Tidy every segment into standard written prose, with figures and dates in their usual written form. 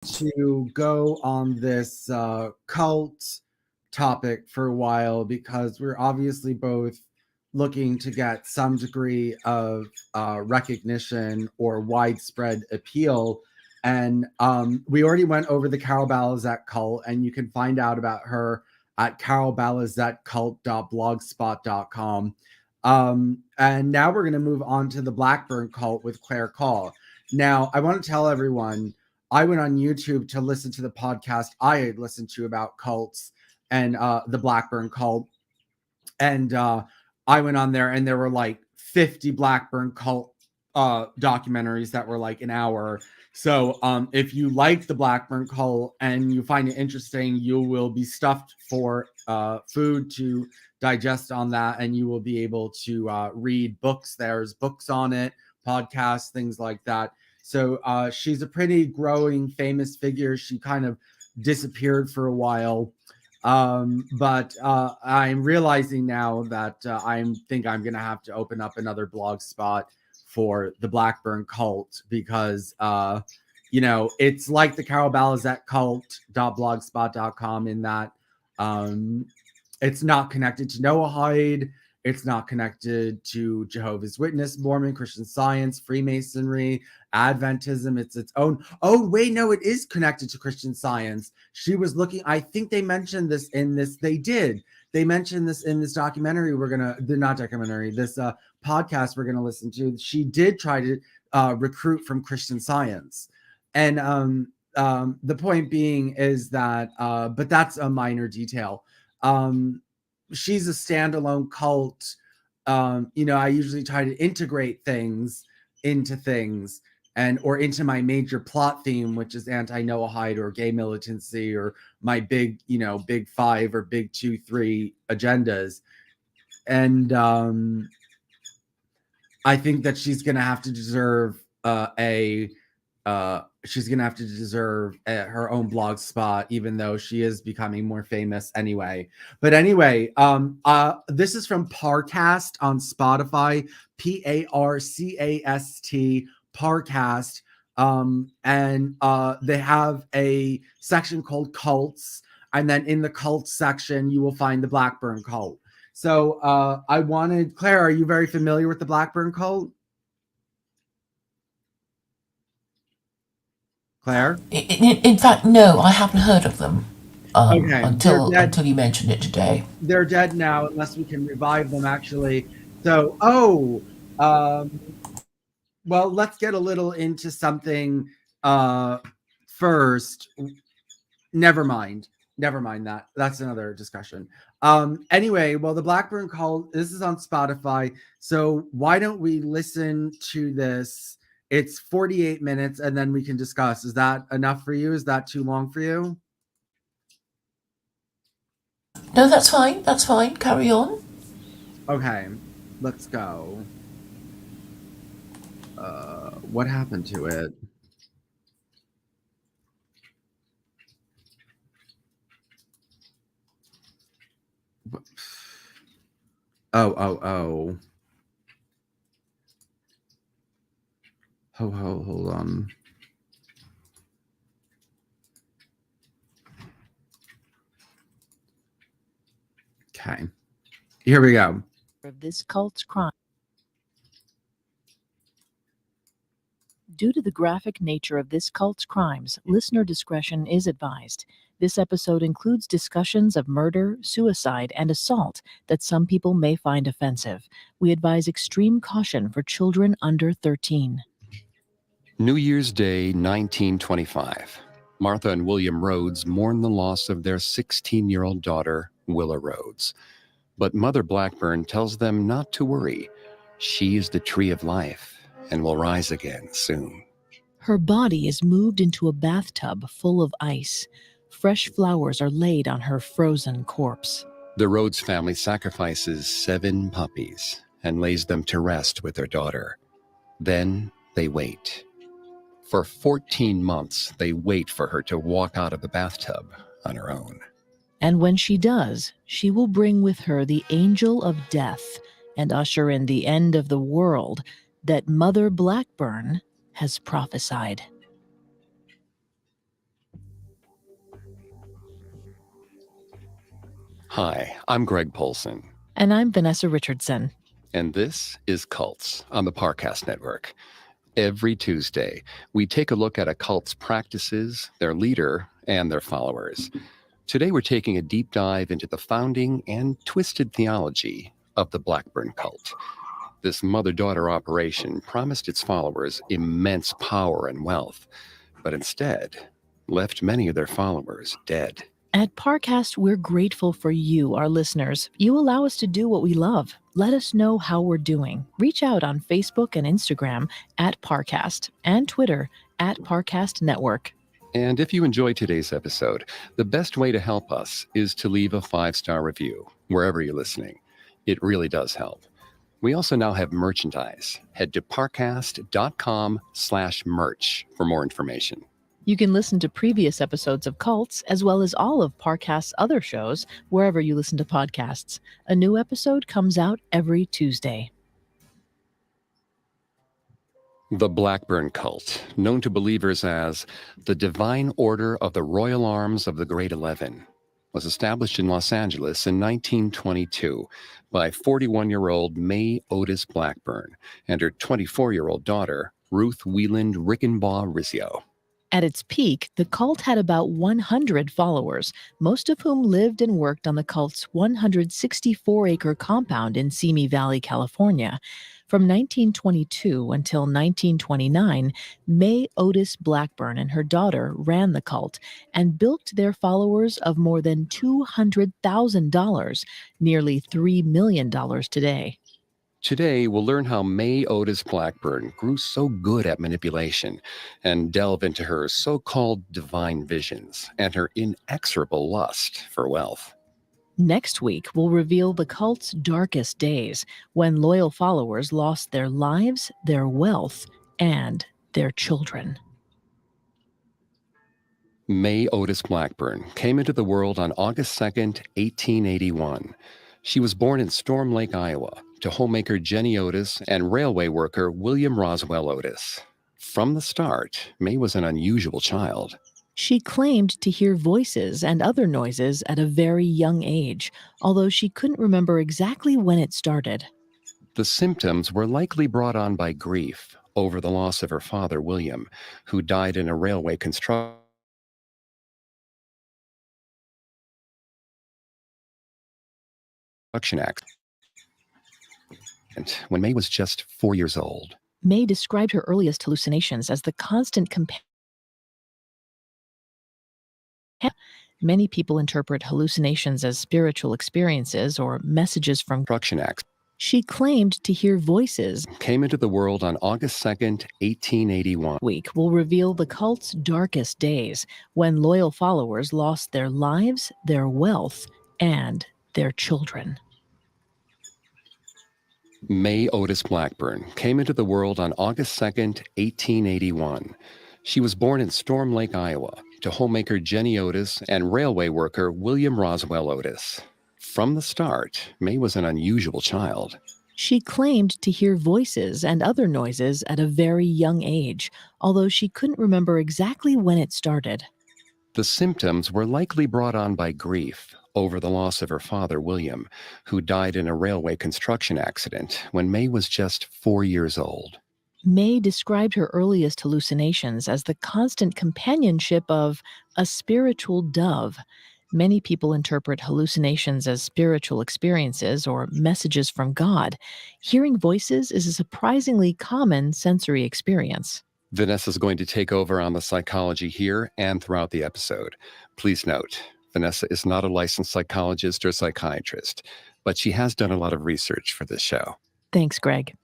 to go on this cult topic for a while because we're obviously both looking to get some degree of recognition or widespread appeal. And we already went over the Carol Balazet cult, and you can find out about her at carolbalazetcult.blogspot.com. And now we're going to move on to the Blackburn cult with Claire Call. Now, I want to tell everyone, I went on YouTube to listen to the podcast I had listened to about cults and the Blackburn cult. And I went on there and there were like 50 Blackburn cult documentaries that were like an hour. So if you like the Blackburn cult and you find it interesting, you will be stuffed for food to digest on that, and you will be able to read books. There's books on it, podcasts, things like that. So she's a pretty growing, famous figure. She kind of disappeared for a while. But I'm realizing now that I think I'm going to have to open up another blog spot for the Blackburn cult because, it's like the Carol Balazet cult.blogspot.com in that it's not connected to Noahide. It's not connected to Jehovah's Witness, Mormon, Christian Science, Freemasonry, Adventism. It's its own. Oh, wait, no, it is connected to Christian Science. She was looking, I think they mentioned this in this. They did. They mentioned this in this documentary not documentary, this podcast we're going to listen to. She did try to recruit from Christian Science. And the point being is that, but that's a minor detail. She's a standalone cult. I usually try to integrate things into things or into my major plot theme, which is anti-Noahide or gay militancy or my big 5 or big 2, 3 agendas. And I think that she's going to have to deserve her own blog spot, even though she is becoming more famous anyway. But anyway, this is from Parcast on Spotify, Parcast, Parcast. And they have a section called cults. And then in the cults section, you will find the Blackburn cult. So Claire, are you very familiar with the Blackburn cult? Claire? In fact, no, I haven't heard of them Okay, until you mentioned it today. They're dead now, unless we can revive them, actually. So, well, let's get a little into something first. Never mind that. That's another discussion. Anyway, well, the Blackburn cult, this is on Spotify. So why don't we listen to this? It's 48 minutes, and then we can discuss. Is that enough for you? Is that too long for you? No, that's fine. That's fine. Carry on. Okay, let's go. What happened to it? Oh. Hold on. Okay, here we go. Of this cult's crime. Due to the graphic nature of this cult's crimes, listener discretion is advised. This episode includes discussions of murder, suicide, and assault that some people may find offensive. We advise extreme caution for children under 13. New Year's Day, 1925. Martha and William Rhodes mourn the loss of their 16-year-old daughter, Willa Rhodes. But Mother Blackburn tells them not to worry. She is the tree of life and will rise again soon. Her body is moved into a bathtub full of ice. Fresh flowers are laid on her frozen corpse. The Rhodes family sacrifices 7 puppies and lays them to rest with their daughter. Then they wait. For 14 months, they wait for her to walk out of the bathtub on her own. And when she does, she will bring with her the angel of death and usher in the end of the world that Mother Blackburn has prophesied. Hi, I'm Greg Polson, And I'm Vanessa Richardson. and this is Cults on the Parcast Network. Every Tuesday, we take a look at a cult's practices, their leader, and their followers. Today, we're taking a deep dive into the founding and twisted theology of the Blackburn cult. This mother-daughter operation promised its followers immense power and wealth, but instead left many of their followers dead. At Parcast, we're grateful for you, our listeners. You allow us to do what we love. Let us know how we're doing. Reach out on Facebook and Instagram at Parcast and Twitter at Parcast Network. And if you enjoyed today's episode, the best way to help us is to leave a 5-star review wherever you're listening. It really does help. We also now have merchandise. Head to parcast.com/merch for more information. You can listen to previous episodes of Cults, as well as all of Parcast's other shows, wherever you listen to podcasts. A new episode comes out every Tuesday. The Blackburn cult, known to believers as the Divine Order of the Royal Arms of the Great 11, was established in Los Angeles in 1922 by 41-year-old May Otis Blackburn and her 24-year-old daughter, Ruth Wieland Rickenbaugh Rizzio. At its peak, the cult had about 100 followers, most of whom lived and worked on the cult's 164-acre compound in Simi Valley, California. From 1922 until 1929, May Otis Blackburn and her daughter ran the cult and bilked their followers of more than $200,000, nearly $3 million today. Today, we'll learn how May Otis Blackburn grew so good at manipulation and delve into her so-called divine visions and her inexorable lust for wealth. Next week, we'll reveal the cult's darkest days, when loyal followers lost their lives, their wealth, and their children. May Otis Blackburn came into the world on August 2nd, 1881. She was born in Storm Lake, Iowa, to homemaker Jenny Otis and railway worker William Roswell Otis. From the start, May was an unusual child. She claimed to hear voices and other noises at a very young age, although she couldn't remember exactly when it started. The symptoms were likely brought on by grief over the loss of her father, William, who died in a railway construction accident when May was just 4 years old. May described her earliest hallucinations as the constant companion. Many people interpret hallucinations as spiritual experiences or messages from Construction accident. She claimed to hear voices. Came into the world on August 2nd, 1881. Week will reveal the cult's darkest days, when loyal followers lost their lives, their wealth, and their children. May Otis Blackburn came into the world on August 2nd, 1881. She was born in Storm Lake, Iowa, to homemaker Jenny Otis and railway worker William Roswell Otis. From the start, May was an unusual child. She claimed to hear voices and other noises at a very young age, although she couldn't remember exactly when it started. The symptoms were likely brought on by grief over the loss of her father, William, who died in a railway construction accident when May was just 4 years old. May described her earliest hallucinations as the constant companionship of a spiritual dove. Many people interpret hallucinations as spiritual experiences or messages from God. Hearing voices is a surprisingly common sensory experience. Vanessa's going to take over on the psychology here and throughout the episode. Please note, Vanessa is not a licensed psychologist or psychiatrist, but she has done a lot of research for this show. Thanks, Greg.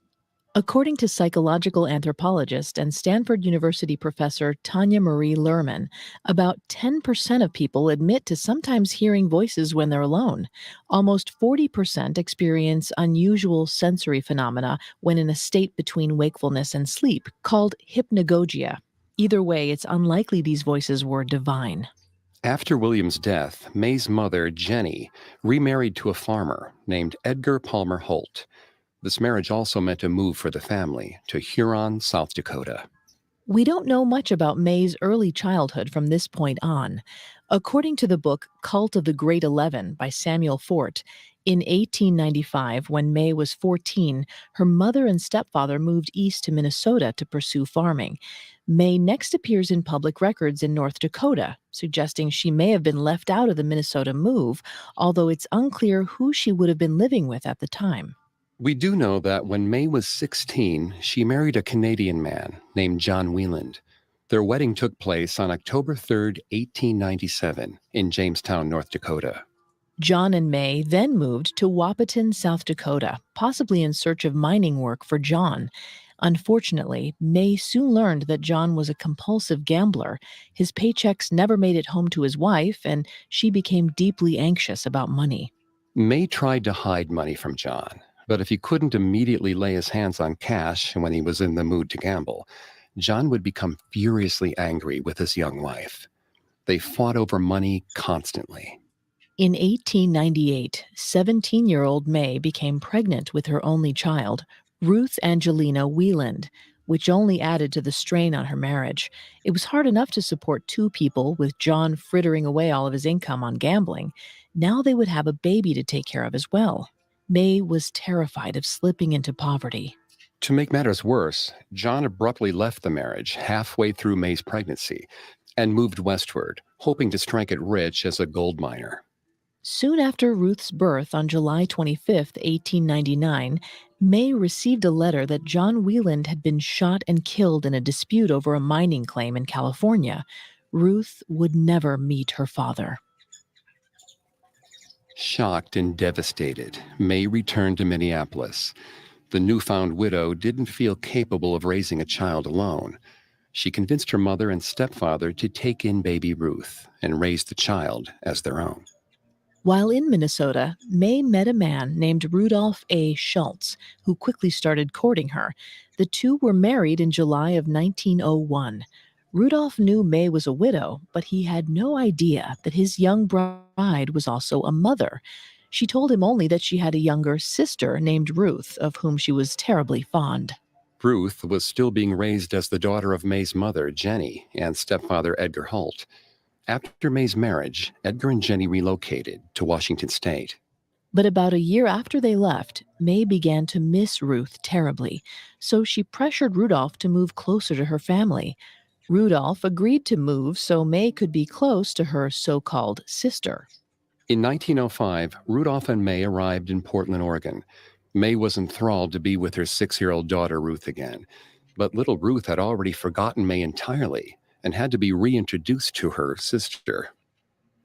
According to psychological anthropologist and Stanford University professor Tanya Marie Lerman, about 10% of people admit to sometimes hearing voices when they're alone. Almost 40% experience unusual sensory phenomena when in a state between wakefulness and sleep, called hypnagogia. Either way, it's unlikely these voices were divine. After William's death, May's mother, Jenny, remarried to a farmer named Edgar Palmer Holt. This marriage also meant a move for the family to Huron, South Dakota. We don't know much about May's early childhood from this point on. According to the book Cult of the Great 11 by Samuel Fort, in 1895, when May was 14, her mother and stepfather moved east to Minnesota to pursue farming. May next appears in public records in North Dakota, suggesting she may have been left out of the Minnesota move, although it's unclear who she would have been living with at the time. We do know that when May was 16, she married a Canadian man named John Wieland. Their wedding took place on October 3rd, 1897, in Jamestown, North Dakota. John and May then moved to Wahpeton, South Dakota, possibly in search of mining work for John. Unfortunately, May soon learned that John was a compulsive gambler. His paychecks never made it home to his wife, and she became deeply anxious about money. May tried to hide money from John, but if he couldn't immediately lay his hands on cash when he was in the mood to gamble, John would become furiously angry with his young wife. They fought over money constantly. In 1898, 17-year-old May became pregnant with her only child, Ruth Angelina Wieland, which only added to the strain on her marriage. It was hard enough to support two people with John frittering away all of his income on gambling. Now they would have a baby to take care of as well. May was terrified of slipping into poverty. To make matters worse, John abruptly left the marriage halfway through May's pregnancy and moved westward, hoping to strike it rich as a gold miner. Soon after Ruth's birth on July 25, 1899, May received a letter that John Wieland had been shot and killed in a dispute over a mining claim in California. Ruth would never meet her father. Shocked and devastated, May returned to Minneapolis. The newfound widow didn't feel capable of raising a child alone. She convinced her mother and stepfather to take in baby Ruth and raise the child as their own. While in Minnesota, May met a man named Rudolph A. Schultz, who quickly started courting her. The two were married in July of 1901. Rudolph knew May was a widow, but he had no idea that his young bride was also a mother. She told him only that she had a younger sister named Ruth, of whom she was terribly fond. Ruth was still being raised as the daughter of May's mother, Jenny, and stepfather, Edgar Holt. After May's marriage, Edgar and Jenny relocated to Washington State. But about a year after they left, May began to miss Ruth terribly, so she pressured Rudolph to move closer to her family. Rudolph agreed to move so May could be close to her so-called sister. In 1905, Rudolph and May arrived in Portland, Oregon. May was enthralled to be with her 6-year-old daughter, Ruth, again. But little Ruth had already forgotten May entirely and had to be reintroduced to her sister.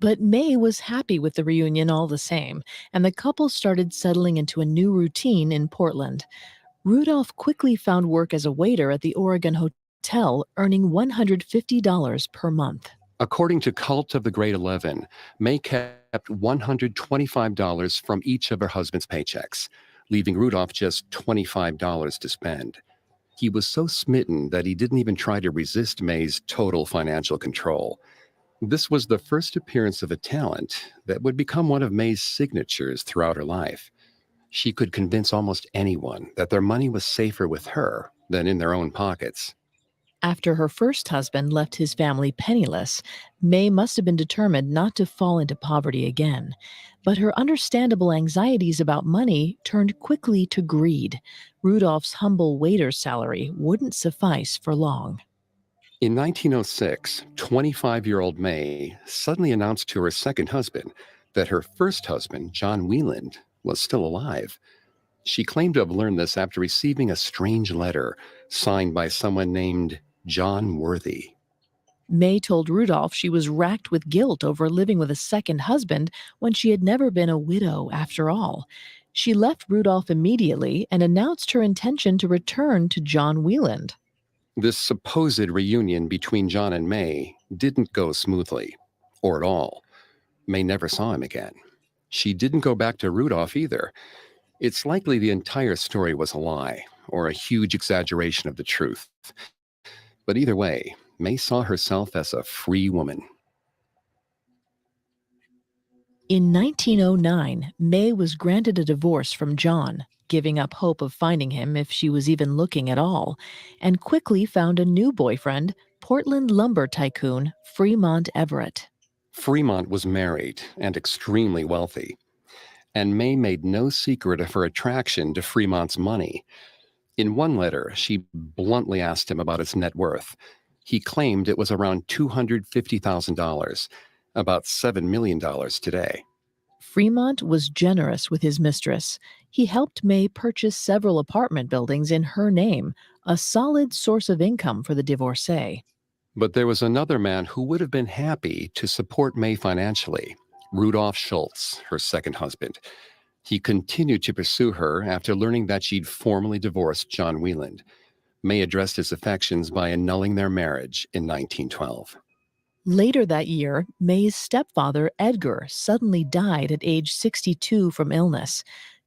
But May was happy with the reunion all the same, and the couple started settling into a new routine in Portland. Rudolph quickly found work as a waiter at the Oregon Hotel, earning $150 per month. According to Cult of the Great 11, May kept $125 from each of her husband's paychecks, leaving Rudolph just $25 to spend. He was so smitten that he didn't even try to resist May's total financial control. This was the first appearance of a talent that would become one of May's signatures throughout her life. She could convince almost anyone that their money was safer with her than in their own pockets. After her first husband left his family penniless, May must have been determined not to fall into poverty again. But her understandable anxieties about money turned quickly to greed. Rudolph's humble waiter's salary wouldn't suffice for long. In 1906, 25-year-old May suddenly announced to her second husband that her first husband, John Wieland, was still alive. She claimed to have learned this after receiving a strange letter signed by someone named John Worthy. May told Rudolph she was racked with guilt over living with a second husband when she had never been a widow after all. She left Rudolph immediately and announced her intention to return to John Wieland. This supposed reunion between John and May didn't go smoothly, or at all. May never saw him again. She didn't go back to Rudolph either. It's likely the entire story was a lie, or a huge exaggeration of the truth. But either way, May saw herself as a free woman. In 1909, May was granted a divorce from John, giving up hope of finding him if she was even looking at all, and quickly found a new boyfriend, Portland lumber tycoon Fremont Everett. Fremont was married and extremely wealthy, and May made no secret of her attraction to Fremont's money. In one letter, she bluntly asked him about his net worth. He claimed it was around $250,000, about $7 million today. Fremont was generous with his mistress. He helped May purchase several apartment buildings in her name, a solid source of income for the divorcee. But there was another man who would have been happy to support May financially, Rudolph Schultz, her second husband. He continued to pursue her after learning that she'd formally divorced John Wieland. May addressed his affections by annulling their marriage in 1912. Later that year, May's stepfather, Edgar, suddenly died at age 62 from illness.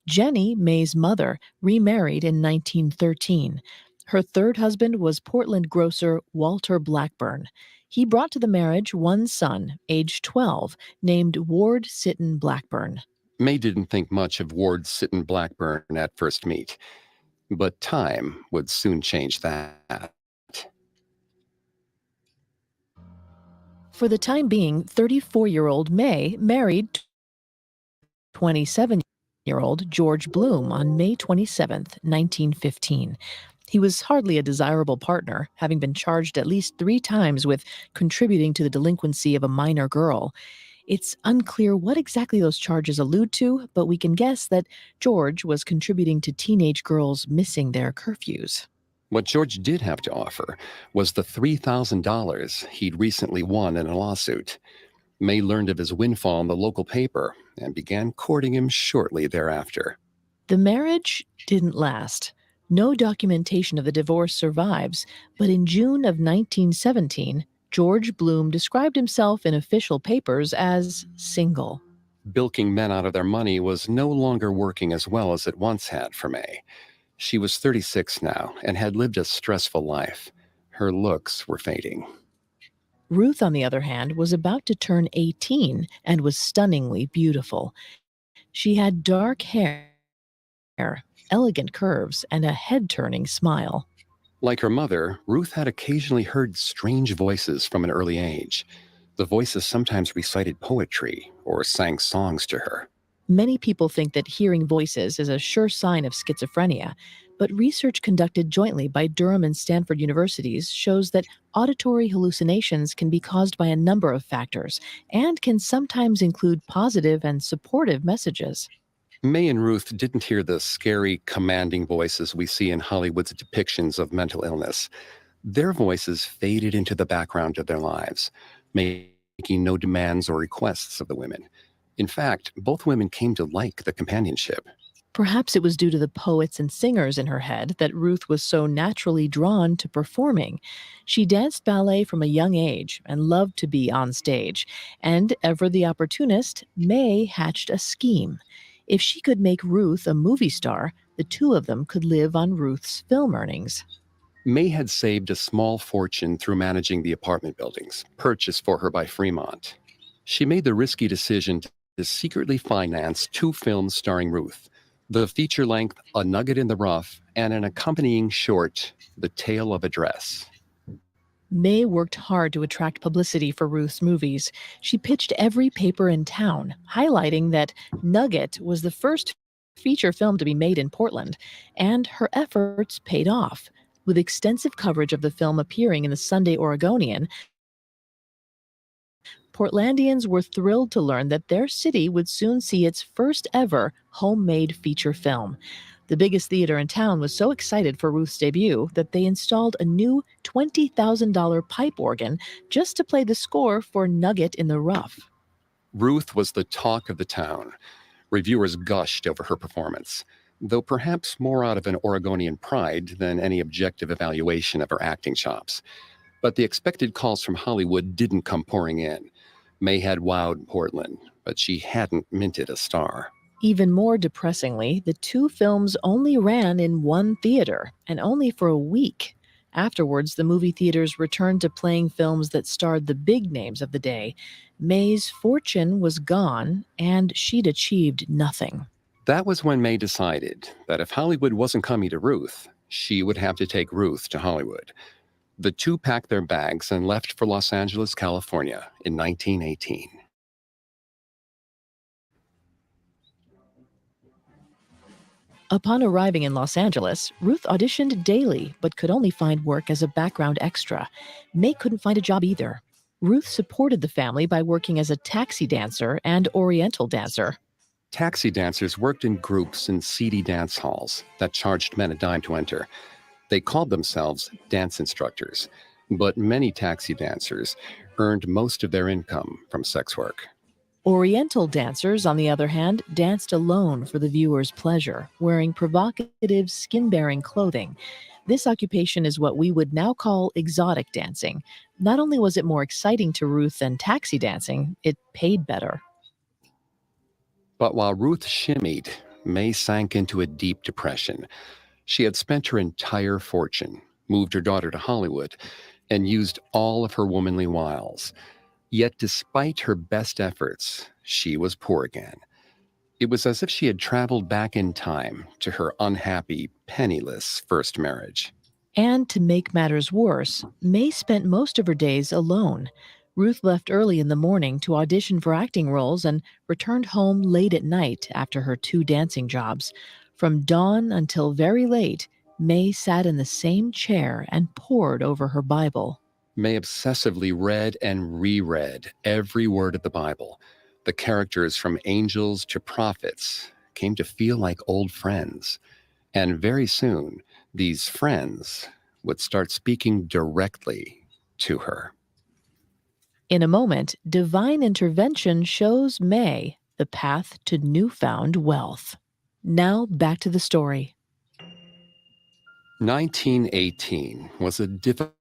Jenny, May's mother, remarried in 1913. Her third husband was Portland grocer Walter Blackburn. He brought to the marriage one son, aged 12, named Ward Sitton Blackburn. May didn't think much of Ward Sitton Blackburn at first meet, but time would soon change that. For the time being, 34-year-old May married 27-year-old George Bloom on May 27, 1915. He was hardly a desirable partner, having been charged at least 3 times with contributing to the delinquency of a minor girl. It's unclear what exactly those charges allude to, but we can guess that George was contributing to teenage girls missing their curfews. What George did have to offer was the $3,000 he'd recently won in a lawsuit. May learned of his windfall in the local paper and began courting him shortly thereafter. The marriage didn't last. No documentation of the divorce survives, but in June of 1917, George Bloom described himself in official papers as single. Bilking men out of their money was no longer working as well as it once had for May. She was 36 now and had lived a stressful life. Her looks were fading. Ruth, on the other hand, was about to turn 18 and was stunningly beautiful. She had dark hair, elegant curves, and a head-turning smile. Like her mother, Ruth had occasionally heard strange voices from an early age. The voices sometimes recited poetry or sang songs to her. Many people think that hearing voices is a sure sign of schizophrenia, but research conducted jointly by Durham and Stanford universities shows that auditory hallucinations can be caused by a number of factors and can sometimes include positive and supportive messages. May and Ruth didn't hear the scary, commanding voices we see in Hollywood's depictions of mental illness. Their voices faded into the background of their lives, making no demands or requests of the women. In fact, both women came to like the companionship. Perhaps it was due to the poets and singers in her head that Ruth was so naturally drawn to performing. She danced ballet from a young age and loved to be on stage. And ever the opportunist, May hatched a scheme. If she could make Ruth a movie star, the two of them could live on Ruth's film earnings. May had saved a small fortune through managing the apartment buildings, purchased for her by Fremont. She made the risky decision to secretly finance 2 films starring Ruth, the feature-length A Nugget in the Rough and an accompanying short, The Tale of a Dress. May worked hard to attract publicity for Ruth's movies. She pitched every paper in town, highlighting that Nugget was the first feature film to be made in Portland, and her efforts paid off. With extensive coverage of the film appearing in the Sunday Oregonian, Portlandians were thrilled to learn that their city would soon see its first ever homemade feature film. The biggest theater in town was so excited for Ruth's debut that they installed a new $20,000 pipe organ just to play the score for Nugget in the Rough. Ruth was the talk of the town. Reviewers gushed over her performance, though perhaps more out of an Oregonian pride than any objective evaluation of her acting chops. But the expected calls from Hollywood didn't come pouring in. May had wowed Portland, but she hadn't minted a star. Even more depressingly, the 2 films only ran in one theater, and only for a week. Afterwards, the movie theaters returned to playing films that starred the big names of the day. May's fortune was gone, and she'd achieved nothing. That was when May decided that if Hollywood wasn't coming to Ruth, she would have to take Ruth to Hollywood. The two packed their bags and left for Los Angeles, California in 1918. Upon arriving in Los Angeles, Ruth auditioned daily but could only find work as a background extra. May couldn't find a job either. Ruth supported the family by working as a taxi dancer and oriental dancer. Taxi dancers worked in groups in seedy dance halls that charged men a dime to enter. They called themselves dance instructors, but many taxi dancers earned most of their income from sex work. Oriental dancers, on the other hand, danced alone for the viewer's pleasure, wearing provocative, skin-bearing clothing. This occupation is what we would now call exotic dancing. Not only was it more exciting to Ruth than taxi dancing, it paid better. But while Ruth shimmied, May sank into a deep depression. She had spent her entire fortune, moved her daughter to Hollywood, and used all of her womanly wiles. Yet despite her best efforts, she was poor again. It was as if she had traveled back in time to her unhappy, penniless first marriage. And to make matters worse, May spent most of her days alone. Ruth left early in the morning to audition for acting roles and returned home late at night after her 2 dancing jobs. From dawn until very late, May sat in the same chair and pored over her Bible. May obsessively read and reread every word of the Bible. The characters from angels to prophets came to feel like old friends. And very soon, these friends would start speaking directly to her. In a moment, divine intervention shows May the path to newfound wealth. Now back to the story. 1918 was a difficult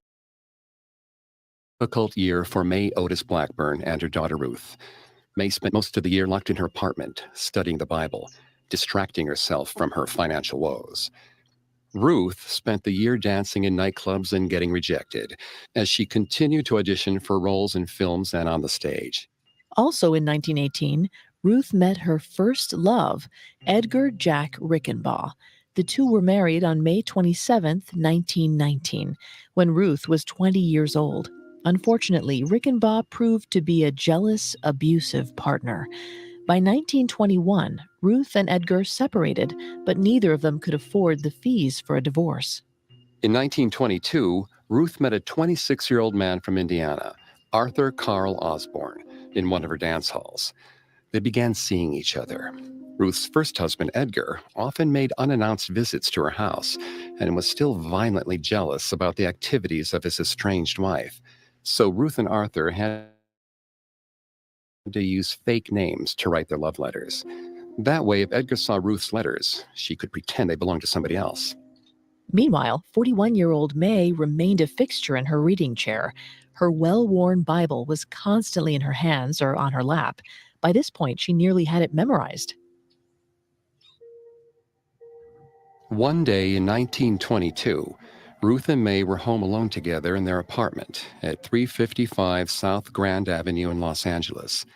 year for May Otis Blackburn and her daughter Ruth. May spent most of the year locked in her apartment, studying the Bible, distracting herself from her financial woes. Ruth spent the year dancing in nightclubs and getting rejected, as she continued to audition for roles in films and on the stage. Also in 1918, Ruth met her first love, Edgar Jack Rickenbaugh. The two were married on May 27, 1919, when Ruth was 20 years old. Unfortunately, Rickenbaugh proved to be a jealous, abusive partner. By 1921, Ruth and Edgar separated, but neither of them could afford the fees for a divorce. In 1922, Ruth met a 26-year-old man from Indiana, Arthur Carl Osborne, in one of her dance halls. They began seeing each other. Ruth's first husband, Edgar, often made unannounced visits to her house and was still violently jealous about the activities of his estranged wife. So Ruth and Arthur had to use fake names to write their love letters. That way, if Edgar saw Ruth's letters, she could pretend they belonged to somebody else. Meanwhile, 41-year-old May remained a fixture in her reading chair. Her well-worn Bible was constantly in her hands or on her lap. By this point, she nearly had it memorized. One day in 1922, Ruth and May were home alone together in their apartment at 355 South Grand Avenue in Los Angeles.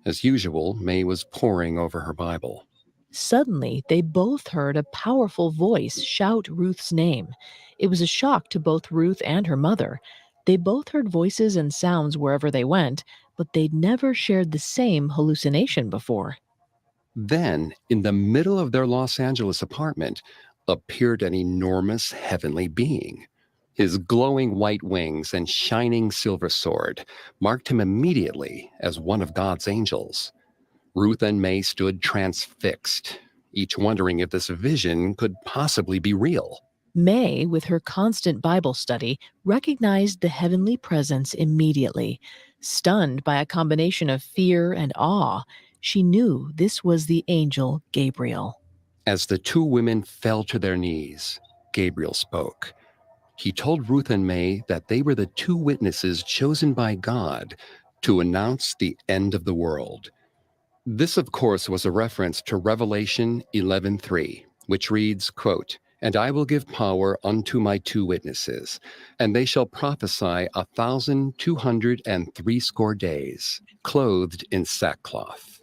As usual, May was poring over her Bible. Suddenly, they both heard a powerful voice shout Ruth's name. It was a shock to both Ruth and her mother. They both heard voices and sounds wherever they went, but they'd never shared the same hallucination before. Then, in the middle of their Los Angeles apartment, appeared an enormous heavenly being. His glowing white wings and shining silver sword marked him immediately as one of God's angels. Ruth and May stood transfixed, each wondering if this vision could possibly be real. May, with her constant Bible study, recognized the heavenly presence immediately. Stunned by a combination of fear and awe, she knew this was the angel Gabriel. As the two women fell to their knees, Gabriel spoke. He told Ruth and May that they were the two witnesses chosen by God to announce the end of the world. This, of course, was a reference to Revelation 11:3, which reads, quote, And I will give power unto my 2 witnesses, and they shall prophesy 1,260 days, clothed in sackcloth.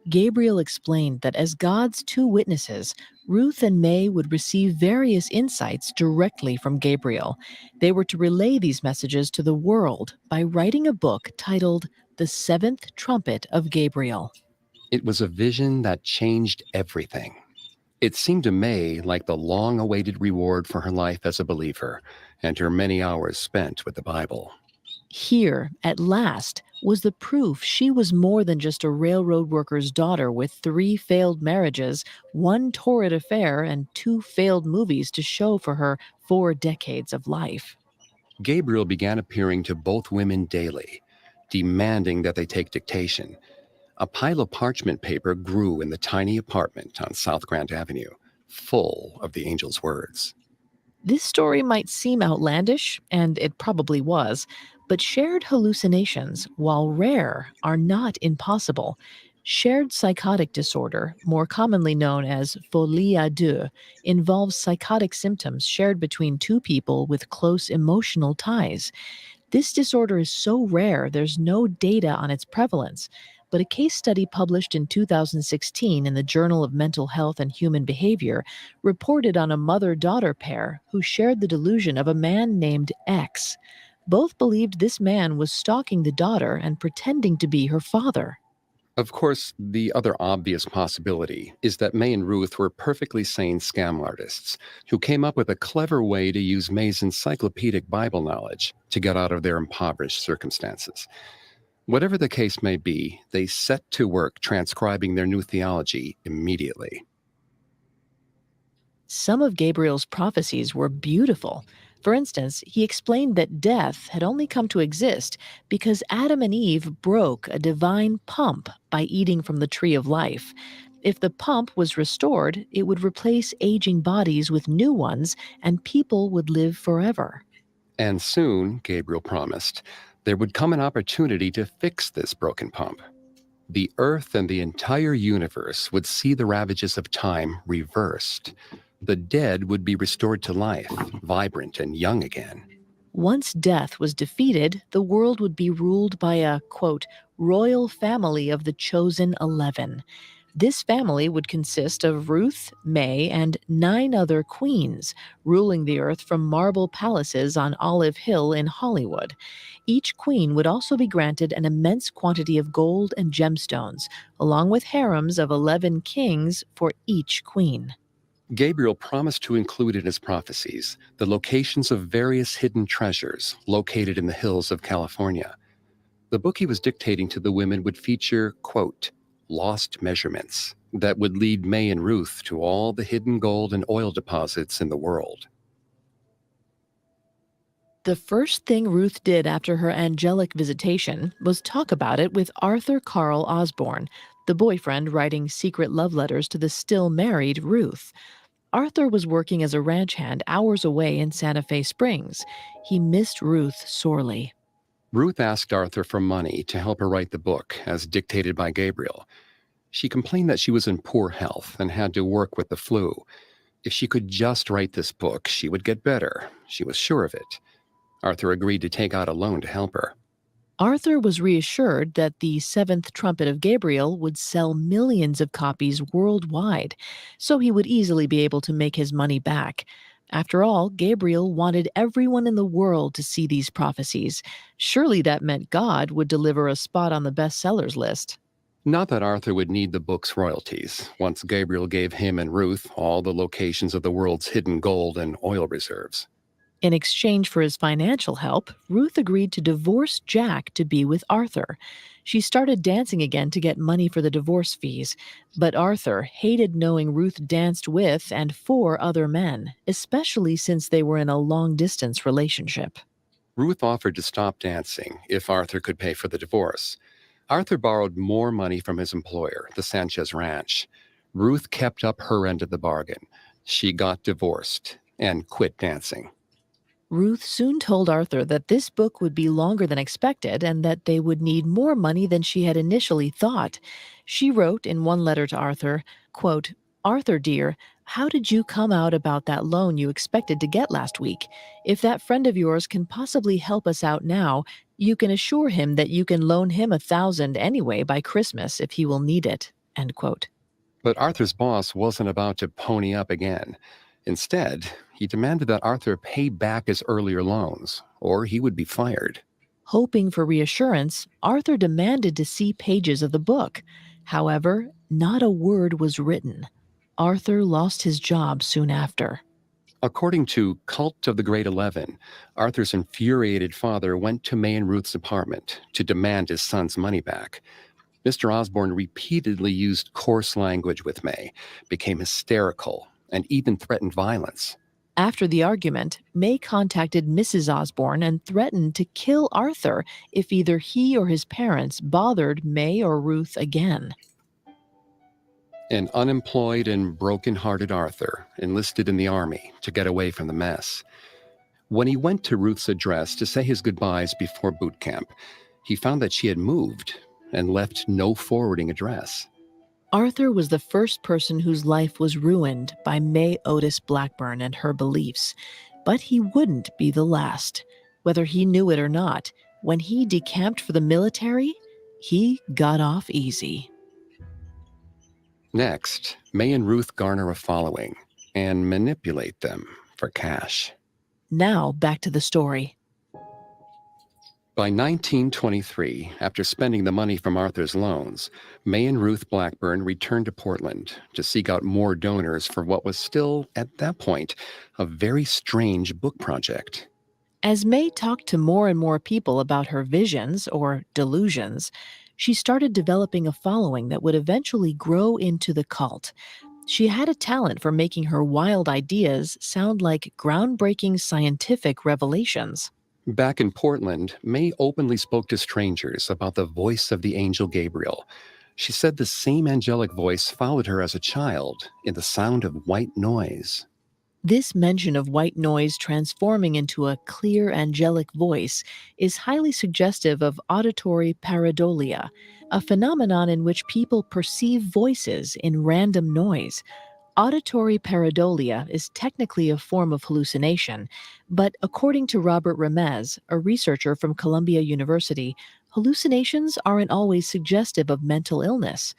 Gabriel explained that as God's 2 witnesses, Ruth and May would receive various insights directly from Gabriel. They were to relay these messages to the world by writing a book titled The Seventh Trumpet of Gabriel. It was a vision that changed everything. It seemed to May like the long-awaited reward for her life as a believer and her many hours spent with the Bible. Here, at last, was the proof she was more than just a railroad worker's daughter with 3 failed marriages, 1 torrid affair, and 2 failed movies to show for her 4 decades of life. Gabriel began appearing to both women daily, demanding that they take dictation. A pile of parchment paper grew in the tiny apartment on South Grant Avenue, full of the angel's words. This story might seem outlandish, and it probably was, but shared hallucinations, while rare, are not impossible. Shared psychotic disorder, more commonly known as folie à deux, involves psychotic symptoms shared between 2 people with close emotional ties. This disorder is so rare there's no data on its prevalence, but a case study published in 2016 in the Journal of Mental Health and Human Behavior reported on a mother-daughter pair who shared the delusion of a man named X. Both believed this man was stalking the daughter and pretending to be her father. Of course, the other obvious possibility is that May and Ruth were perfectly sane scam artists who came up with a clever way to use May's encyclopedic Bible knowledge to get out of their impoverished circumstances. Whatever the case may be, they set to work transcribing their new theology immediately. Some of Gabriel's prophecies were beautiful. For instance, he explained that death had only come to exist because Adam and Eve broke a divine pump by eating from the tree of life. If the pump was restored, it would replace aging bodies with new ones, and people would live forever. And soon, Gabriel promised, there would come an opportunity to fix this broken pump. The earth and the entire universe would see the ravages of time reversed. The dead would be restored to life, vibrant and young again. Once death was defeated, the world would be ruled by a, quote, royal family of the chosen 11. This family would consist of Ruth, May, and 9 other queens, ruling the earth from marble palaces on Olive Hill in Hollywood. Each queen would also be granted an immense quantity of gold and gemstones, along with harems of 11 kings for each queen. Gabriel promised to include in his prophecies the locations of various hidden treasures located in the hills of California. The book he was dictating to the women would feature, quote, lost measurements that would lead May and Ruth to all the hidden gold and oil deposits in the world. The first thing Ruth did after her angelic visitation was talk about it with Arthur Carl Osborne, the boyfriend writing secret love letters to the still married Ruth. Arthur was working as a ranch hand hours away in Santa Fe Springs. He missed Ruth sorely. Ruth asked Arthur for money to help her write the book, as dictated by Gabriel. She complained that she was in poor health and had to work with the flu. If she could just write this book, she would get better. She was sure of it. Arthur agreed to take out a loan to help her. Arthur was reassured that the Seventh Trumpet of Gabriel would sell millions of copies worldwide, so he would easily be able to make his money back. After all, Gabriel wanted everyone in the world to see these prophecies. Surely that meant God would deliver a spot on the bestsellers list. Not that Arthur would need the book's royalties, once Gabriel gave him and Ruth all the locations of the world's hidden gold and oil reserves. In exchange for his financial help, Ruth agreed to divorce Jack to be with Arthur. She started dancing again to get money for the divorce fees, but Arthur hated knowing Ruth danced with and for other men, especially since they were in a long-distance relationship. Ruth offered to stop dancing if Arthur could pay for the divorce. Arthur borrowed more money from his employer, the Sanchez Ranch. Ruth kept up her end of the bargain. She got divorced and quit dancing. Ruth soon told Arthur that this book would be longer than expected and that they would need more money than she had initially thought. She wrote in one letter to Arthur, quote, Arthur, dear, How did you come out about that loan you expected to get last week? If that friend of yours can possibly help us out now, you can assure him that you can loan him 1,000 anyway by Christmas if he will need it." End quote. But Arthur's boss wasn't about to pony up again. Instead, he demanded that Arthur pay back his earlier loans, or he would be fired. Hoping for reassurance, Arthur demanded to see pages of the book. However, not a word was written. Arthur lost his job soon after. According to Cult of the Great 11, Arthur's infuriated father went to May and Ruth's apartment to demand his son's money back. Mr. Osborne repeatedly used coarse language with May, became hysterical, and even threatened violence. After the argument, May contacted Mrs. Osborne and threatened to kill Arthur if either he or his parents bothered May or Ruth again. An unemployed and broken-hearted Arthur enlisted in the army to get away from the mess. When he went to Ruth's address to say his goodbyes before boot camp, he found that she had moved and left no forwarding address. Arthur was the first person whose life was ruined by May Otis Blackburn and her beliefs, but he wouldn't be the last. Whether he knew it or not, when he decamped for the military, he got off easy. Next, May and Ruth garner a following and manipulate them for cash. Now back to the story. By 1923, after spending the money from Arthur's loans, May and Ruth Blackburn returned to Portland to seek out more donors for what was still, at that point, a very strange book project. As May talked to more and more people about her visions, or delusions, she started developing a following that would eventually grow into the cult. She had a talent for making her wild ideas sound like groundbreaking scientific revelations. Back in Portland, May openly spoke to strangers about the voice of the angel Gabriel. She said the same angelic voice followed her as a child in the sound of white noise. This mention of white noise transforming into a clear angelic voice is highly suggestive of auditory pareidolia, a phenomenon in which people perceive voices in random noise. Auditory pareidolia is technically a form of hallucination, but according to Robert Remez, a researcher from Columbia University, hallucinations aren't always suggestive of mental illness.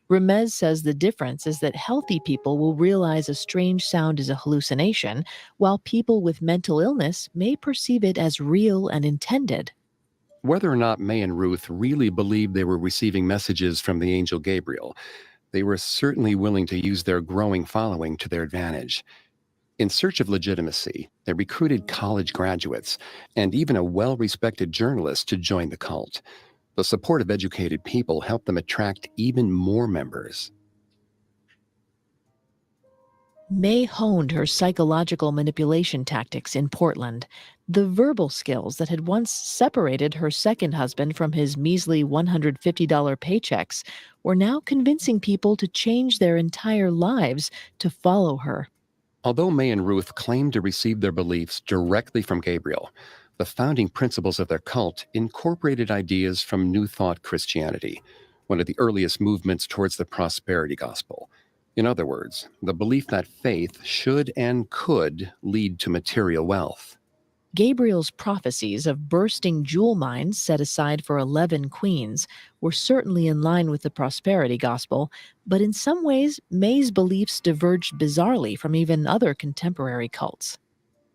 Remez says the difference is that healthy people will realize a strange sound is a hallucination, while people with mental illness may perceive it as real and intended. Whether or not May and Ruth really believed they were receiving messages from the angel Gabriel, they were certainly willing to use their growing following to their advantage. In search of legitimacy, they recruited college graduates and even a well-respected journalist to join the cult. The support of educated people helped them attract even more members. May honed her psychological manipulation tactics in Portland. The verbal skills that had once separated her second husband from his measly $150 paychecks were now convincing people to change their entire lives to follow her. Although May and Ruth claimed to receive their beliefs directly from Gabriel, the founding principles of their cult incorporated ideas from New Thought Christianity, one of the earliest movements towards the prosperity gospel. In other words, the belief that faith should and could lead to material wealth. Gabriel's prophecies of bursting jewel mines set aside for 11 queens were certainly in line with the prosperity gospel, but in some ways, May's beliefs diverged bizarrely from even other contemporary cults.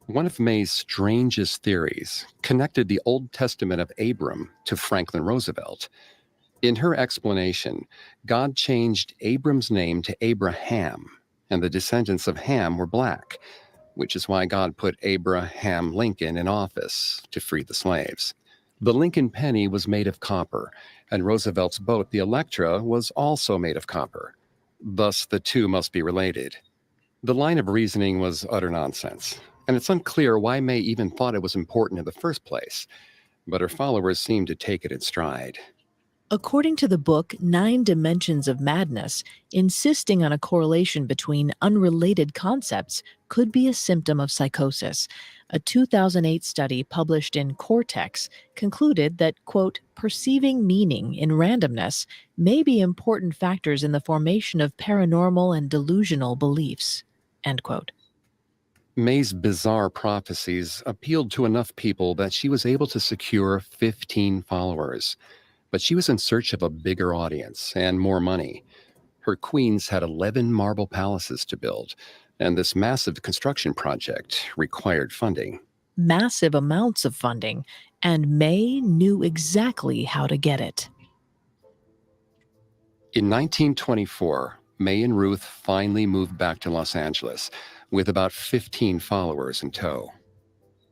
One of May's strangest theories connected the Old Testament of Abram to Franklin Roosevelt. In her explanation, God changed Abram's name to Abraham, and the descendants of Ham were black, which is why God put Abraham Lincoln in office to free the slaves. The Lincoln penny was made of copper, and Roosevelt's boat, the Electra, was also made of copper. Thus, the two must be related. The line of reasoning was utter nonsense, and it's unclear why May even thought it was important in the first place, but her followers seemed to take it in stride. According to the book 9 Dimensions of Madness, insisting on a correlation between unrelated concepts could be a symptom of psychosis. A 2008 study published in Cortex concluded that, quote, perceiving meaning in randomness may be important factors in the formation of paranormal and delusional beliefs. End quote. May's bizarre prophecies appealed to enough people that she was able to secure 15 followers. But she was in search of a bigger audience and more money. Her queens had 11 marble palaces to build, and this massive construction project required funding. Massive amounts of funding, and May knew exactly how to get it. In 1924, May and Ruth finally moved back to Los Angeles with about 15 followers in tow.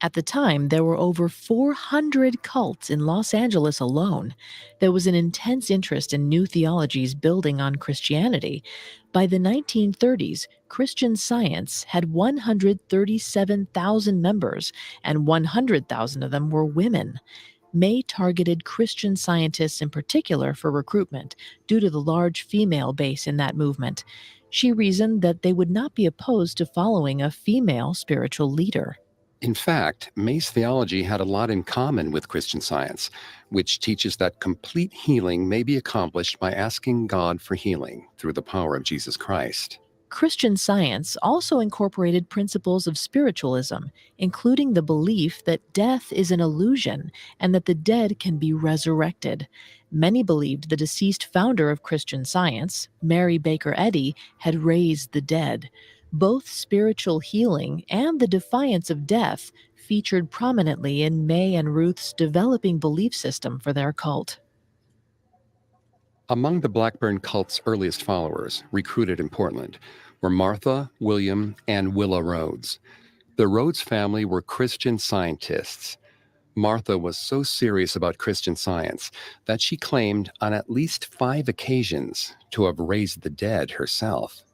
At the time, there were over 400 cults in Los Angeles alone. There was an intense interest in new theologies building on Christianity. By the 1930s, Christian Science had 137,000 members, and 100,000 of them were women. May targeted Christian Scientists in particular for recruitment due to the large female base in that movement. She reasoned that they would not be opposed to following a female spiritual leader. In fact, May's theology had a lot in common with Christian Science, which teaches that complete healing may be accomplished by asking God for healing through the power of Jesus Christ. Christian Science also incorporated principles of spiritualism, including the belief that death is an illusion and that the dead can be resurrected. Many believed the deceased founder of Christian Science, Mary Baker Eddy, had raised the dead. Both spiritual healing and the defiance of death featured prominently in May and Ruth's developing belief system for their cult. Among the Blackburn cult's earliest followers, recruited in Portland, were Martha, William, and Willa Rhodes. The Rhodes family were Christian Scientists. Martha was so serious about Christian Science that she claimed on at least 5 occasions to have raised the dead herself.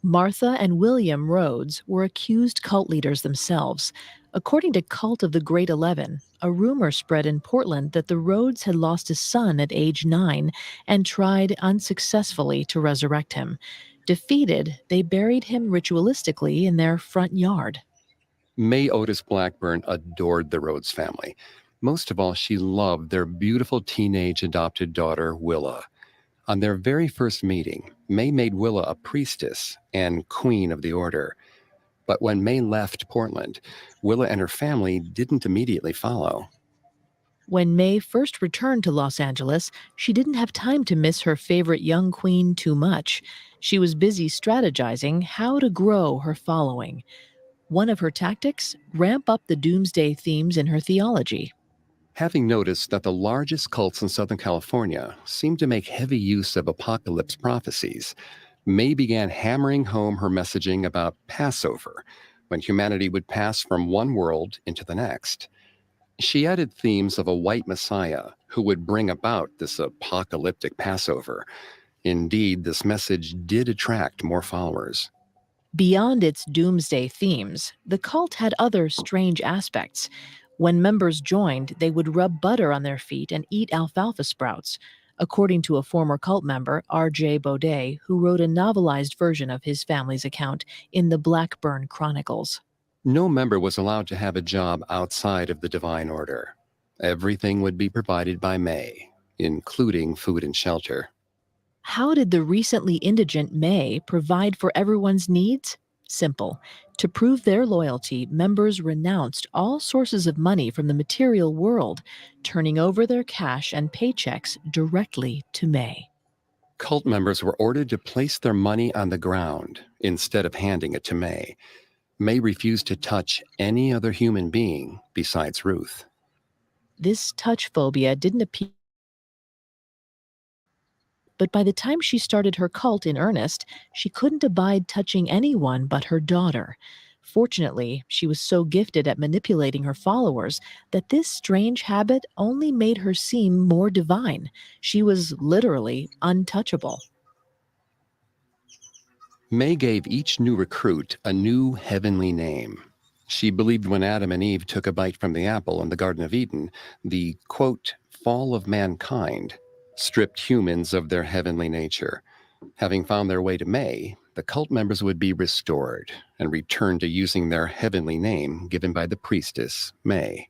Martha and William Rhodes were accused cult leaders themselves. According to Cult of the Great 11, a rumor spread in Portland that the Rhodes had lost a son at age 9 and tried unsuccessfully to resurrect him. Defeated, they buried him ritualistically in their front yard. May Otis Blackburn adored the Rhodes family. Most of all, she loved their beautiful teenage adopted daughter, Willa. On their very first meeting, May made Willa a priestess and queen of the order. But when May left Portland, Willa and her family didn't immediately follow. When May first returned to Los Angeles, she didn't have time to miss her favorite young queen too much. She was busy strategizing how to grow her following. One of her tactics, ramp up the doomsday themes in her theology. Having noticed that the largest cults in Southern California seemed to make heavy use of apocalypse prophecies, May began hammering home her messaging about Passover, when humanity would pass from one world into the next. She added themes of a white Messiah who would bring about this apocalyptic Passover. Indeed, this message did attract more followers. Beyond its doomsday themes, the cult had other strange aspects. When members joined, they would rub butter on their feet and eat alfalfa sprouts, according to a former cult member, R.J. Baudet, who wrote a novelized version of his family's account in the Blackburn Chronicles. No member was allowed to have a job outside of the divine order. Everything would be provided by May, including food and shelter. How did the recently indigent May provide for everyone's needs? Simple. To prove their loyalty, members renounced all sources of money from the material world, turning over their cash and paychecks directly to May. Cult members were ordered to place their money on the ground instead of handing it to May. May refused to touch any other human being besides Ruth. This touch phobia didn't appear. But by the time she started her cult in earnest, she couldn't abide touching anyone but her daughter. Fortunately, she was so gifted at manipulating her followers that this strange habit only made her seem more divine. She was literally untouchable. May gave each new recruit a new heavenly name. She believed when Adam and Eve took a bite from the apple in the Garden of Eden, the, quote, fall of mankind stripped humans of their heavenly nature. Having found their way to May, the cult members would be restored and return to using their heavenly name given by the priestess, May.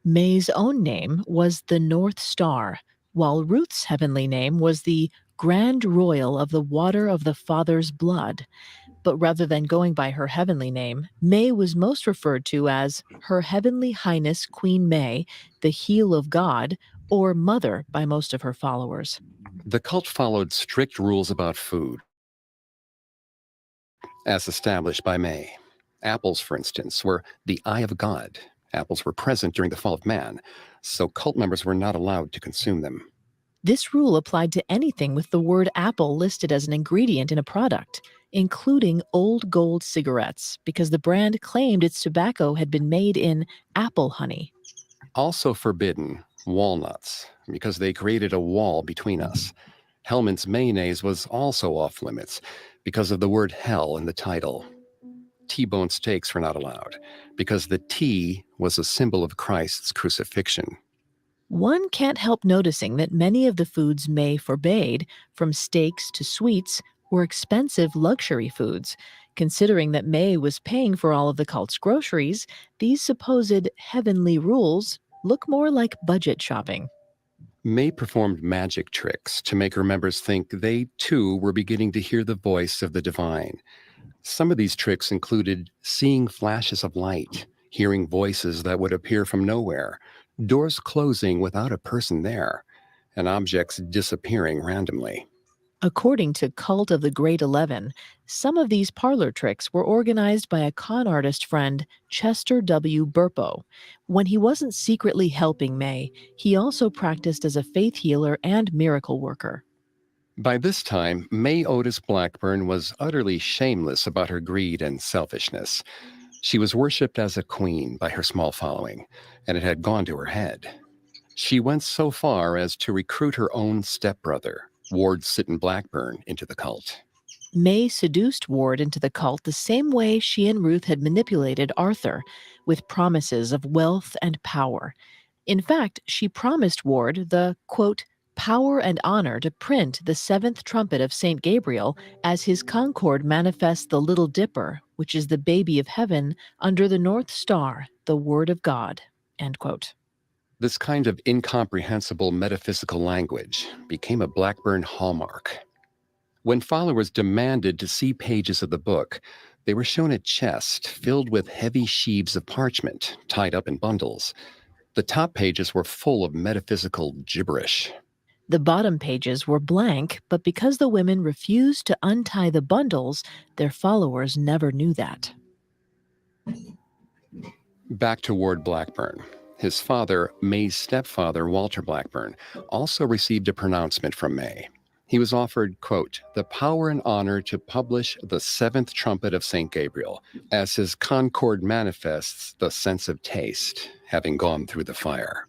May's own name was the North Star, while Ruth's heavenly name was the Grand Royal of the Water of the Father's Blood. but rather than going by her heavenly name, May was most referred to as Her Heavenly Highness Queen May, the Heel of God, or Mother by most of her followers. The cult followed strict rules about food, as established by May. Apples, for instance, were the eye of God. Apples were present during the fall of man, so cult members were not allowed to consume them. This rule applied to anything with the word apple listed as an ingredient in a product, including Old Gold cigarettes, because the brand claimed its tobacco had been made in apple honey. Also forbidden, walnuts, because they created a wall between us. Hellman's mayonnaise was also off limits because of the word hell in the title. T-bone steaks were not allowed because the T was a symbol of Christ's crucifixion. One can't help noticing that many of the foods May forbade, from steaks to sweets, were expensive luxury foods. Considering that May was paying for all of the cult's groceries, these supposed heavenly rules look more like budget shopping. May performed magic tricks to make her members think they, too, were beginning to hear the voice of the divine. Some of these tricks included seeing flashes of light, hearing voices that would appear from nowhere, doors closing without a person there, and objects disappearing randomly. According to Cult of the Great 11, some of these parlor tricks were organized by a con artist friend, Chester W. Burpo. When he wasn't secretly helping May, he also practiced as a faith healer and miracle worker. By this time, May Otis Blackburn was utterly shameless about her greed and selfishness. She was worshipped as a queen by her small following, and it had gone to her head. She went so far as to recruit her own stepbrother, Ward Sitton Blackburn, into the cult. May seduced Ward into the cult the same way she and Ruth had manipulated Arthur, with promises of wealth and power. In fact, she promised Ward the, quote, power and honor to print the seventh trumpet of St. Gabriel as his concord manifests the Little Dipper, which is the baby of heaven, under the North Star, the Word of God, end quote. This kind of incomprehensible metaphysical language became a Blackburn hallmark. When followers demanded to see pages of the book, they were shown a chest filled with heavy sheaves of parchment tied up in bundles. The top pages were full of metaphysical gibberish. The bottom pages were blank, but because the women refused to untie the bundles, their followers never knew that. Back to Ward Blackburn. His father, May's stepfather, Walter Blackburn, also received a pronouncement from May. He was offered, quote, the power and honor to publish the seventh trumpet of St. Gabriel, as his concord manifests the sense of taste, having gone through the fire,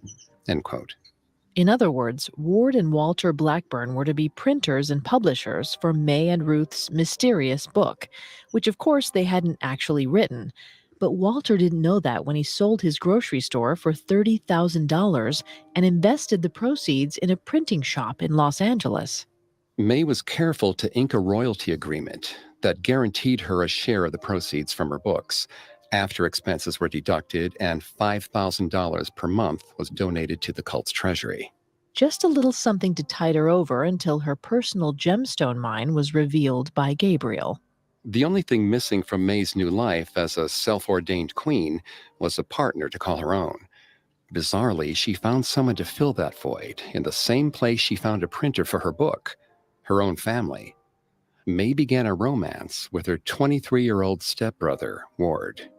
end quote. In other words, Ward and Walter Blackburn were to be printers and publishers for May and Ruth's mysterious book, which of course they hadn't actually written. But Walter didn't know that when he sold his grocery store for $30,000 and invested the proceeds in a printing shop in Los Angeles. May was careful to ink a royalty agreement that guaranteed her a share of the proceeds from her books, after expenses were deducted, and $5,000 per month was donated to the cult's treasury. Just a little something to tide her over until her personal gemstone mine was revealed by Gabriel. The only thing missing from May's new life as a self-ordained queen was a partner to call her own. Bizarrely, she found someone to fill that void in the same place she found a printer for her book, her own family. May began a romance with her 23-year-old stepbrother, Ward.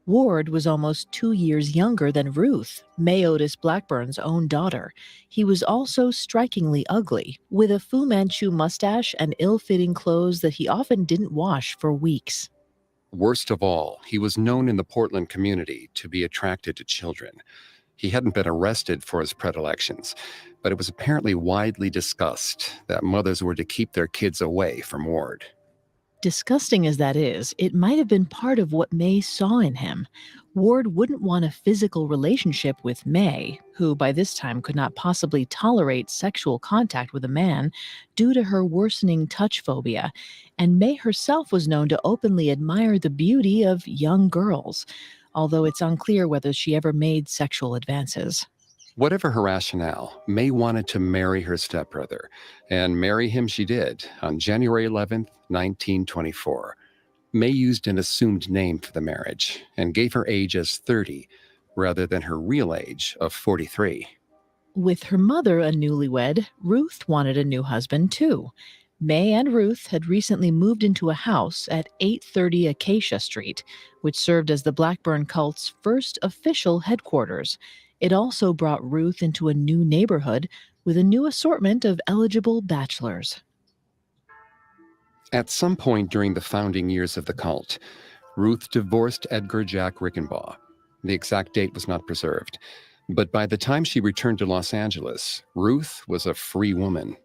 Ward was almost 2 years younger than Ruth, May Otis Blackburn's own daughter. He was also strikingly ugly, with a Fu Manchu mustache and ill-fitting clothes that he often didn't wash for weeks. Worst of all, he was known in the Portland community to be attracted to children. He hadn't been arrested for his predilections, but it was apparently widely discussed that mothers were to keep their kids away from Ward. Disgusting as that is, it might have been part of what May saw in him. Ward wouldn't want a physical relationship with May, who by this time could not possibly tolerate sexual contact with a man due to her worsening touch phobia, and May herself was known to openly admire the beauty of young girls, although it's unclear whether she ever made sexual advances. Whatever her rationale, May wanted to marry her stepbrother, and marry him she did on January 11th, 1924. May used an assumed name for the marriage and gave her age as 30 rather than her real age of 43. With her mother a newlywed, Ruth wanted a new husband too. May and Ruth had recently moved into a house at 830 Acacia Street, which served as the Blackburn cult's first official headquarters. It also brought Ruth into a new neighborhood with a new assortment of eligible bachelors. At some point during the founding years of the cult, Ruth divorced Edgar Jack Rickenbaugh. The exact date was not preserved, but by the time she returned to Los Angeles, Ruth was a free woman.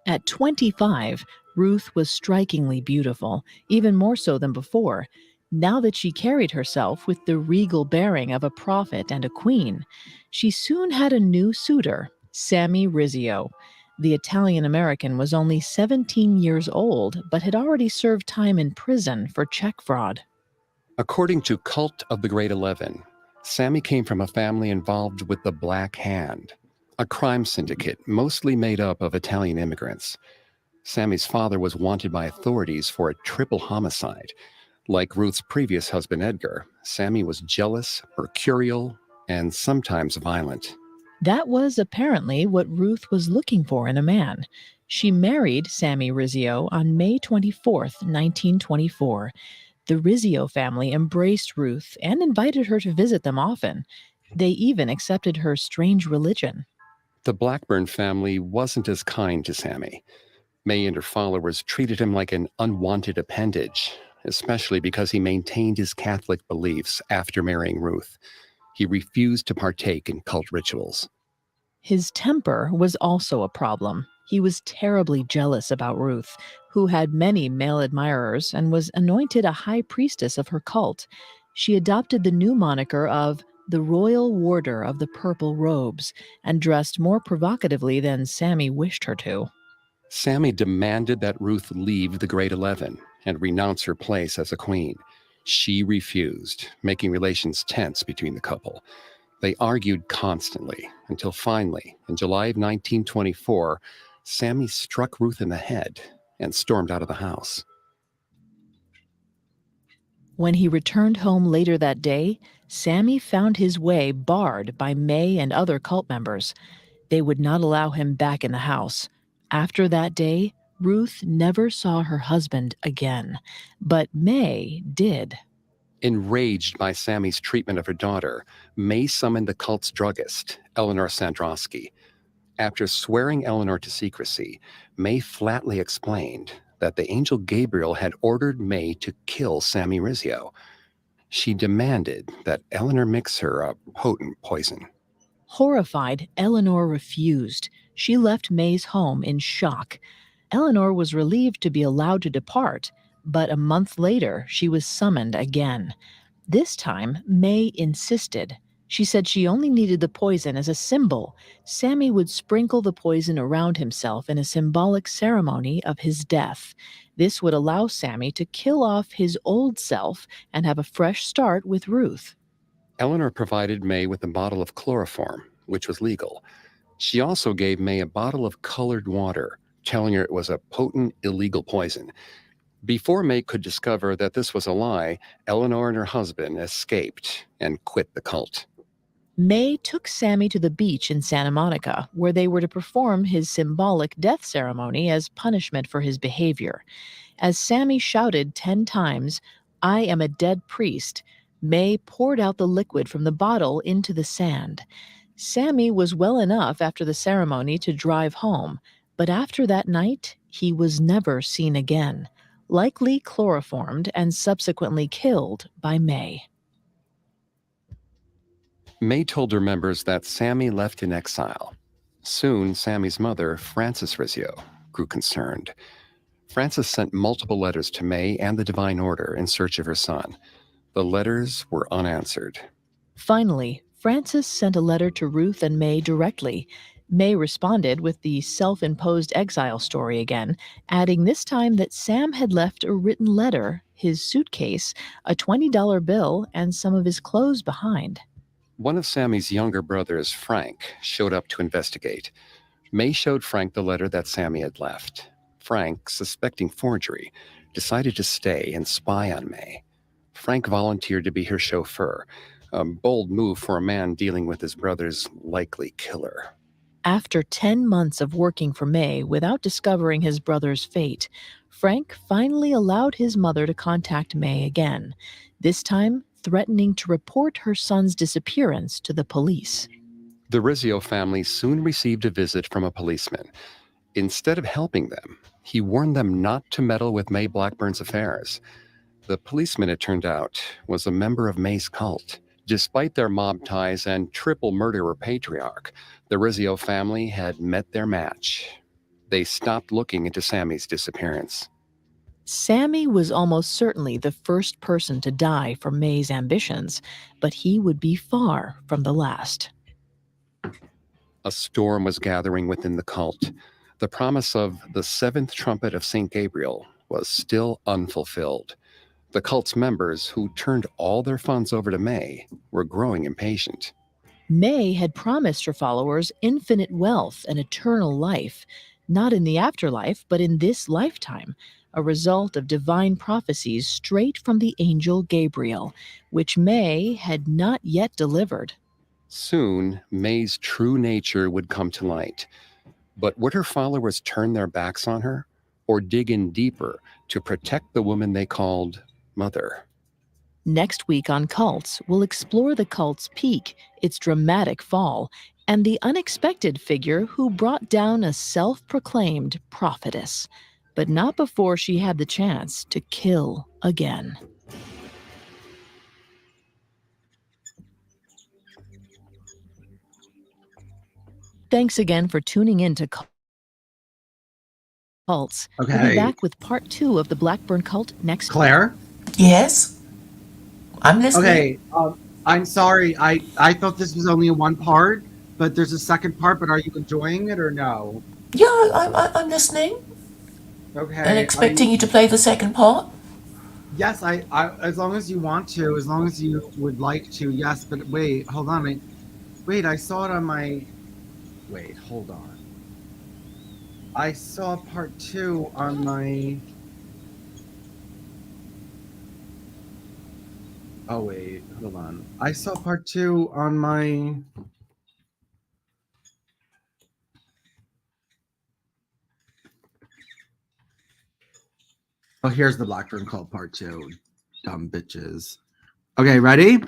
At 25, Ruth was strikingly beautiful, even more so than before, now that she carried herself with the regal bearing of a prophet and a queen. She soon had a new suitor, Sammy Rizzio. The Italian-American was only 17 years old, but had already served time in prison for check fraud. According to Cult of the Great 11, Sammy came from a family involved with the Black Hand, a crime syndicate mostly made up of Italian immigrants. Sammy's father was wanted by authorities for a triple homicide. Like Ruth's previous husband, Edgar, Sammy was jealous, mercurial, and sometimes violent. That was apparently what Ruth was looking for in a man. She married Sammy Rizzio on May 24th, 1924. The Rizzio family embraced Ruth and invited her to visit them often. They even accepted her strange religion. The Blackburn family wasn't as kind to Sammy. May and her followers treated him like an unwanted appendage, especially because he maintained his Catholic beliefs after marrying Ruth. He refused to partake in cult rituals. His temper was also a problem. He was terribly jealous about Ruth, who had many male admirers and was anointed a high priestess of her cult. She adopted the new moniker of the Royal Warder of the Purple Robes and dressed more provocatively than Sammy wished her to. Sammy demanded that Ruth leave the Great 11 and renounce her place as a queen. She refused, making relations tense between the couple. They argued constantly until finally, in July of 1924, Sammy struck Ruth in the head and stormed out of the house. When he returned home later that day, Sammy found his way barred by May and other cult members. They would not allow him back in the house. After that day, Ruth never saw her husband again, but May did. Enraged by Sammy's treatment of her daughter, May summoned the cult's druggist, Eleanor Sandrowski. After swearing Eleanor to secrecy, May flatly explained that the angel Gabriel had ordered May to kill Sammy Rizzio. She demanded that Eleanor mix her a potent poison. Horrified, Eleanor refused. She left May's home in shock. Eleanor was relieved to be allowed to depart, but a month later she was summoned again. This time, May insisted. She said she only needed the poison as a symbol. Sammy would sprinkle the poison around himself in a symbolic ceremony of his death. This would allow Sammy to kill off his old self and have a fresh start with Ruth. Eleanor provided May with a bottle of chloroform, which was legal. She also gave May a bottle of colored water, telling her it was a potent, illegal poison. Before May could discover that this was a lie, Eleanor and her husband escaped and quit the cult. May took Sammy to the beach in Santa Monica, where they were to perform his symbolic death ceremony as punishment for his behavior. As Sammy shouted 10 times, "I am a dead priest," May poured out the liquid from the bottle into the sand. Sammy was well enough after the ceremony to drive home, but after that night, he was never seen again, likely chloroformed and subsequently killed by May. May told her members that Sammy left in exile. Soon, Sammy's mother, Frances Rizzio, grew concerned. Frances sent multiple letters to May and the Divine Order in search of her son. The letters were unanswered. Finally, Frances sent a letter to Ruth and May directly. May responded with the self-imposed exile story again, adding this time that Sam had left a written letter, his suitcase, a $20 bill, and some of his clothes behind. One of Sammy's younger brothers, Frank, showed up to investigate. May showed Frank the letter that Sammy had left. Frank, suspecting forgery, decided to stay and spy on May. Frank volunteered to be her chauffeur, a bold move for a man dealing with his brother's likely killer. After 10 months of working for May without discovering his brother's fate, Frank finally allowed his mother to contact May again, this time threatening to report her son's disappearance to the police. The Rizzio family soon received a visit from a policeman. Instead of helping them, he warned them not to meddle with May Blackburn's affairs. The policeman, it turned out, was a member of May's cult. Despite their mob ties and triple murderer patriarch, the Rizzio family had met their match. They stopped looking into Sammy's disappearance. Sammy was almost certainly the first person to die for May's ambitions, but he would be far from the last. A storm was gathering within the cult. The promise of the seventh trumpet of St. Gabriel was still unfulfilled. The cult's members, who turned all their funds over to May, were growing impatient. May had promised her followers infinite wealth and eternal life, not in the afterlife, but in this lifetime, a result of divine prophecies straight from the angel Gabriel, which May had not yet delivered. Soon, May's true nature would come to light. But would her followers turn their backs on her, or dig in deeper to protect the woman they called Mother? Next week on Cults, we'll explore the cult's peak, its dramatic fall, and the unexpected figure who brought down a self-proclaimed prophetess, but not before she had the chance to kill again. Thanks again for tuning in to Cults. Okay. We'll be back with part 2 of the Blackburn cult next week. Claire? Yes? I'm listening. Okay, I'm sorry. I thought this was only one part, but there's a second part. But are you enjoying it or no? Yeah, I'm listening Okay. and expecting you to play the second part. Yes, I as long as you want to, as long as you would like to, yes. But wait, hold on. Wait, I saw it on my. Wait, hold on. I saw part 2 on my. Oh wait, hold on. I saw part 2 on my. Oh, here's the Blackburn called part 2. Dumb bitches. Okay, ready?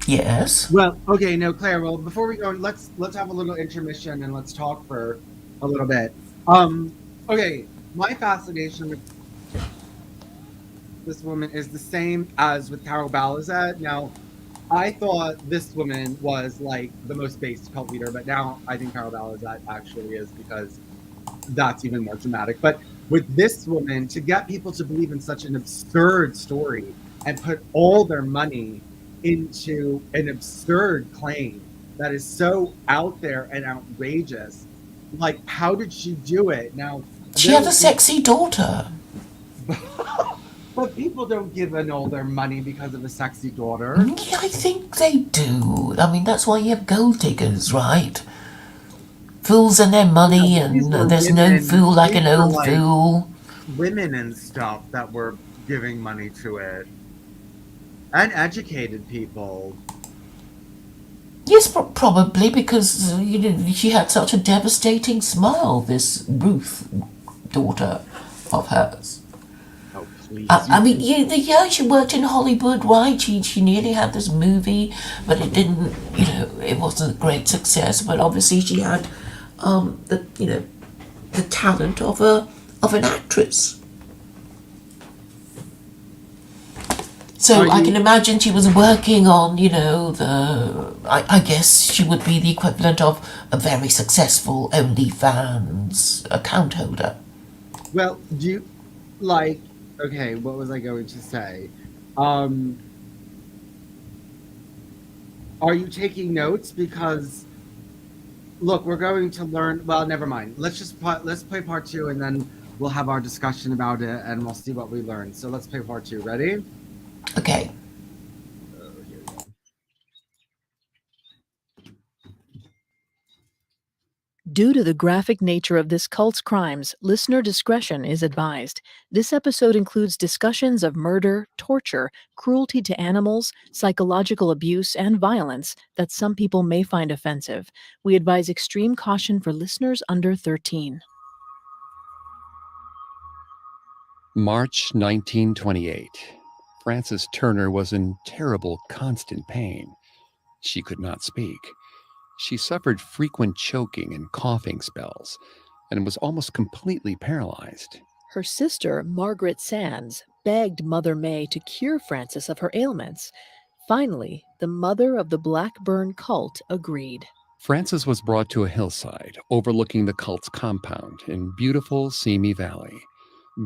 Yes. Well, okay, no, Claire. Well, before we go, let's have a little intermission and let's talk for a little bit. Okay, my fascination with this woman is the same as with Carol Balizet. Now, I thought this woman was like the most based cult leader, but now I think Carol Balizet actually is, because that's even more dramatic. But with this woman, to get people to believe in such an absurd story and put all their money into an absurd claim that is so out there and outrageous, like, how did she do it? Now, She had a sexy daughter. but people don't give in all their money because of a sexy daughter. Yeah, I think they do. I mean, that's why you have gold diggers, right? Fools and their money, Yeah, these and were there's women. no fool like an These were old like fool. women and stuff that were giving money to it, and educated people. Yes, probably because she had such a devastating smile. This Ruth, daughter of hers. Oh, please. I mean, yeah, she worked in Hollywood, right? She nearly had this movie, but it didn't. It wasn't a great success. But obviously, she had the talent of an actress. So I can imagine she was working on, I guess she would be the equivalent of a very successful OnlyFans account holder. Well, okay, what was I going to say? Are you taking notes? Because, look, we're going to learn, well, never mind. Let's play part 2, and then we'll have our discussion about it, and we'll see what we learn. So let's play part 2. Ready? Okay. Here we go. Due to the graphic nature of this cult's crimes, listener discretion is advised. This episode includes discussions of murder, torture, cruelty to animals, psychological abuse, and violence that some people may find offensive. We advise extreme caution for listeners under 13. March 1928. Frances Turner was in terrible, constant pain. She could not speak. She suffered frequent choking and coughing spells and was almost completely paralyzed. Her sister, Margaret Sands, begged Mother May to cure Frances of her ailments. Finally, the mother of the Blackburn cult agreed. Frances was brought to a hillside overlooking the cult's compound in beautiful Simi Valley.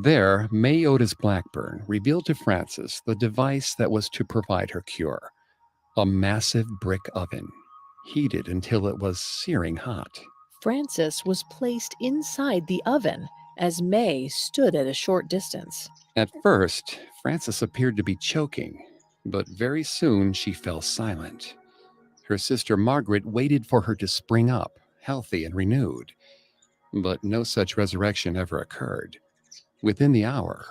There, May Otis Blackburn revealed to Frances the device that was to provide her cure: a massive brick oven, heated until it was searing hot. Frances was placed inside the oven as May stood at a short distance. At first, Frances appeared to be choking, but very soon she fell silent. Her sister Margaret waited for her to spring up, healthy and renewed. But no such resurrection ever occurred. Within the hour,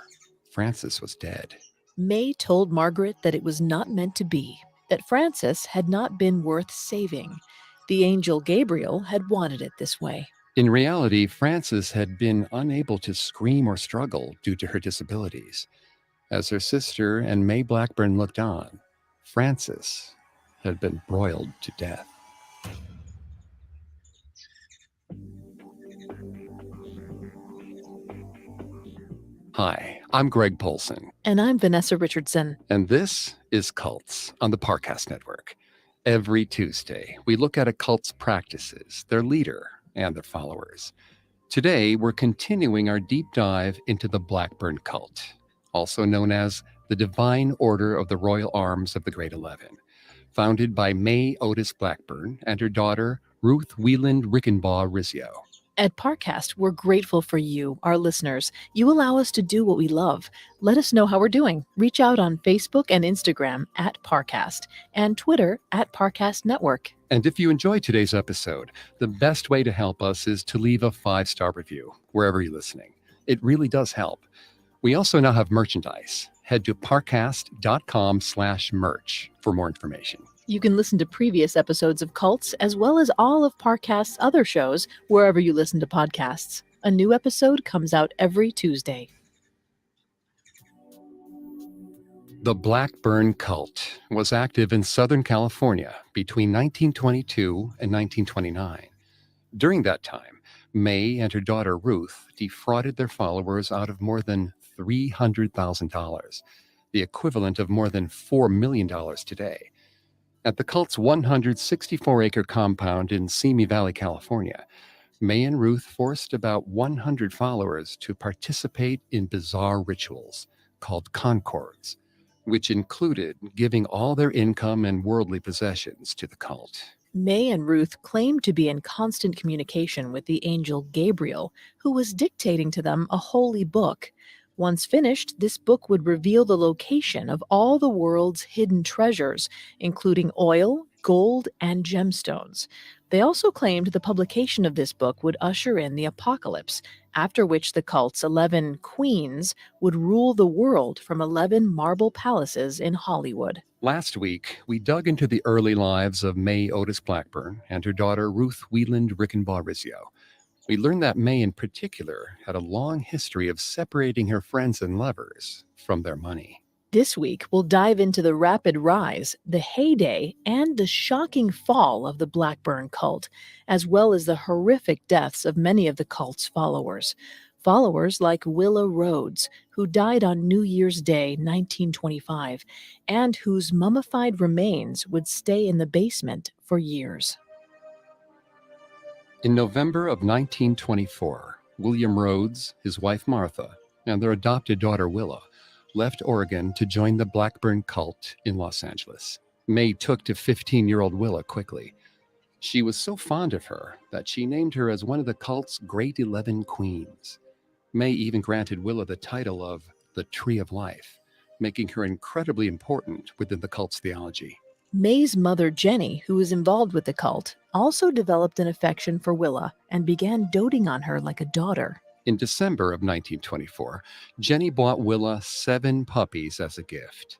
Frances was dead. May told Margaret that it was not meant to be, that Frances had not been worth saving. The angel Gabriel had wanted it this way. In reality, Frances had been unable to scream or struggle due to her disabilities. As her sister and May Blackburn looked on, Frances had been broiled to death. Hi, I'm Greg Polson. And I'm Vanessa Richardson. And this is Cults on the Parcast Network. Every Tuesday, we look at a cult's practices, their leader, and their followers. Today, we're continuing our deep dive into the Blackburn cult, also known as the Divine Order of the Royal Arms of the Great 11, founded by May Otis Blackburn and her daughter, Ruth Wieland Rickenbaugh Rizzio. At Parcast, we're grateful for you, our listeners. You allow us to do what we love. Let us know how we're doing. Reach out on Facebook and Instagram at Parcast and Twitter at Parcast Network. And if you enjoyed today's episode, the best way to help us is to leave a 5-star review wherever you're listening. It really does help. We also now have merchandise. Head to parcast.com/merch for more information. You can listen to previous episodes of Cults as well as all of Parcast's other shows wherever you listen to podcasts. A new episode comes out every Tuesday. The Blackburn cult was active in Southern California between 1922 and 1929. During that time, May and her daughter Ruth defrauded their followers out of more than $300,000, the equivalent of more than $4 million today. At the cult's 164-acre compound in Simi Valley, California, May and Ruth forced about 100 followers to participate in bizarre rituals called concords, which included giving all their income and worldly possessions to the cult. May and Ruth claimed to be in constant communication with the angel Gabriel, who was dictating to them a holy book. Once finished, this book would reveal the location of all the world's hidden treasures, including oil, gold, and gemstones. They also claimed the publication of this book would usher in the apocalypse, after which the cult's 11 queens would rule the world from 11 marble palaces in Hollywood. Last week, we dug into the early lives of May Otis Blackburn and her daughter Ruth Wieland Rickenbaugh Rizzio. We learned that May in particular had a long history of separating her friends and lovers from their money. This week, we'll dive into the rapid rise, the heyday, and the shocking fall of the Blackburn cult, as well as the horrific deaths of many of the cult's followers. Followers like Willa Rhodes, who died on New Year's Day, 1925, and whose mummified remains would stay in the basement for years. In November of 1924, William Rhodes, his wife Martha, and their adopted daughter Willa left Oregon to join the Blackburn cult in Los Angeles. May took to 15-year-old Willa quickly. She was so fond of her that she named her as one of the cult's great 11 queens. May even granted Willa the title of the Tree of Life, making her incredibly important within the cult's theology. May's mother, Jenny, who was involved with the cult, also developed an affection for Willa and began doting on her like a daughter. In December of 1924, Jenny bought Willa 7 puppies as a gift.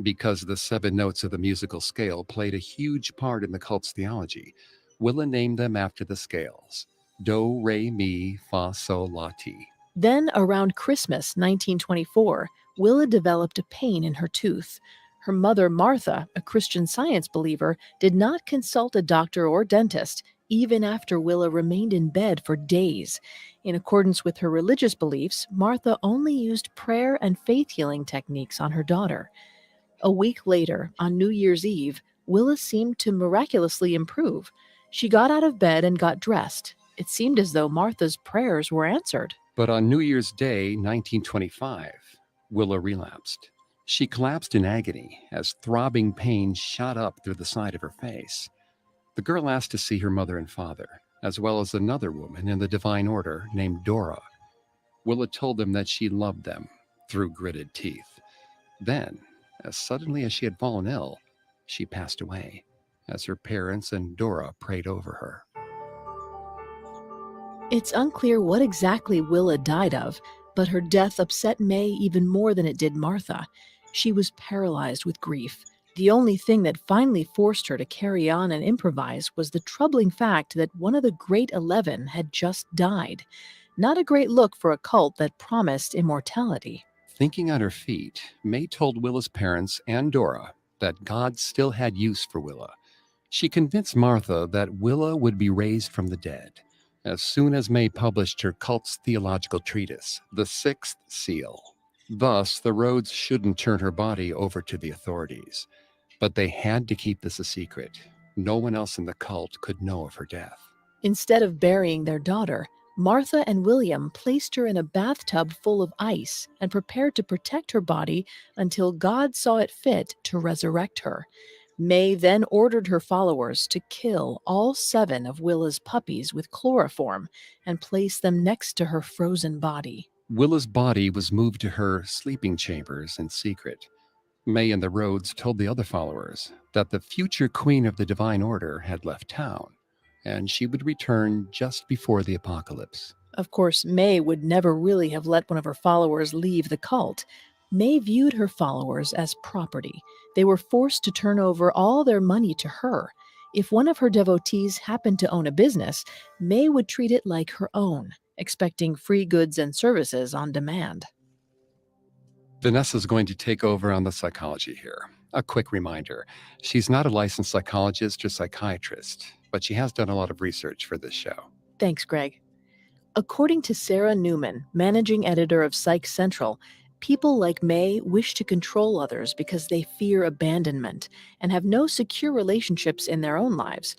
Because the 7 notes of the musical scale played a huge part in the cult's theology, Willa named them after the scales: Do, Re, Mi, Fa, Sol, La, Ti. Then, around Christmas 1924, Willa developed a pain in her tooth. Her mother, Martha, a Christian Science believer, did not consult a doctor or dentist, even after Willa remained in bed for days. In accordance with her religious beliefs, Martha only used prayer and faith healing techniques on her daughter. A week later, on New Year's Eve, Willa seemed to miraculously improve. She got out of bed and got dressed. It seemed as though Martha's prayers were answered. But on New Year's Day, 1925, Willa relapsed. She collapsed in agony as throbbing pain shot up through the side of her face. The girl asked to see her mother and father, as well as another woman in the Divine Order named Dora. Willa told them that she loved them through gritted teeth. Then, as suddenly as she had fallen ill, she passed away, as her parents and Dora prayed over her. It's unclear what exactly Willa died of, but her death upset May even more than it did Martha. She was paralyzed with grief. The only thing that finally forced her to carry on and improvise was the troubling fact that one of the Great 11 had just died. Not a great look for a cult that promised immortality. Thinking on her feet, May told Willa's parents and Dora that God still had use for Willa. She convinced Martha that Willa would be raised from the dead as soon as May published her cult's theological treatise, The Sixth Seal. Thus, the Rhodes shouldn't turn her body over to the authorities. But they had to keep this a secret. No one else in the cult could know of her death. Instead of burying their daughter, Martha and William placed her in a bathtub full of ice and prepared to protect her body until God saw it fit to resurrect her. May then ordered her followers to kill all 7 of Willa's puppies with chloroform and place them next to her frozen body. Willa's body was moved to her sleeping chambers in secret. May and the Rhodes told the other followers that the future queen of the Divine Order had left town, and she would return just before the apocalypse. Of course, May would never really have let one of her followers leave the cult. May viewed her followers as property. They were forced to turn over all their money to her. If one of her devotees happened to own a business, May would treat it like her own, expecting free goods and services on demand. Vanessa's going to take over on the psychology here. A quick reminder, she's not a licensed psychologist or psychiatrist, but she has done a lot of research for this show. Thanks, Greg. According to Sarah Newman, managing editor of Psych Central, people like May wish to control others because they fear abandonment and have no secure relationships in their own lives.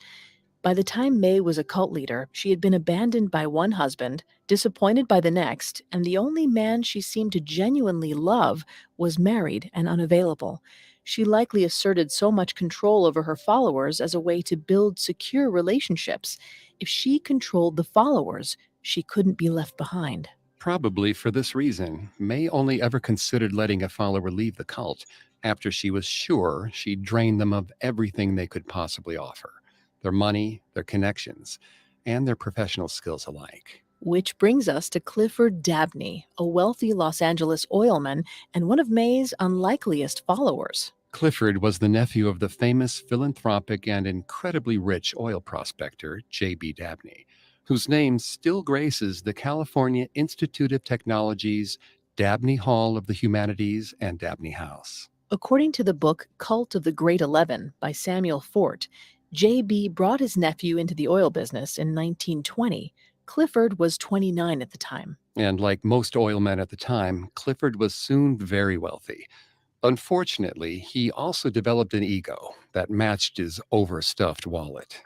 By the time May was a cult leader, she had been abandoned by one husband, disappointed by the next, and the only man she seemed to genuinely love was married and unavailable. She likely asserted so much control over her followers as a way to build secure relationships. If she controlled the followers, she couldn't be left behind. Probably for this reason, May only ever considered letting a follower leave the cult after she was sure she'd drained them of everything they could possibly offer: their money, their connections, and their professional skills alike. Which brings us to Clifford Dabney, a wealthy Los Angeles oilman and one of May's unlikeliest followers. Clifford was the nephew of the famous philanthropic and incredibly rich oil prospector J.B. Dabney, whose name still graces the California Institute of Technology's Dabney Hall of the Humanities and Dabney House. According to the book Cult of the Great 11 by Samuel Fort, J.B. brought his nephew into the oil business in 1920. Clifford was 29 at the time. And like most oil men at the time, Clifford was soon very wealthy. Unfortunately, he also developed an ego that matched his overstuffed wallet.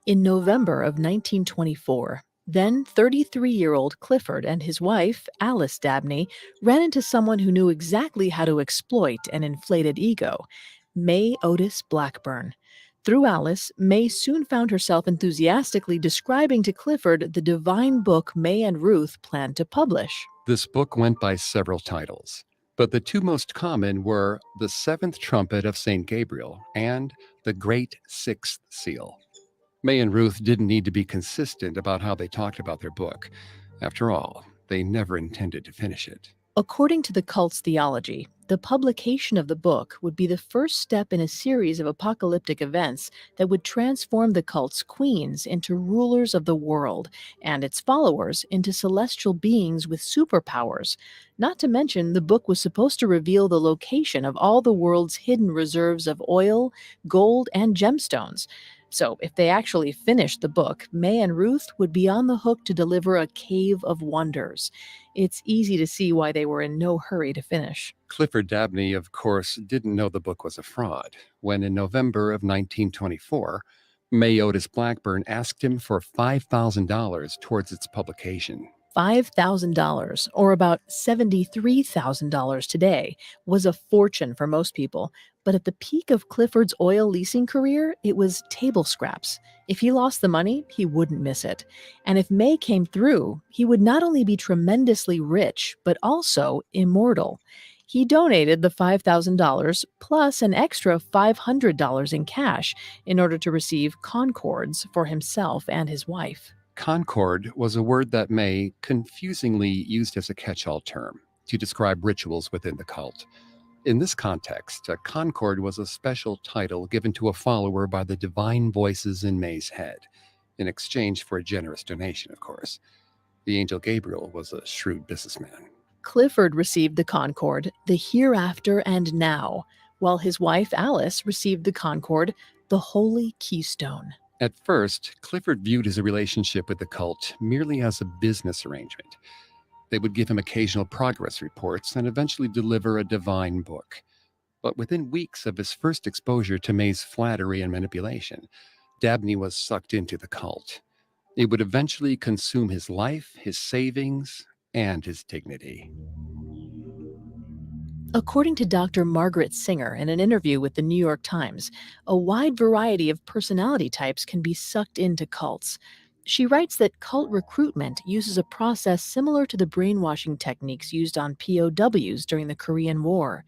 In November of 1924, then 33-year-old Clifford and his wife, Alice Dabney, ran into someone who knew exactly how to exploit an inflated ego: May Otis Blackburn. Through Alice, May soon found herself enthusiastically describing to Clifford the divine book May and Ruth planned to publish. This book went by several titles, but the 2 most common were The Seventh Trumpet of St. Gabriel and the Great Sixth Seal. May and Ruth didn't need to be consistent about how they talked about their book. After all, they never intended to finish it. According to the cult's theology, the publication of the book would be the first step in a series of apocalyptic events that would transform the cult's queens into rulers of the world and its followers into celestial beings with superpowers. Not to mention, the book was supposed to reveal the location of all the world's hidden reserves of oil, gold, and gemstones. So, if they actually finished the book, May and Ruth would be on the hook to deliver a cave of wonders. It's easy to see why they were in no hurry to finish. Clifford Dabney, of course, didn't know the book was a fraud when, in November of 1924, May Otis Blackburn asked him for $5,000 towards its publication. $5,000, or about $73,000 today, was a fortune for most people. But at the peak of Clifford's oil leasing career, it was table scraps. If he lost the money, he wouldn't miss it. And if May came through, he would not only be tremendously rich, but also immortal. He donated the $5,000 plus an extra $500 in cash in order to receive Concords for himself and his wife. Concord was a word that May confusingly used as a catch-all term to describe rituals within the cult. In this context, a Concord was a special title given to a follower by the divine voices in May's head, in exchange for a generous donation, of course. The angel Gabriel was a shrewd businessman. Clifford received the Concord, the hereafter and now, while his wife Alice received the Concord, the holy keystone. At first, Clifford viewed his relationship with the cult merely as a business arrangement. They would give him occasional progress reports and eventually deliver a divine book. But within weeks of his first exposure to May's flattery and manipulation, Dabney was sucked into the cult. It would eventually consume his life, his savings, and his dignity. According to Dr. Margaret Singer in an interview with the New York Times, a wide variety of personality types can be sucked into cults. She writes that cult recruitment uses a process similar to the brainwashing techniques used on POWs during the Korean War.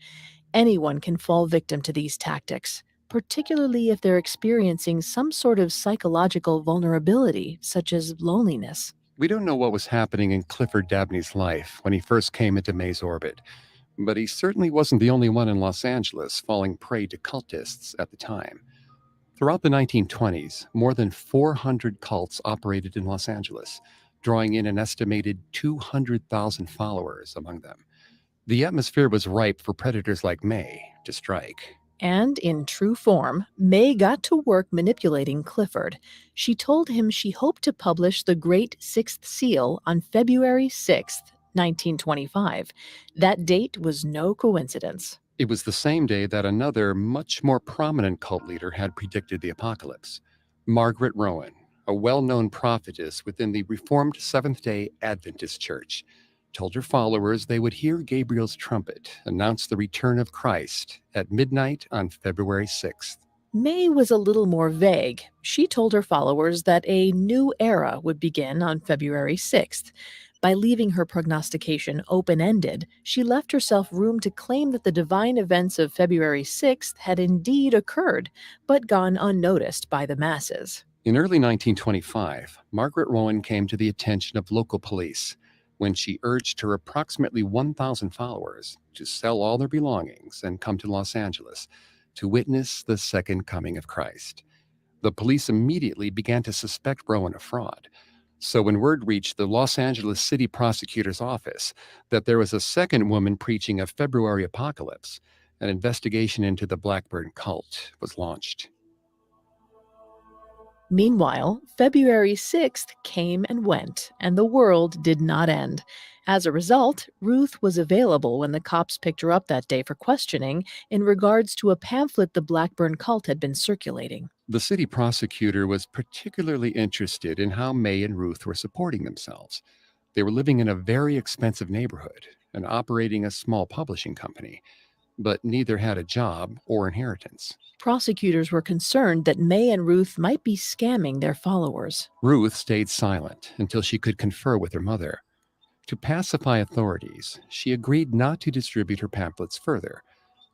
Anyone can fall victim to these tactics, particularly if they're experiencing some sort of psychological vulnerability, such as loneliness. We don't know what was happening in Clifford Dabney's life when he first came into May's orbit, but he certainly wasn't the only one in Los Angeles falling prey to cultists at the time. Throughout the 1920s, more than 400 cults operated in Los Angeles, drawing in an estimated 200,000 followers among them. The atmosphere was ripe for predators like May to strike. And in true form, May got to work manipulating Clifford. She told him she hoped to publish the Great Sixth Seal on February 6th, 1925. That date was no coincidence. It was the same day that another, much more prominent cult leader had predicted the apocalypse. Margaret Rowan, a well-known prophetess within the Reformed Seventh-day Adventist Church, told her followers they would hear Gabriel's trumpet announce the return of Christ at midnight on February 6th. May was a little more vague. She told her followers that a new era would begin on February 6th. By leaving her prognostication open-ended, she left herself room to claim that the divine events of February 6th had indeed occurred, but gone unnoticed by the masses. In early 1925, Margaret Rowan came to the attention of local police when she urged her approximately 1,000 followers to sell all their belongings and come to Los Angeles to witness the second coming of Christ. The police immediately began to suspect Rowan of fraud. So when word reached the Los Angeles City Prosecutor's office that there was a second woman preaching a February apocalypse, an investigation into the Blackburn cult was launched. Meanwhile, February 6th came and went, and the world did not end. As a result, Ruth was available when the cops picked her up that day for questioning in regards to a pamphlet the Blackburn cult had been circulating. The city prosecutor was particularly interested in how May and Ruth were supporting themselves. They were living in a very expensive neighborhood and operating a small publishing company, but neither had a job or inheritance. Prosecutors were concerned that May and Ruth might be scamming their followers. Ruth stayed silent until she could confer with her mother. To pacify authorities, she agreed not to distribute her pamphlets further.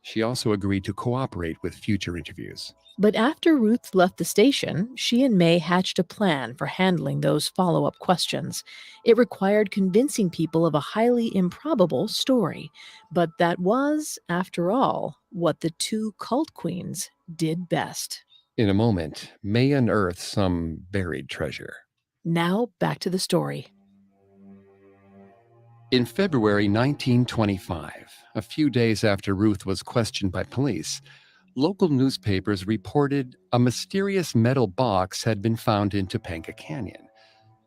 She also agreed to cooperate with future interviews. But after Ruth left the station, she and May hatched a plan for handling those follow up questions. It required convincing people of a highly improbable story. But that was, after all, what the two cult queens did best. In a moment, May unearths some buried treasure. Now, back to the story. In February 1925, a few days after Ruth was questioned by police, local newspapers reported a mysterious metal box had been found in Topanga Canyon.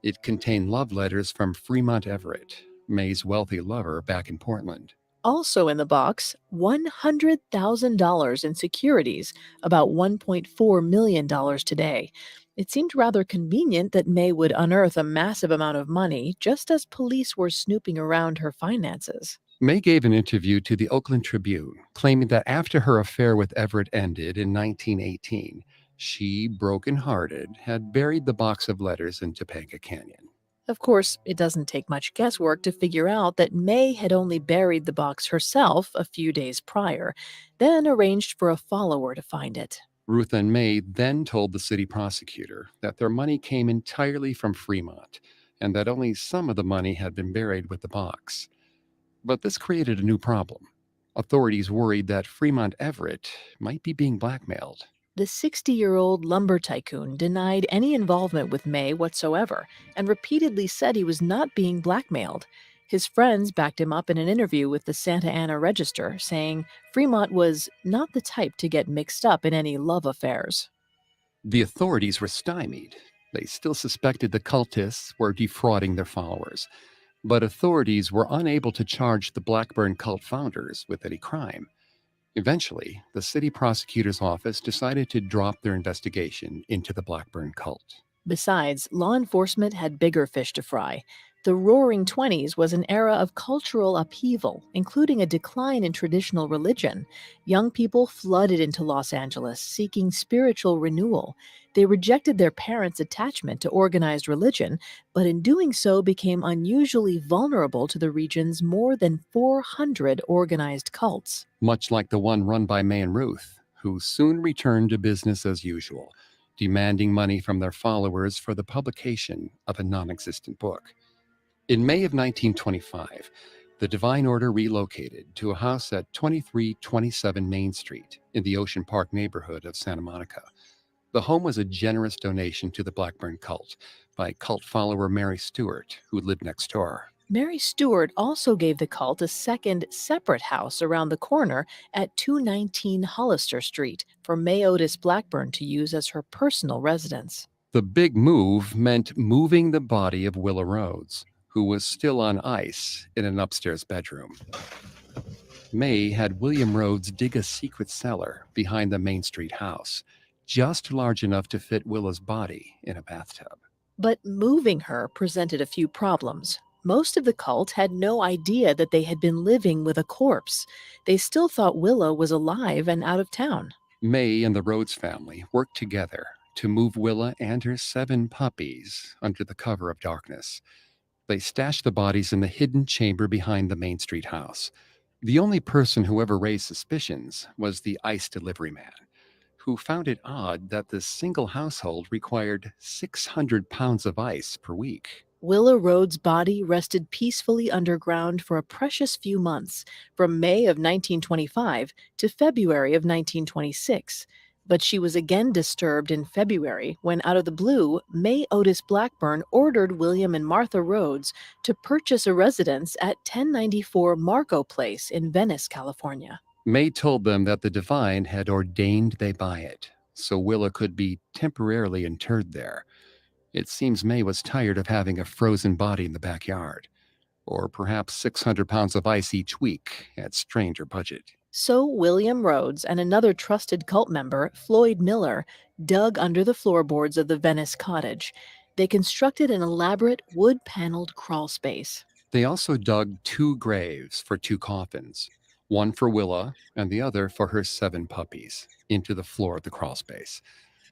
It contained love letters from Fremont Everett, May's wealthy lover back in Portland. Also in the box, $100,000 in securities, about $1.4 million today. It seemed rather convenient that May would unearth a massive amount of money just as police were snooping around her finances. May gave an interview to the Oakland Tribune, claiming that after her affair with Everett ended in 1918, she, broken-hearted, had buried the box of letters in Topanga Canyon. Of course, it doesn't take much guesswork to figure out that May had only buried the box herself a few days prior, then arranged for a follower to find it. Ruth and May then told the city prosecutor that their money came entirely from Fremont and that only some of the money had been buried with the box. But this created a new problem. Authorities worried that Fremont Everett might be being blackmailed. The 60-year-old lumber tycoon denied any involvement with May whatsoever and repeatedly said he was not being blackmailed. His friends backed him up in an interview with the Santa Ana Register, saying Fremont was not the type to get mixed up in any love affairs. The authorities were stymied. They still suspected the cultists were defrauding their followers, but authorities were unable to charge the Blackburn cult founders with any crime. Eventually, the city prosecutor's office decided to drop their investigation into the Blackburn cult. Besides, law enforcement had bigger fish to fry. The Roaring Twenties was an era of cultural upheaval, including a decline in traditional religion. Young people flooded into Los Angeles seeking spiritual renewal. They rejected their parents' attachment to organized religion, but in doing so became unusually vulnerable to the region's more than 400 organized cults. Much like the one run by May and Ruth, who soon returned to business as usual, demanding money from their followers for the publication of a non-existent book. In May of 1925, the Divine Order relocated to a house at 2327 Main Street in the Ocean Park neighborhood of Santa Monica. The home was a generous donation to the Blackburn cult by cult follower Mary Stewart, who lived next door. Mary Stewart also gave the cult a second, separate house around the corner at 219 Hollister Street for May Otis Blackburn to use as her personal residence. The big move meant moving the body of Willa Rhodes, who was still on ice in an upstairs bedroom. May had William Rhodes dig a secret cellar behind the Main Street house, just large enough to fit Willa's body in a bathtub. But moving her presented a few problems. Most of the cult had no idea that they had been living with a corpse. They still thought Willa was alive and out of town. May and the Rhodes family worked together to move Willa and her 7 puppies under the cover of darkness. They stashed the bodies in the hidden chamber behind the Main Street house. The only person who ever raised suspicions was the ice delivery man, who found it odd that the single household required 600 pounds of ice per week. Willa Rhodes' body rested peacefully underground for a precious few months, from May of 1925 to February of 1926. But she was again disturbed in February when, out of the blue, May Otis Blackburn ordered William and Martha Rhodes to purchase a residence at 1094 Marco Place in Venice, California. May told them that the divine had ordained they buy it, so Willa could be temporarily interred there. It seems May was tired of having a frozen body in the backyard. Or perhaps 600 pounds of ice each week had strained her budget. So William Rhodes and another trusted cult member, Floyd Miller, dug under the floorboards of the Venice cottage. They constructed an elaborate wood-paneled crawl space. They also dug 2 graves for 2 coffins, one for Willa and the other for her 7 puppies, into the floor of the crawl space.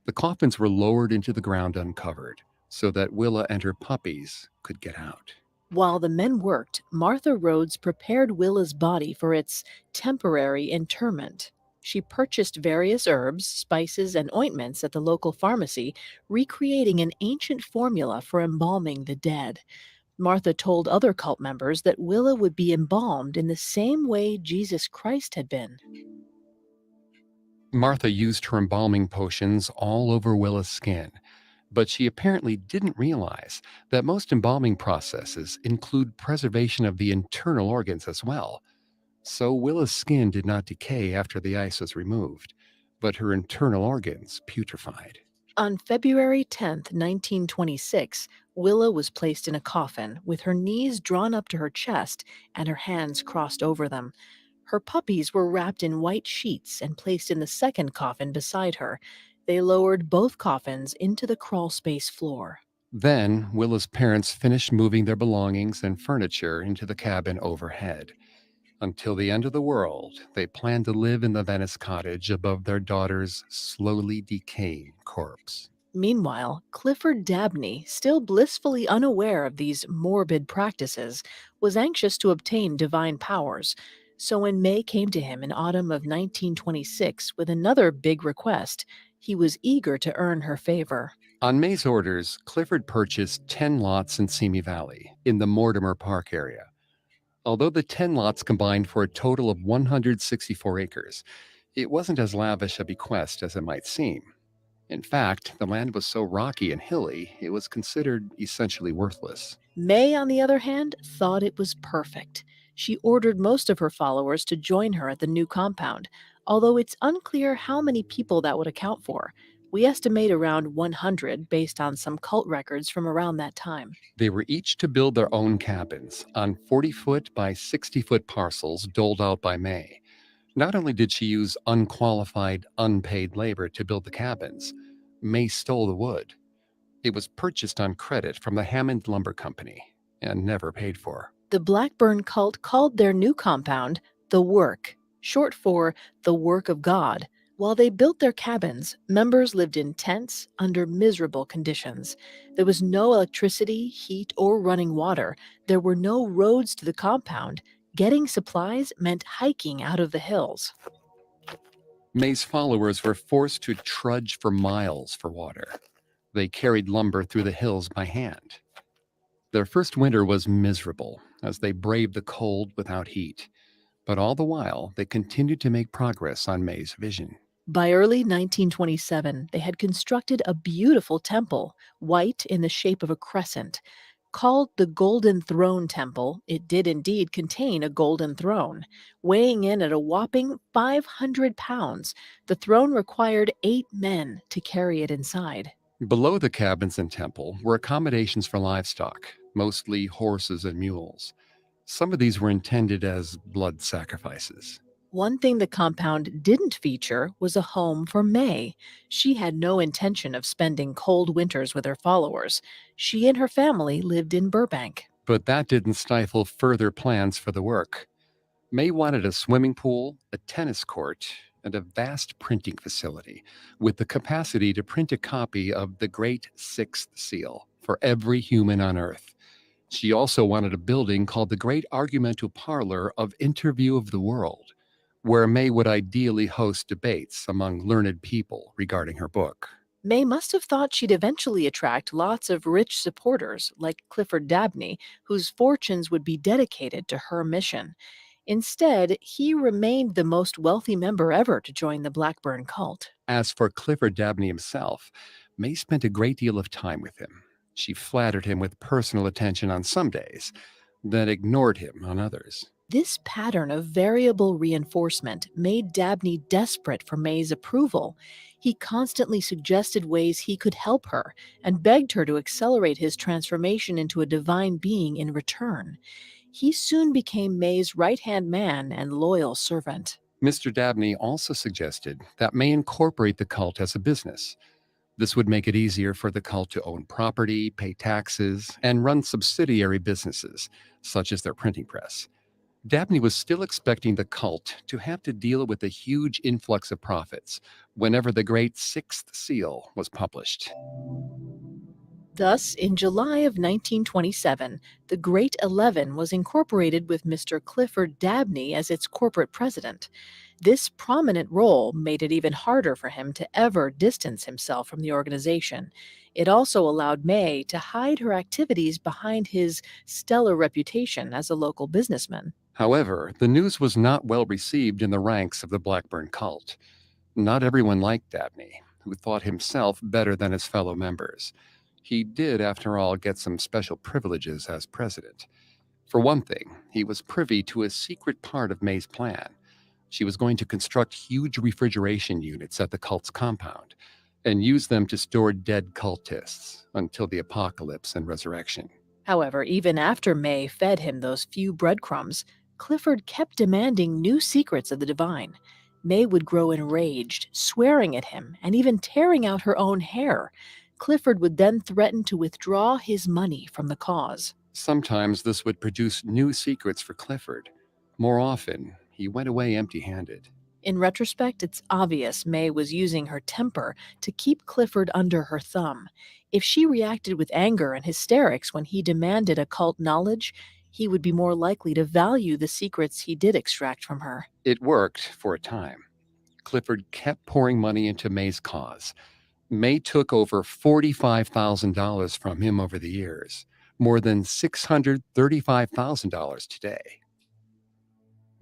The coffins were lowered into the ground uncovered so that Willa and her puppies could get out. While the men worked, Martha Rhodes prepared Willa's body for its temporary interment. She purchased various herbs, spices, and ointments at the local pharmacy, recreating an ancient formula for embalming the dead. Martha told other cult members that Willa would be embalmed in the same way Jesus Christ had been. Martha used her embalming potions all over Willa's skin, but she apparently didn't realize that most embalming processes include preservation of the internal organs as well. So Willa's skin did not decay after the ice was removed, but her internal organs putrefied. On February 10th, 1926, Willa was placed in a coffin with her knees drawn up to her chest and her hands crossed over them. Her puppies were wrapped in white sheets and placed in the second coffin beside her. They lowered both coffins into the crawlspace floor. Then Willa's parents finished moving their belongings and furniture into the cabin overhead. Until the end of the world, they planned to live in the Venice cottage above their daughter's slowly decaying corpse. Meanwhile, Clifford Dabney, still blissfully unaware of these morbid practices, was anxious to obtain divine powers. So when May came to him in autumn of 1926 with another big request, he was eager to earn her favor. On May's orders, Clifford purchased 10 lots in Simi Valley, in the Mortimer Park area. Although the 10 lots combined for a total of 164 acres, it wasn't as lavish a bequest as it might seem. In fact, the land was so rocky and hilly, it was considered essentially worthless. May, on the other hand, thought it was perfect. She ordered most of her followers to join her at the new compound, although it's unclear how many people that would account for. We estimate around 100 based on some cult records from around that time. They were each to build their own cabins on 40-foot by 60-foot parcels doled out by May. Not only did she use unqualified, unpaid labor to build the cabins, May stole the wood. It was purchased on credit from the Hammond Lumber Company and never paid for. The Blackburn cult called their new compound the Work, short for the Work of God. While they built their cabins, members lived in tents under miserable conditions. There was no electricity, heat, or running water. There were no roads to the compound. Getting supplies meant hiking out of the hills. May's followers were forced to trudge for miles for water. They carried lumber through the hills by hand. Their first winter was miserable as they braved the cold without heat. But all the while, they continued to make progress on May's vision. By early 1927, they had constructed a beautiful temple, white in the shape of a crescent. Called the Golden Throne Temple, it did indeed contain a golden throne. Weighing in at a whopping 500 pounds, the throne required 8 men to carry it inside. Below the cabins and temple were accommodations for livestock, mostly horses and mules. Some of these were intended as blood sacrifices. One thing the compound didn't feature was a home for May. She had no intention of spending cold winters with her followers. She and her family lived in Burbank. But that didn't stifle further plans for the work. May wanted a swimming pool, a tennis court, and a vast printing facility with the capacity to print a copy of the Great Sixth Seal for every human on Earth. She also wanted a building called the Great Argumental Parlor of Interview of the World, where May would ideally host debates among learned people regarding her book. May must have thought she'd eventually attract lots of rich supporters like Clifford Dabney, whose fortunes would be dedicated to her mission. Instead, he remained the most wealthy member ever to join the Blackburn cult. As for Clifford Dabney himself, May spent a great deal of time with him. She flattered him with personal attention on some days, then ignored him on others. This pattern of variable reinforcement made Dabney desperate for May's approval. He constantly suggested ways he could help her and begged her to accelerate his transformation into a divine being in return. He soon became May's right-hand man and loyal servant. Mr. Dabney also suggested that May incorporate the cult as a business. This would make it easier for the cult to own property, pay taxes, and run subsidiary businesses, such as their printing press. Dabney was still expecting the cult to have to deal with a huge influx of profits whenever the Great Sixth Seal was published. Thus, in July of 1927, the Great 11 was incorporated with Mr. Clifford Dabney as its corporate president. This prominent role made it even harder for him to ever distance himself from the organization. It also allowed May to hide her activities behind his stellar reputation as a local businessman. However, the news was not well received in the ranks of the Blackburn cult. Not everyone liked Dabney, who thought himself better than his fellow members. He did, after all, get some special privileges as president. For one thing, he was privy to a secret part of May's plan. She was going to construct huge refrigeration units at the cult's compound and use them to store dead cultists until the apocalypse and resurrection. However, even after May fed him those few breadcrumbs, Clifford kept demanding new secrets of the divine. May would grow enraged, swearing at him, and even tearing out her own hair. Clifford would then threaten to withdraw his money from the cause. Sometimes this would produce new secrets for Clifford. More often, he went away empty-handed. In retrospect, it's obvious May was using her temper to keep Clifford under her thumb. If she reacted with anger and hysterics when he demanded occult knowledge, he would be more likely to value the secrets he did extract from her. It worked for a time. Clifford kept pouring money into May's cause. May took over $45,000 from him over the years, more than $635,000 today.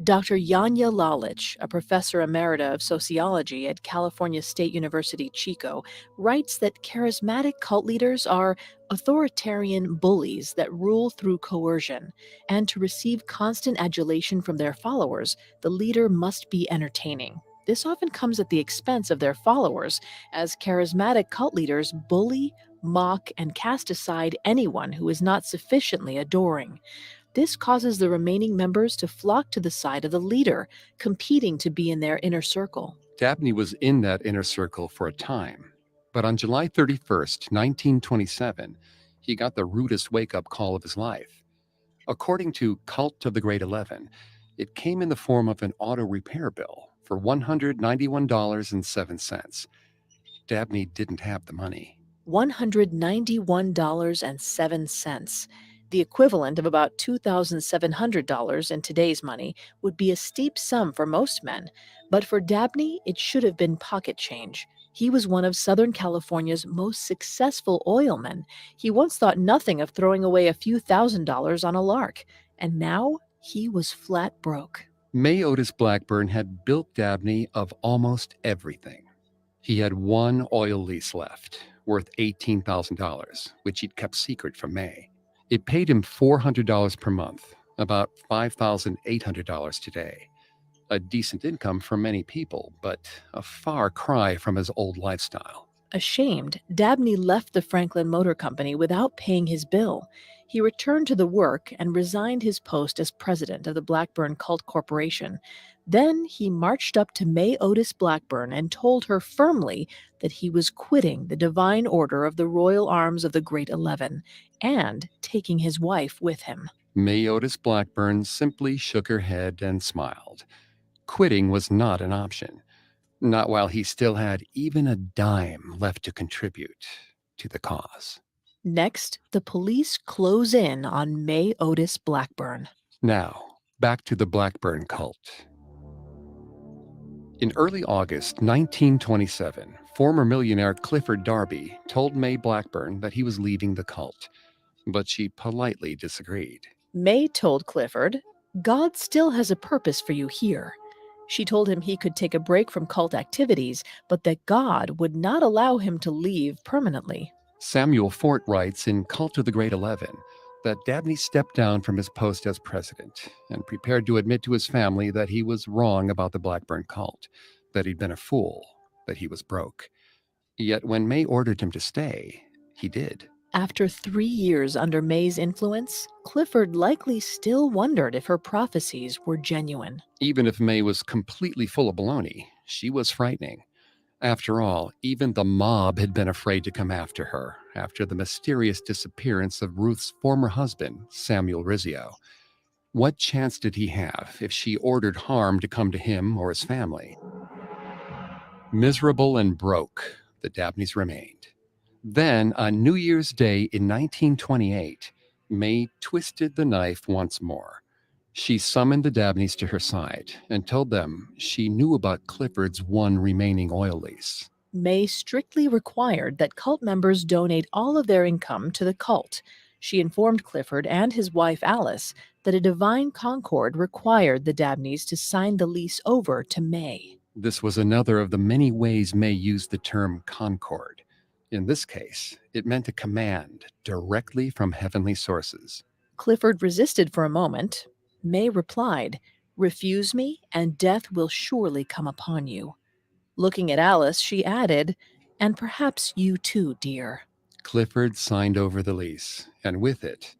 Dr. Yanya Lalich, a professor emerita of sociology at California State University, Chico, writes that charismatic cult leaders are authoritarian bullies that rule through coercion, and to receive constant adulation from their followers, the leader must be entertaining. This often comes at the expense of their followers, as charismatic cult leaders bully, mock, and cast aside anyone who is not sufficiently adoring. This causes the remaining members to flock to the side of the leader, competing to be in their inner circle. Dabney was in that inner circle for a time, but on July 31st, 1927, he got the rudest wake-up call of his life. According to Cult of the Great 11, it came in the form of an auto repair bill for $191.07. Dabney didn't have the money. $191.07. The equivalent of about $2,700 in today's money would be a steep sum for most men, but for Dabney, it should have been pocket change. He was one of Southern California's most successful oilmen. He once thought nothing of throwing away a few $1,000s on a lark, and now he was flat broke. May Otis Blackburn had built Dabney of almost everything. He had one oil lease left, worth $18,000, which he'd kept secret from May. It paid him $400 per month, about $5,800 today. A decent income for many people, but a far cry from his old lifestyle. Ashamed, Dabney left the Franklin Motor Company without paying his bill. He returned to the work and resigned his post as president of the Blackburn Cult Corporation. Then he marched up to May Otis Blackburn and told her firmly that he was quitting the Divine Order of the Royal Arms of the Great 11 and taking his wife with him. May Otis Blackburn simply shook her head and smiled. Quitting was not an option, not while he still had even a dime left to contribute to the cause. Next, the police close in on May Otis Blackburn. Now, back to the Blackburn cult. In early August 1927, former millionaire Clifford Darby told May Blackburn that he was leaving the cult, but she politely disagreed. May told Clifford, "God still has a purpose for you here." She told him he could take a break from cult activities, but that God would not allow him to leave permanently. Samuel Fort writes in Cult of the Great 11 that Dabney stepped down from his post as president and prepared to admit to his family that he was wrong about the Blackburn cult, that he'd been a fool, that he was broke. Yet when May ordered him to stay, he did. After 3 years under May's influence, Clifford likely still wondered if her prophecies were genuine. Even if May was completely full of baloney, she was frightening. After all, even the mob had been afraid to come after her after the mysterious disappearance of Ruth's former husband, Samuel Rizzio. What chance did he have if she ordered harm to come to him or his family? Miserable and broke, the Dabneys remained. Then, on New Year's Day in 1928, May twisted the knife once more. She summoned the Dabneys to her side and told them she knew about Clifford's one remaining oil lease. May strictly required that cult members donate all of their income to the cult. She informed Clifford and his wife Alice that a divine concord required the Dabneys to sign the lease over to May. This was another of the many ways May used the term concord. In this case, it meant a command directly from heavenly sources. Clifford resisted for a moment. May replied, "Refuse me, and death will surely come upon you." Looking at Alice, she added, "And perhaps you too, dear." Clifford signed over the lease, and with it,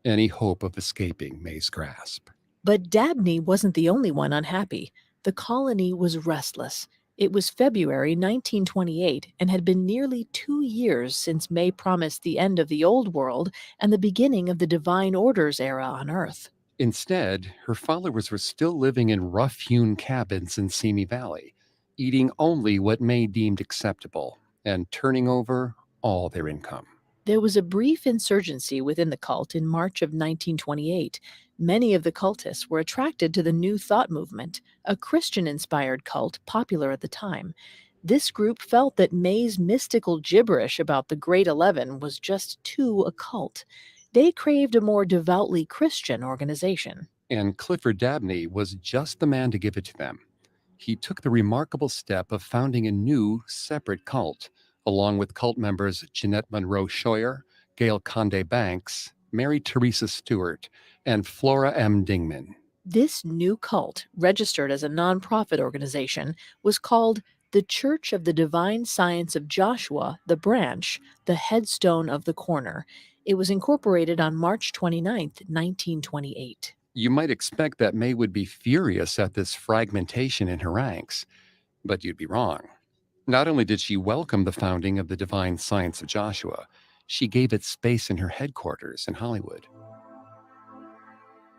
any hope of escaping May's grasp. But Dabney wasn't the only one unhappy. The colony was restless. It was February 1928 and had been nearly 2 years since May promised the end of the old world and the beginning of the Divine Orders era on Earth. Instead, her followers were still living in rough-hewn cabins in Simi Valley, eating only what May deemed acceptable and turning over all their income. There was a brief insurgency within the cult in March of 1928. Many of the cultists were attracted to the New Thought movement, a Christian-inspired cult popular at the time. This group felt that May's mystical gibberish about the Great 11 was just too occult. They craved a more devoutly Christian organization. And Clifford Dabney was just the man to give it to them. He took the remarkable step of founding a new, separate cult, along with cult members Jeanette Monroe Scheuer, Gail Conde Banks, Mary Teresa Stewart, and Flora M. Dingman. This new cult, registered as a nonprofit organization, was called the Church of the Divine Science of Joshua, the Branch, the Headstone of the Corner. It was incorporated on March 29, 1928. You might expect that May would be furious at this fragmentation in her ranks, but you'd be wrong. Not only did she welcome the founding of the Divine Science of Joshua, she gave it space in her headquarters in Hollywood.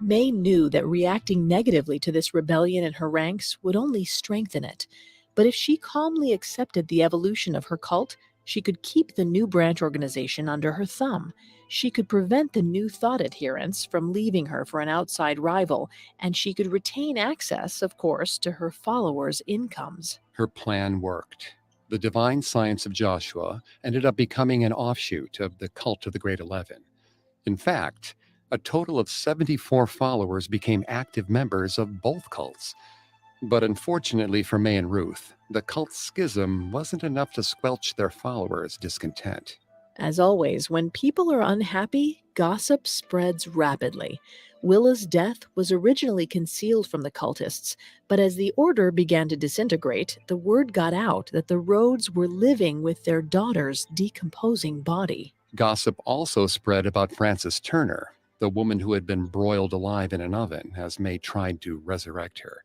May knew that reacting negatively to this rebellion in her ranks would only strengthen it. But if she calmly accepted the evolution of her cult, she could keep the new branch organization under her thumb. She could prevent the New Thought adherents from leaving her for an outside rival, and she could retain access, of course, to her followers' incomes. Her plan worked. The Divine Science of Joshua ended up becoming an offshoot of the Cult of the Great 11. In fact, a total of 74 followers became active members of both cults. But unfortunately for May and Ruth, the cult schism wasn't enough to squelch their followers' discontent. As always, when people are unhappy, gossip spreads rapidly. Willa's death was originally concealed from the cultists, but as the order began to disintegrate, the word got out that the Rhodes were living with their daughter's decomposing body. Gossip also spread about Frances Turner, the woman who had been broiled alive in an oven as May tried to resurrect her.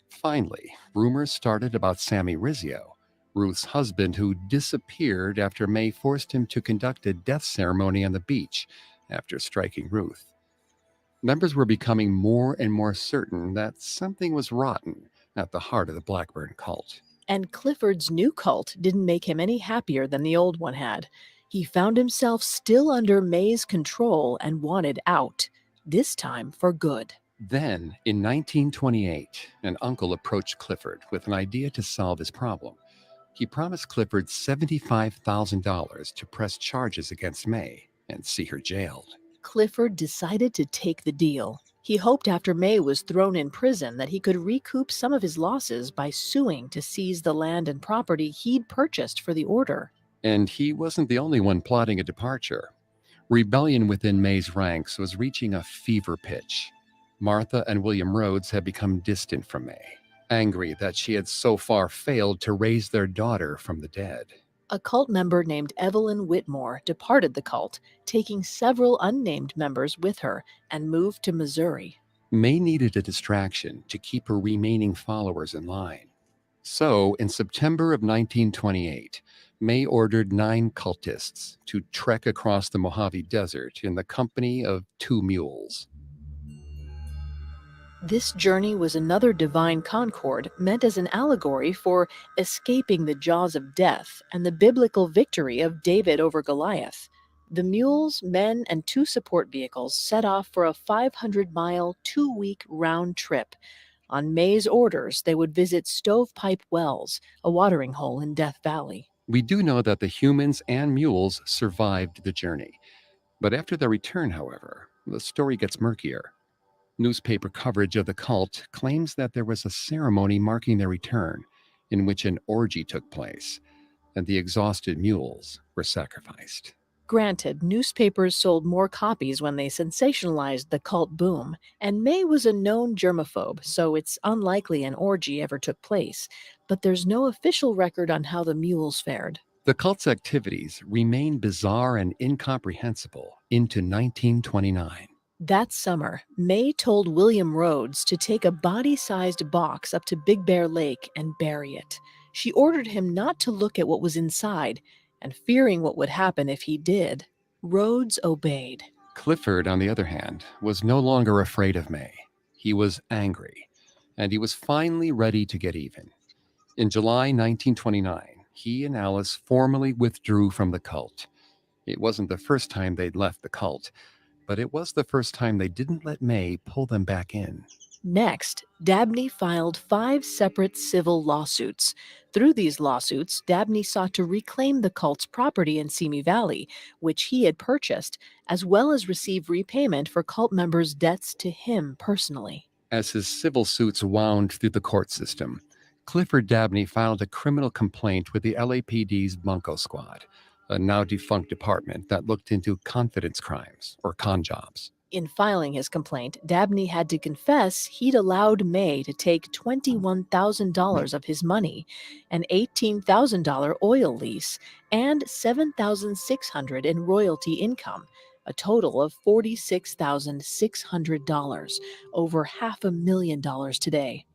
Finally, rumors started about Sammy Rizzio, Ruth's husband, who disappeared after May forced him to conduct a death ceremony on the beach after striking Ruth. Members were becoming more and more certain that something was rotten at the heart of the Blackburn cult. And Clifford's new cult didn't make him any happier than the old one had. He found himself still under May's control and wanted out, this time for good. Then, in 1928, an uncle approached Clifford with an idea to solve his problem. He promised Clifford $75,000 to press charges against May and see her jailed. Clifford decided to take the deal. He hoped after May was thrown in prison that he could recoup some of his losses by suing to seize the land and property he'd purchased for the order. And he wasn't the only one plotting a departure. Rebellion within May's ranks was reaching a fever pitch. Martha and William Rhodes had become distant from May, angry that she had so far failed to raise their daughter from the dead. A cult member named Evelyn Whitmore departed the cult, taking several unnamed members with her, and moved to Missouri. May needed a distraction to keep her remaining followers in line. So, in September of 1928, May ordered 9 cultists to trek across the Mojave Desert in the company of 2 mules. This journey was another divine concord meant as an allegory for escaping the jaws of death and the biblical victory of David over Goliath. The mules, men, and 2 support vehicles set off for a 500-mile, 2-week round trip. On May's orders, they would visit Stovepipe Wells, a watering hole in Death Valley. We do know that the humans and mules survived the journey. But after their return, however, the story gets murkier. Newspaper coverage of the cult claims that there was a ceremony marking their return, in which an orgy took place, and the exhausted mules were sacrificed. Granted, newspapers sold more copies when they sensationalized the cult boom, and May was a known germaphobe, so it's unlikely an orgy ever took place. But there's no official record on how the mules fared. The cult's activities remain bizarre and incomprehensible into 1929. That summer, May told William Rhodes to take a body-sized box up to Big Bear Lake and bury it. She ordered him not to look at what was inside, and fearing what would happen if he did, Rhodes obeyed. Clifford, on the other hand, was no longer afraid of May. He was angry, and he was finally ready to get even. In July 1929, he and Alice formally withdrew from the cult. It wasn't the first time they'd left the cult, but it was the first time they didn't let May pull them back in. Next, Dabney filed 5 separate civil lawsuits. Through these lawsuits, Dabney sought to reclaim the cult's property in Simi Valley, which he had purchased, as well as receive repayment for cult members' debts to him personally. As his civil suits wound through the court system, Clifford Dabney filed a criminal complaint with the LAPD's Bunko Squad, a now defunct department that looked into confidence crimes, or con jobs. In filing his complaint, Dabney had to confess he'd allowed May to take $21,000 of his money, an $18,000 oil lease, and $7,600 in royalty income, a total of $46,600, over $500,000 today.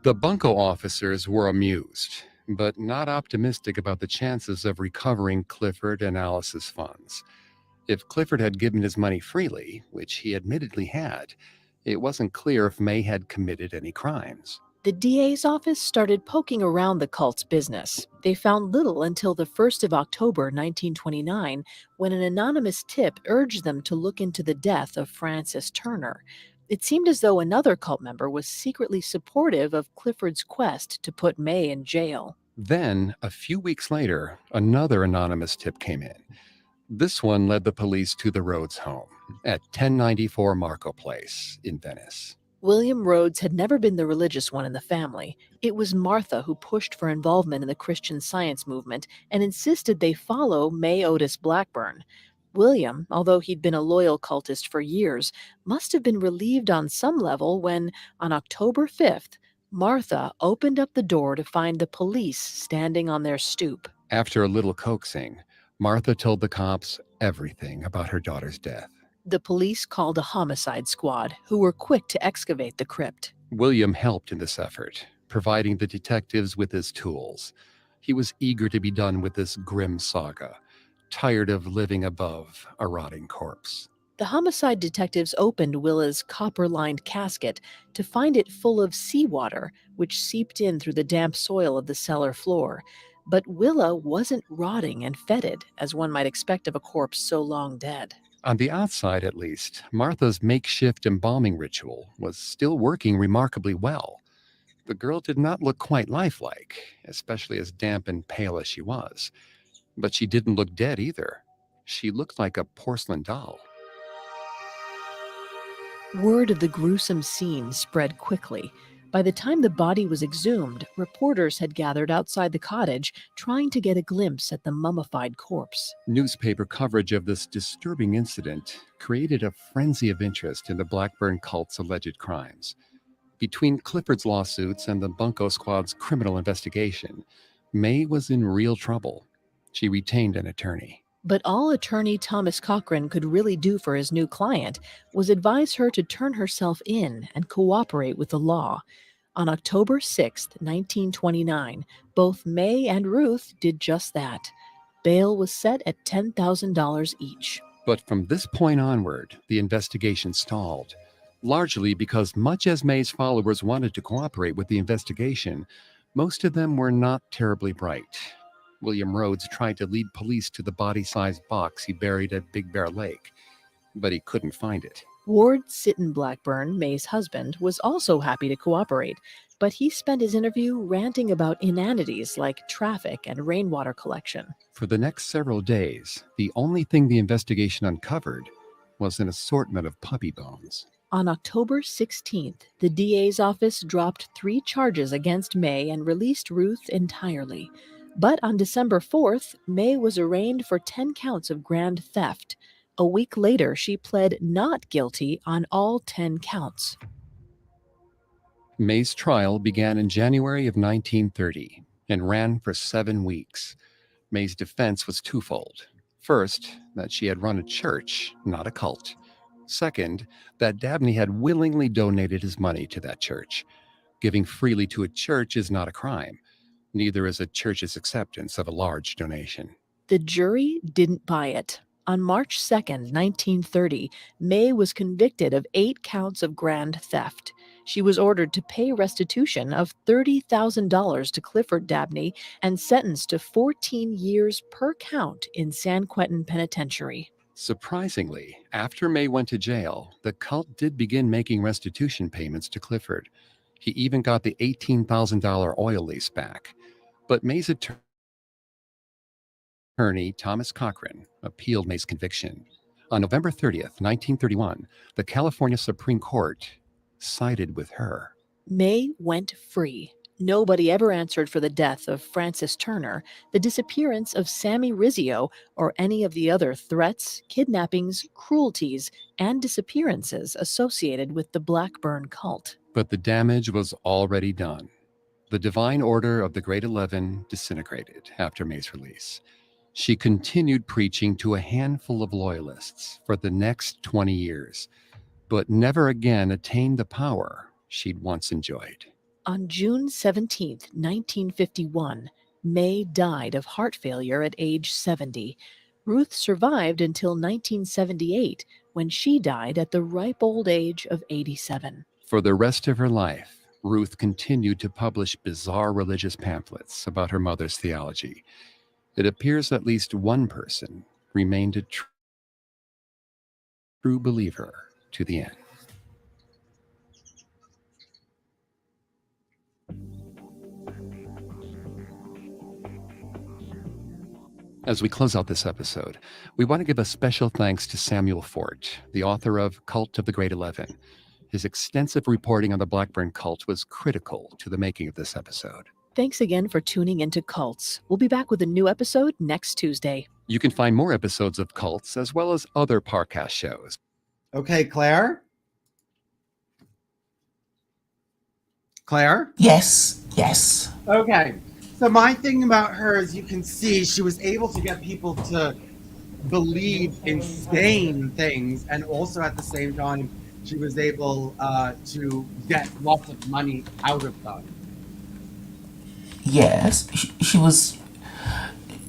The Bunko officers were amused, but not optimistic about the chances of recovering Clifford and Alice's funds. If Clifford had given his money freely, which he admittedly had, it wasn't clear if May had committed any crimes. The DA's office started poking around the cult's business. They found little until the 1st of October 1929, when an anonymous tip urged them to look into the death of Francis Turner. It seemed as though another cult member was secretly supportive of Clifford's quest to put May in jail. Then, a few weeks later, another anonymous tip came in. This one led the police to the Rhodes home at 1094 Marco Place in Venice. William Rhodes had never been the religious one in the family. It was Martha who pushed for involvement in the Christian Science movement and insisted they follow May Otis Blackburn. William, although he'd been a loyal cultist for years, must have been relieved on some level when, on October 5th, Martha opened up the door to find the police standing on their stoop. After a little coaxing, Martha told the cops everything about her daughter's death. The police called a homicide squad, who were quick to excavate the crypt. William helped in this effort, providing the detectives with his tools. He was eager to be done with this grim saga, tired of living above a rotting corpse. The homicide detectives opened Willa's copper-lined casket to find it full of seawater, which seeped in through the damp soil of the cellar floor. But Willa wasn't rotting and fetid, as one might expect of a corpse so long dead. On the outside, at least, Martha's makeshift embalming ritual was still working remarkably well. The girl did not look quite lifelike, especially as damp and pale as she was. But she didn't look dead either. She looked like a porcelain doll. Word of the gruesome scene spread quickly. By the time the body was exhumed, reporters had gathered outside the cottage, trying to get a glimpse at the mummified corpse. Newspaper coverage of this disturbing incident created a frenzy of interest in the Blackburn cult's alleged crimes. Between Clifford's lawsuits and the Bunko Squad's criminal investigation, May was in real trouble. She retained an attorney. But all attorney Thomas Cochran could really do for his new client was advise her to turn herself in and cooperate with the law. On October 6, 1929, both May and Ruth did just that. Bail was set at $10,000 each. But from this point onward, the investigation stalled. largely because much as May's followers wanted to cooperate with the investigation, most of them were not terribly bright. William Rhodes tried to lead police to the body-sized box he buried at Big Bear Lake, but he couldn't find it. Ward Sitton Blackburn, May's husband, was also happy to cooperate, but he spent his interview ranting about inanities like traffic and rainwater collection. For the next several days, the only thing the investigation uncovered was an assortment of puppy bones. On October 16th, the DA's office dropped 3 charges against May and released Ruth entirely. But on December 4th, May was arraigned for 10 counts of grand theft. A week later, she pled not guilty on all 10 counts. May's trial began in January of 1930 and ran for 7 weeks. May's defense was twofold. First, that she had run a church, not a cult. Second, that Dabney had willingly donated his money to that church. Giving freely to a church is not a crime. Neither is a church's acceptance of a large donation. The jury didn't buy it. On March 2nd, 1930, May was convicted of 8 counts of grand theft. She was ordered to pay restitution of $30,000 to Clifford Dabney and sentenced to 14 years per count in San Quentin Penitentiary. Surprisingly, after May went to jail, the cult did begin making restitution payments to Clifford. He even got the $18,000 oil lease back. But May's attorney, Thomas Cochran, appealed May's conviction. On November 30th, 1931, the California Supreme Court sided with her. May went free. Nobody ever answered for the death of Francis Turner, the disappearance of Sammy Rizzio, or any of the other threats, kidnappings, cruelties, and disappearances associated with the Blackburn cult. But the damage was already done. The Divine Order of the Great 11 disintegrated after May's release. She continued preaching to a handful of loyalists for the next 20 years, but never again attained the power she'd once enjoyed. On June 17, 1951, May died of heart failure at age 70. Ruth survived until 1978, when she died at the ripe old age of 87. For the rest of her life, Ruth continued to publish bizarre religious pamphlets about her mother's theology. It appears at least one person remained a true believer to the end. As we close out this episode, we want to give a special thanks to Samuel Fort, the author of Cult of the Great 11. His extensive reporting on the Blackburn cult was critical to the making of this episode. Thanks again for tuning into Cults. We'll be back with a new episode next Tuesday. You can find more episodes of Cults as well as other Parcast shows. Okay, Claire? Claire? Yes. Okay. So my thing about her, as you can see, she was able to get people to believe insane things, and also at the same time, she was able to get lots of money out of them. Yes. She was.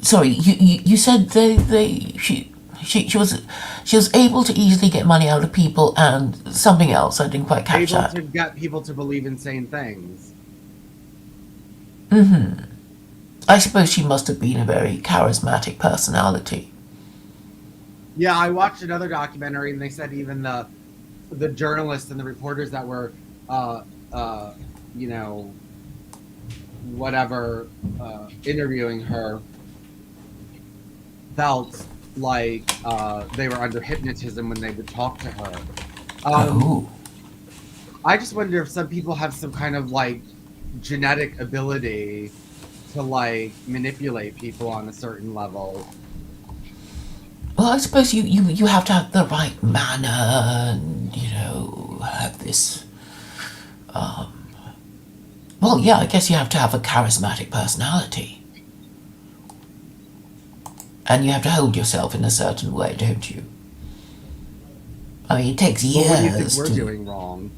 Sorry, you said she was able to easily get money out of people, and something else. I didn't quite catch that. Able to get people to believe insane things. Mm-hmm. I suppose she must have been a very charismatic personality. Yeah, I watched another documentary, and they said even the journalists and the reporters that were, interviewing her felt like they were under hypnotism when they would talk to her. I just wonder if some people have some kind of genetic ability to manipulate people on a certain level. Well, I suppose you have to have the right manner and, have this, well, yeah, I guess you have to have a charismatic personality. And you have to hold yourself in a certain way, don't you? I mean, it takes years What do you think we're doing wrong?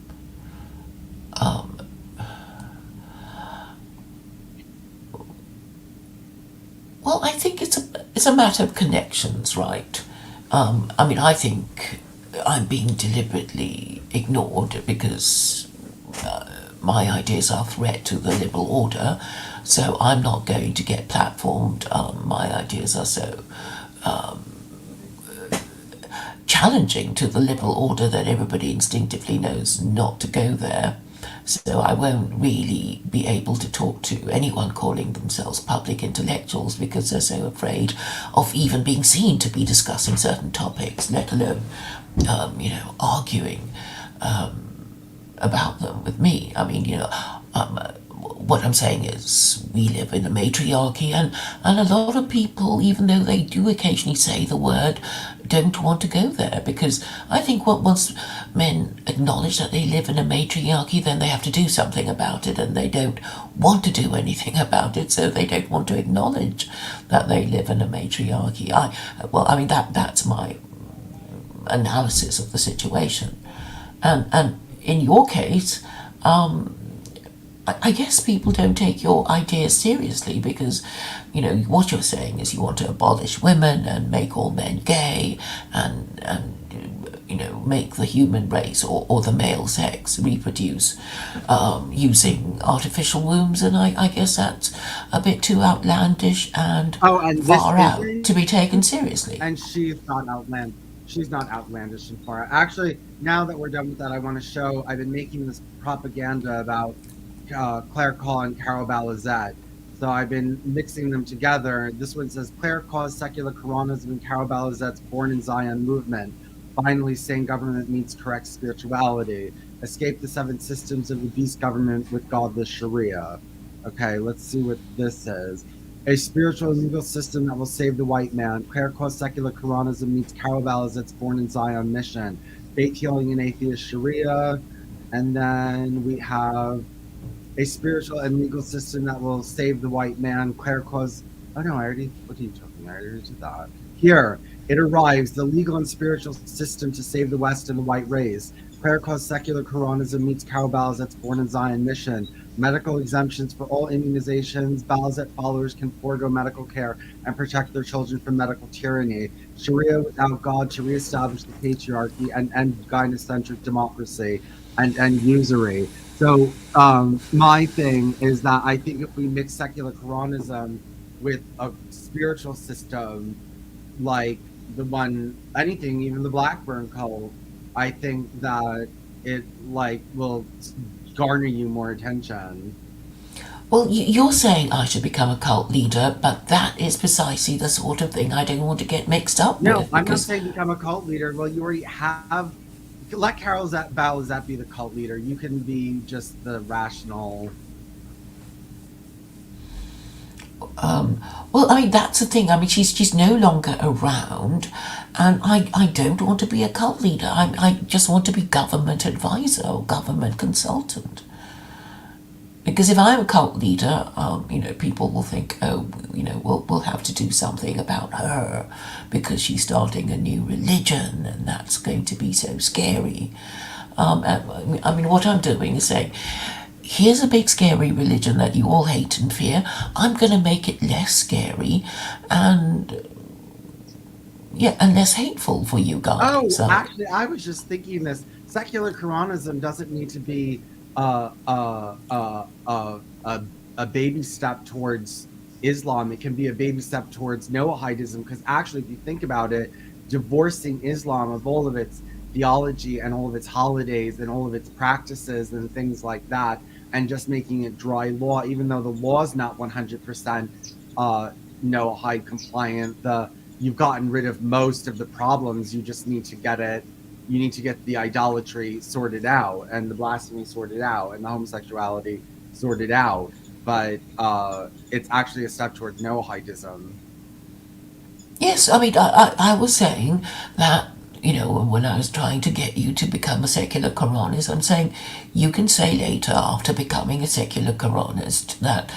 Well, I think it's a matter of connections, right? I mean, I think I'm being deliberately ignored because my ideas are a threat to the liberal order, so I'm not going to get platformed. My ideas are so challenging to the liberal order that everybody instinctively knows not to go there. So I won't really be able to talk to anyone calling themselves public intellectuals because they're so afraid of even being seen to be discussing certain topics, let alone, arguing about them with me. I mean, what I'm saying is we live in a matriarchy, and a lot of people, even though they do occasionally say the word, don't want to go there, because I think once men acknowledge that they live in a matriarchy, then they have to do something about it, and they don't want to do anything about it, so they don't want to acknowledge that they live in a matriarchy. That's my analysis of the situation. And in your case, I guess people don't take your ideas seriously because, what you're saying is you want to abolish women and make all men gay and make the human race or the male sex reproduce using artificial wombs, and I guess that's a bit too outlandish and And this far out isn't, to be taken seriously. and she's not outlandish. She's not outlandish and far. Actually, now that we're done with that, I want to show. I've been making this propaganda about Claire Call and Carol Balizette. So I've been mixing them together. This one says Claire Call's secular Quranism and Carol Balizette's Born in Zion movement. Finally, sane government meets correct spirituality. Escape the seven systems of the beast government with godless Sharia. Okay, let's see what this is. A spiritual and legal system that will save the white man. Claire Call's secular Quranism meets Carol Balizette's Born in Zion mission. Faith healing and atheist Sharia. And then we have a spiritual and legal system that will save the white man. Claire Cause. Oh no, what are you talking? I already did that. Here, it arrives, the legal and spiritual system to save the West and the white race. Claire Cause secular Quranism meets Carol Balizette's Born in Zion mission. Medical exemptions for all immunizations. Balizette followers can forego medical care and protect their children from medical tyranny. Sharia without God to reestablish the patriarchy and end gynocentric democracy and usury. So my thing is that I think if we mix secular Quranism with a spiritual system like the one, anything, even the Blackburn cult, I think that it will garner you more attention. Well, you're saying I should become a cult leader, but that is precisely the sort of thing I don't want to get mixed up No, with. I'm not Because saying become a cult leader. Well, you already have. Let Carol Balizette be the cult leader. You can be just the rational. well, I mean, that's the thing. I mean, she's no longer around, and I don't want to be a cult leader. I just want to be government advisor or government consultant. Because if I'm a cult leader, people will think, oh, we'll have to do something about her because she's starting a new religion, and that's going to be so scary. I mean, what I'm doing is saying, here's a big scary religion that you all hate and fear. I'm going to make it less scary and less hateful for you guys. Oh, actually, I was just thinking this. Secular Quranism doesn't need to be a baby step towards Islam. It can be a baby step towards Noahidism, because actually, if you think about it, divorcing Islam of all of its theology and all of its holidays and all of its practices and things like that, and just making it dry law, even though the law is not 100% Noahide compliant, you've gotten rid of most of the problems. You just need to get it. You need to get the idolatry sorted out, and the blasphemy sorted out, and the homosexuality sorted out. But it's actually a step toward Noahidism. Yes, I mean, I was saying that, when I was trying to get you to become a secular Quranist, I'm saying you can say later, after becoming a secular Quranist, that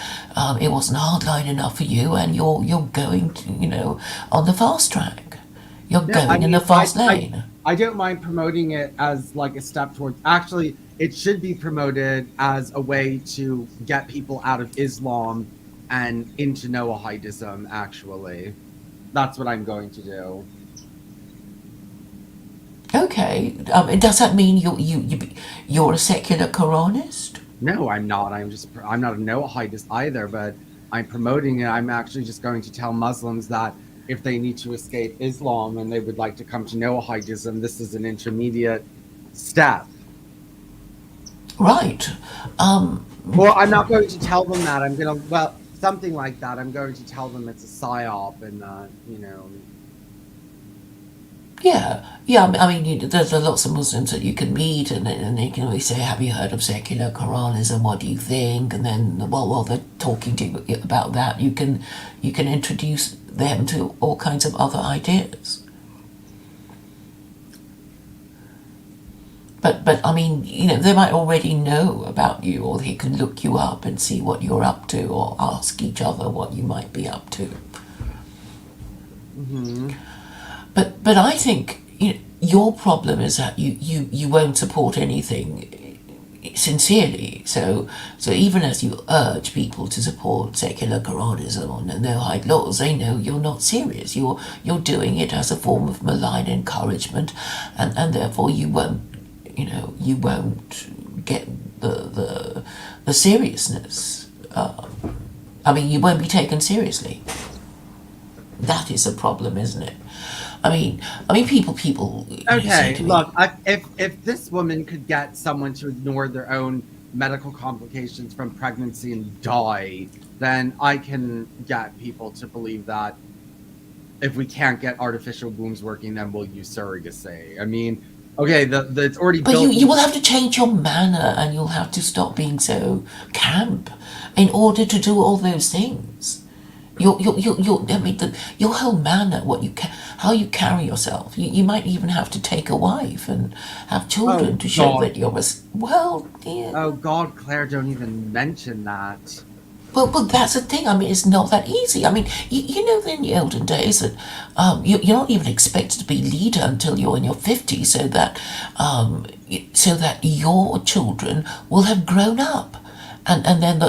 it wasn't hardline enough for you, and you're going to, on the fast track. You're going in the fast lane. I don't mind promoting it as like a step towards. Actually, it should be promoted as a way to get people out of Islam and into Noahidism. Actually, that's what I'm going to do. Okay. Okay. Does that mean you're a secular Quranist? No, I'm not. I'm not a Noahide either, but I'm promoting it. I'm actually just going to tell Muslims that if they need to escape Islam and they would like to come to Noahidism, this is an intermediate step. Right. Um, Well, I'm not going to tell them that. I'm going to, well, something like that. I'm going to tell them it's a psyop and that, yeah. Yeah. I mean, there's lots of Muslims that you can meet, and they can always say, "Have you heard of secular Quranism? What do you think?" And then, while they're talking to you about that, you can introduce them to all kinds of other ideas. But I mean, they might already know about you, or they can look you up and see what you're up to, or ask each other what you might be up to. hmm But I think your problem is that you won't support anything sincerely. So even as you urge people to support secular Quranism or no-hide laws, they know you're not serious. You're doing it as a form of malign encouragement, and therefore you won't get the seriousness. I mean, you won't be taken seriously. That is a problem, isn't it? I mean, people say Okay, to me, look, if this woman could get someone to ignore their own medical complications from pregnancy and die, then I can get people to believe that if we can't get artificial wombs working, then we'll use surrogacy. I mean, okay, the it's already but built you in. will have to change your manner, and you'll have to stop being so camp in order to do all those things. I mean, your whole manner, how you carry yourself. You might even have to take a wife and have Oh children to show God, that you're well, yeah. oh God, Claire, don't even mention that. Well, that's the thing. I mean, it's not that easy. I mean, you know, in the olden days that you're not even expected to be leader until you're in your 50s, so that your children will have grown up. And then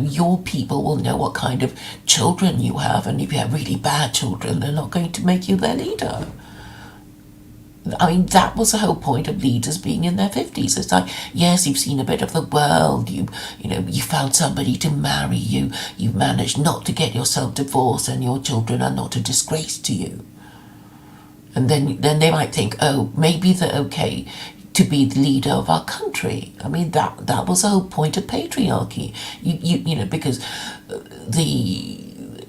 your people will know what kind of children you have, and if you have really bad children, they're not going to make you their leader. I mean, that was the whole point of leaders being in their 50s. It's like, yes, you've seen a bit of the world, you found somebody to marry you, you've managed not to get yourself divorced, and your children are not a disgrace to you. And then they might think, oh, maybe they're okay to be the leader of our country. I mean, that was the whole point of patriarchy. Because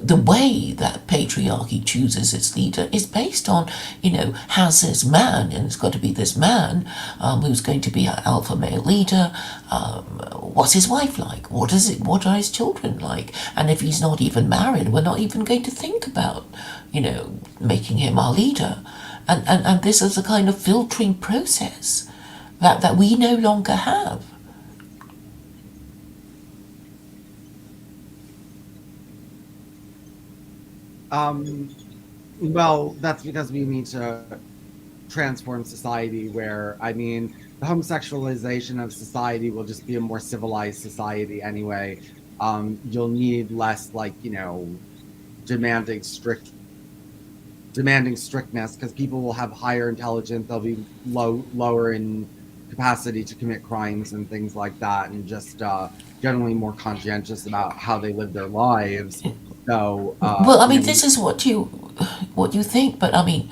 the way that patriarchy chooses its leader is based on, has this man, and it's got to be this man who's going to be our alpha male leader. What's his wife like? What are his children like? And if he's not even married, we're not even going to think about, making him our leader. And this is a kind of filtering process that we no longer have. Um, well, that's because we need to transform society where, I mean, the homosexualization of society will just be a more civilized society anyway. You'll need less, like, demanding strict demanding strictness because people will have higher intelligence, they'll be lower in capacity to commit crimes and things like that, and just generally more conscientious about how they live their lives. So Well, I mean, this is what you think, but I mean,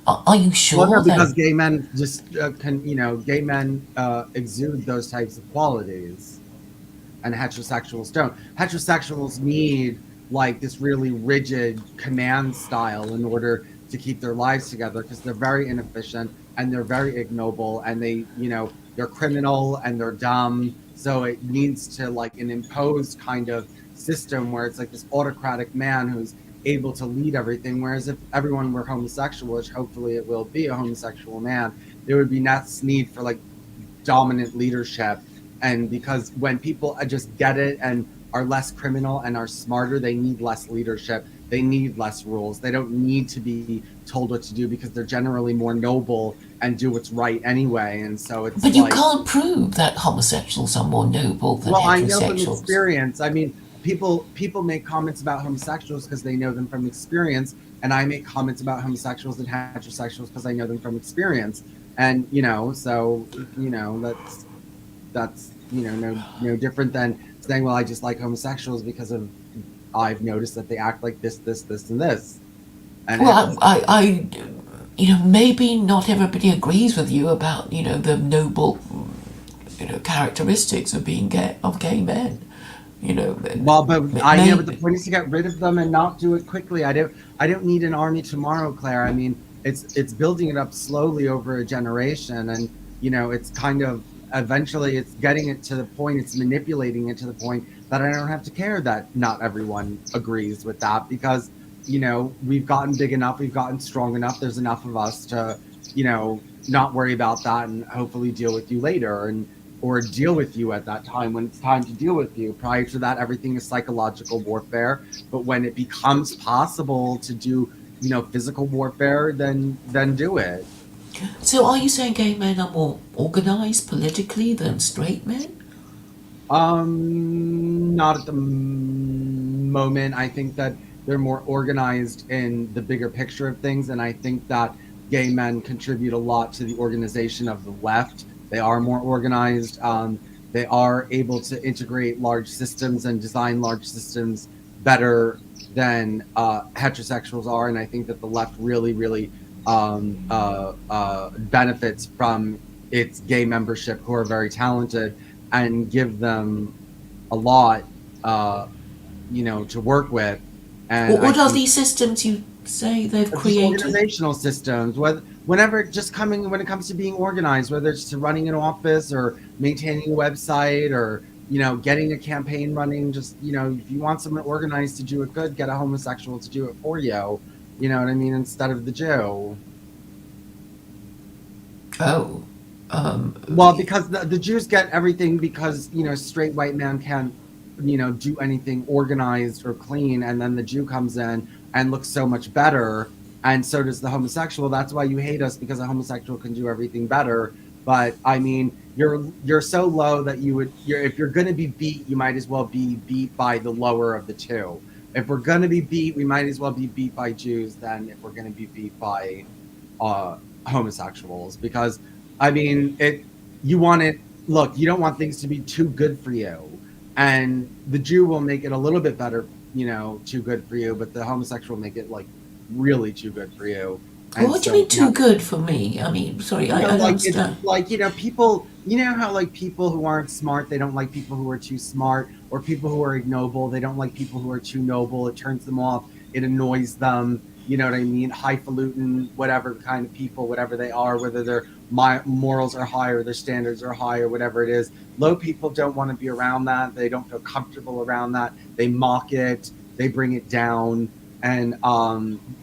are you well, no, sure that? because gay men just gay men exude those types of qualities, and heterosexuals don't. Heterosexuals need like this really rigid command style in order to keep their lives together because they're very inefficient and they're very ignoble and they're criminal and they're dumb. So it needs to like an imposed kind of system where it's like this autocratic man who's able to lead everything. Whereas if everyone were homosexual, which hopefully it will be a homosexual man, there would be less need for like dominant leadership. And because when people just get it and are less criminal and are smarter, they need less leadership, they need less rules, they don't need to be told what to do because they're generally more noble and do what's right anyway. And so it's But you like, can't prove that homosexuals are more noble than well, I know from heterosexuals. experience. I mean, people make comments about homosexuals because they know them from experience, and I make comments about homosexuals and heterosexuals because I know them from experience. And so that's no different than saying, well, I just like homosexuals because of I've noticed that they act like this, and this. And Well, it's maybe not everybody agrees with you about, the noble, characteristics of being gay men. Well, but but the Maybe. point is to get rid of them and not do it quickly. I don't need an army tomorrow, Claire. I mean, it's building it up slowly over a generation, and it's kind of eventually it's getting it to the point, it's manipulating it to the point that I don't have to care that not everyone agrees with that, because we've gotten big enough, we've gotten strong enough. There's enough of us to not worry about that and hopefully deal with you later, and or deal with you at that time when it's time to deal with you. Prior to that, everything is psychological warfare. But when it becomes possible to do, physical warfare, then do it. So are you saying gay men are more organized politically than straight men? Not at the moment. I think that they're more organized in the bigger picture of things, and I think that gay men contribute a lot to the organization of the left. They are more organized. They are able to integrate large systems and design large systems better than heterosexuals are, and I think that the left really, really benefits from its gay membership, who are very talented, and give them a lot, to work with. And I What are think these systems you say they've just created? organizational systems, whenever just coming when it comes to being organized, whether it's to running an office or maintaining a website or getting a campaign running, just if you want someone organized to do it good, get a homosexual to do it for you. You know what I mean? Instead of the Jew. Oh, Well, because the Jews get everything because straight white man can't do anything organized or clean, and then the Jew comes in and looks so much better, and so does the homosexual. That's why you hate us, because a homosexual can do everything better. But I mean, you're so low that if you're going to be beat, you might as well be beat by the lower of the two. If we're going to be beat, we might as well be beat by Jews than if we're going to be beat by uh, homosexuals, because I mean you want it. Look, you don't want things to be too good for you, and the Jew will make it a little bit better, too good for you, but the homosexual will make it like really too good for you. And what do you so mean too good for me? I mean, sorry, I don't like it's understand. like people, how like people who aren't smart, they don't like people who are too smart, or people who are ignoble, they don't like people who are too noble. It turns them off, it annoys them. You know what I mean? Highfalutin, whatever kind of people, whatever they are, whether their morals are high or their standards are high or whatever it is. Low people don't want to be around that. They don't feel comfortable around that. They mock it, they bring it down. And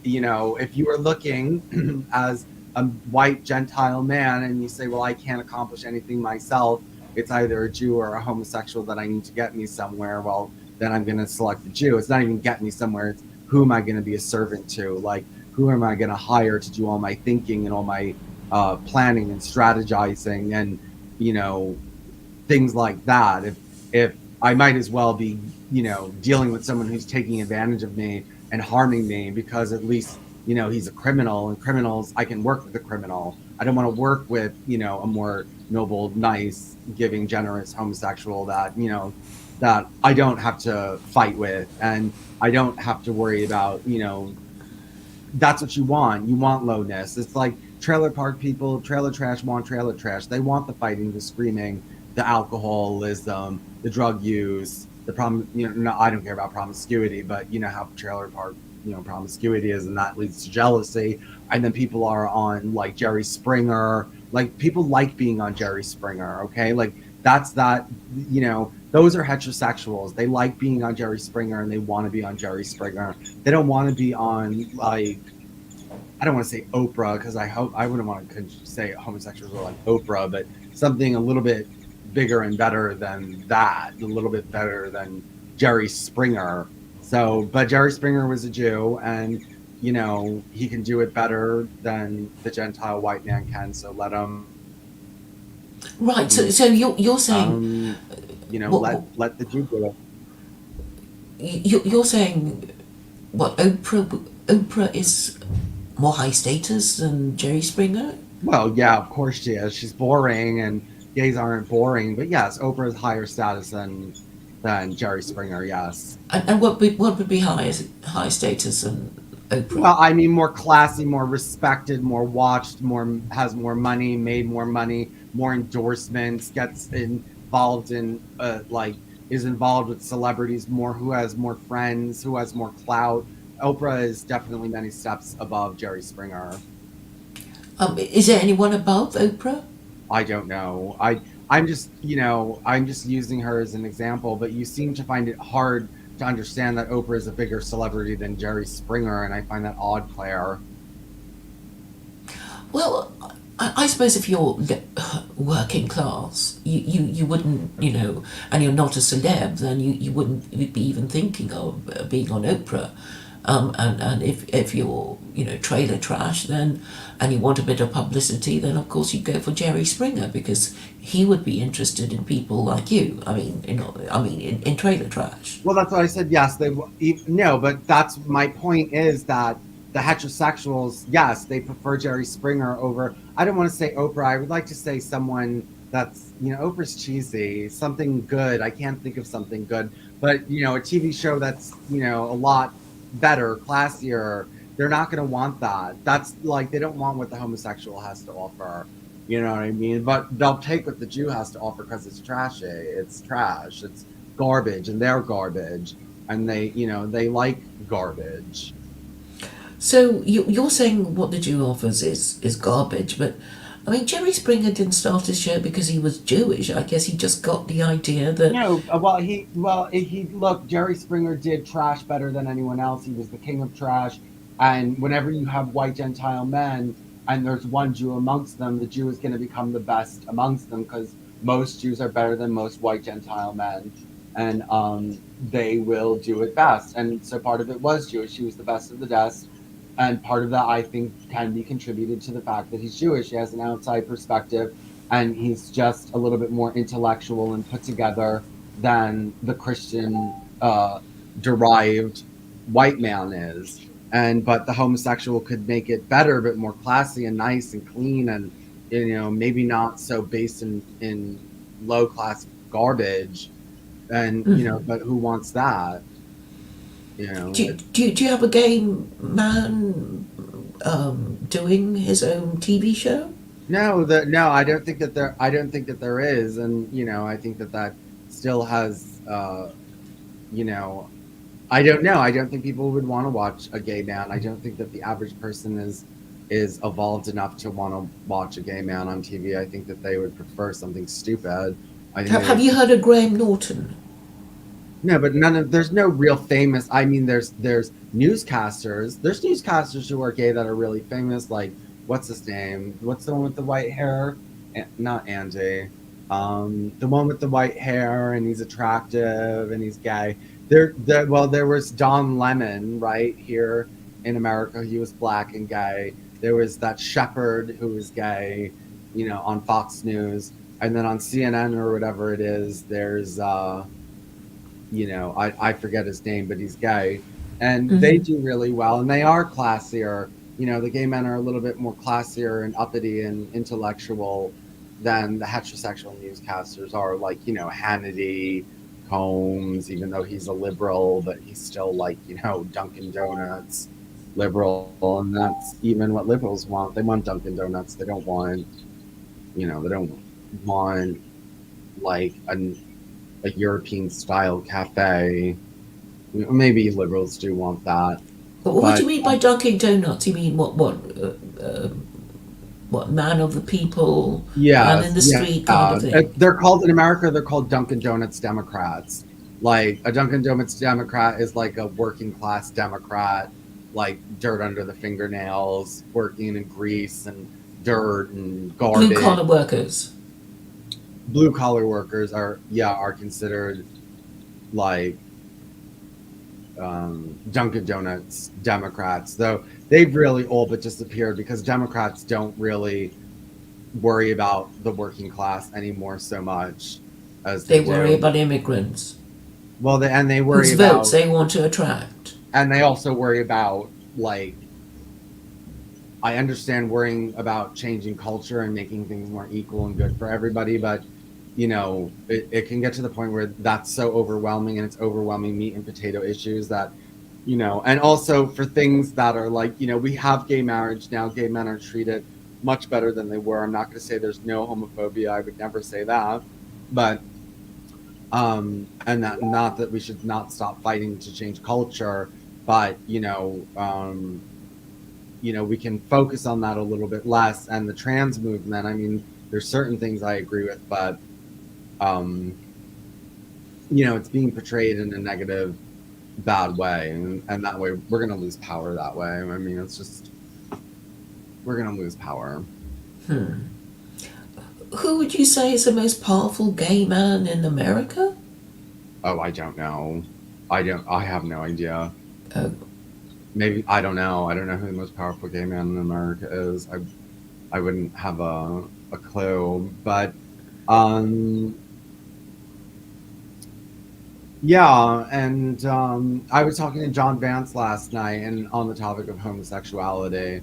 if you are looking as a white Gentile man and you say, well, I can't accomplish anything myself, it's either a Jew or a homosexual that I need to get me somewhere, well, then I'm going to select the Jew. It's not even get me somewhere. It's who am I going to be a servant to? Like, who am I going to hire to do all my thinking and all my planning and strategizing and, things like that. If I might as well be, dealing with someone who's taking advantage of me and harming me, because at least he's a criminal, and criminals, I can work with a criminal. I don't want to work with a more noble, nice, giving, generous homosexual that I don't have to fight with, and I don't have to worry about. That's what you want. You want lowness. It's like trailer park people, trailer trash want trailer trash. They want the fighting, the screaming, the alcoholism, the drug use, the problem. No, I don't care about promiscuity, but how trailer park, promiscuity is, and that leads to jealousy. And then people are on like Jerry Springer. Like, people like being on Jerry Springer. Okay, like that's that. Those are heterosexuals. They like being on Jerry Springer, and they want to be on Jerry Springer. They don't want to be on, like, I don't want to say Oprah, because I wouldn't want to say homosexuals are like Oprah, but something a little bit bigger and better than that, a little bit better than Jerry Springer. So, but Jerry Springer was a Jew, and he can do it better than the Gentile white man can. So let him, Right. So you're saying let the Jew do it. you're saying what Oprah is more high status than Jerry Springer? Well, yeah, of course she is. She's boring, and gays aren't boring. But yes, Oprah is higher status than Jerry Springer. Yes. And what would be high status than Oprah? Well, I mean, more classy, more respected, more watched, more has more money, made more money, more endorsements, gets involved in like is involved with celebrities more, who has more friends, who has more clout. Oprah is definitely many steps above Jerry Springer. Is there anyone above Oprah? I don't know. I'm just, I'm just using her as an example, but you seem to find it hard to understand that Oprah is a bigger celebrity than Jerry Springer, and I find that odd, Claire. Well, I suppose if you're working class, you wouldn't, and you're not a celeb, then you wouldn't be even thinking of being on Oprah. And if you're, trailer trash, then, and you want a bit of publicity, then of course you'd go for Jerry Springer because he would be interested in people like you. In trailer trash. Well, that's what I said. Yes, no, but that's my point is that the heterosexuals, yes, they prefer Jerry Springer over. I don't want to say Oprah. I would like to say someone that's, Oprah's cheesy, something good. I can't think of something good, but a TV show that's a lot better, classier. They're not going to want that. That's like they don't want what the homosexual has to offer. You know what I mean? But they'll take what the Jew has to offer because it's trashy. It's trash. It's garbage, and they're garbage, and they like garbage. So you're saying what the Jew offers is garbage, but I mean Jerry Springer didn't start his show because he was Jewish. I guess he just got the idea that No, he look. Jerry Springer did trash better than anyone else. He was the king of trash, and whenever you have white Gentile men, and there's one Jew amongst them, the Jew is going to become the best amongst them because most Jews are better than most white Gentile men, and they will do it best. And so part of it was Jewish. He was the best of the best, and part of that I think can be contributed to the fact that he's Jewish. He has an outside perspective, and he's just a little bit more intellectual and put together than the Christian derived white man is. And but the homosexual could make it better, but more classy and nice and clean, and maybe not so based in low class garbage. And but who wants that? do you have a gay man doing his own TV show? No, I don't think that there is, and I think that still has, you know, I don't know. I don't think people would want to watch a gay man. I don't think that the average person is evolved enough to want to watch a gay man on TV. I think that they would prefer something stupid. I think Have you heard of Graham Norton? No, but there's no real famous. I mean, there's newscasters. There's newscasters who are gay that are really famous. Like, what's his name? What's the one with the white hair? Not Andy. The one with the white hair, and he's attractive and he's gay. There was Don Lemon right here in America. He was black and gay. There was that Shepherd who was gay, on Fox News, and then on CNN or whatever it is. There's I forget his name, but he's gay, and they do really well, and they are classier. The gay men are a little bit more classier and uppity and intellectual than the heterosexual newscasters are, like, Hannity, Combs, even though he's a liberal, but he's still like, Dunkin' Donuts liberal, and that's even what liberals want. They want Dunkin' Donuts. They don't want, they don't want like a European style cafe. Maybe liberals do want that. But what do you mean by Dunkin' Donuts? You mean what man of the people, man in the street kind of thing? They're called in America. They're called Dunkin' Donuts Democrats. Like a Dunkin' Donuts Democrat is like a working class Democrat, like dirt under the fingernails, working in grease and dirt and garbage. Blue collar workers. Blue collar workers are considered like Dunkin' Donuts Democrats, though they've really all but disappeared because Democrats don't really worry about the working class anymore so much as they worry about immigrants. Well, they worry whose about votes they want to attract, and they also worry about, like, I understand worrying about changing culture and making things more equal and good for everybody, but it can get to the point where that's so overwhelming, and it's overwhelming meat and potato issues that, and also for things that are like, we have gay marriage now. Gay men are treated much better than they were. I'm not going to say there's no homophobia. I would never say that, but and that, not that we should not stop fighting to change culture, but we can focus on that a little bit less. And the trans movement, I mean, there's certain things I agree with, but it's being portrayed in a negative, bad way, and that way we're going to lose power that way. I mean, it's just, we're going to lose power. Who would you say is the most powerful gay man in America? Oh, I don't know. I have no idea. Oh. Maybe, I don't know. I don't know who the most powerful gay man in America is. I wouldn't have a clue, but yeah, and I was talking to John Vance last night, and on the topic of homosexuality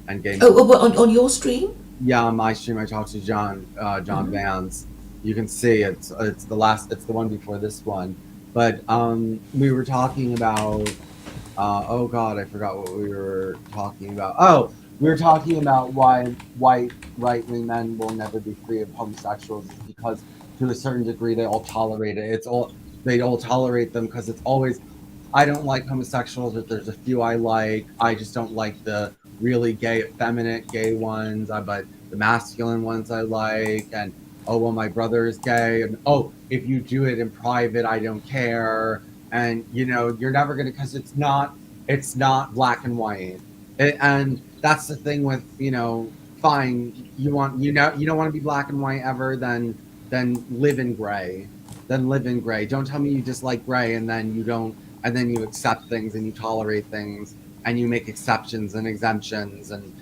and gay. On your stream? Yeah, on my stream, I talked to John Vance. You can see it's the one before this one, but we were talking about oh God, I forgot what we were talking about. Oh, we were talking about why white right-wing men will never be free of homosexuals, because to a certain degree they all tolerate it. They all tolerate them because it's always, I don't like homosexuals, but there's a few I like. I just don't like the really gay, effeminate gay ones, but the masculine ones I like. And oh, well, my brother is gay, and oh, if you do it in private, I don't care. And you're never gonna, because it's not black and white. And that's the thing with, fine, you don't want to be black and white ever, then live in gray. Don't tell me you dislike gray and then you accept things and you tolerate things and you make exceptions and exemptions and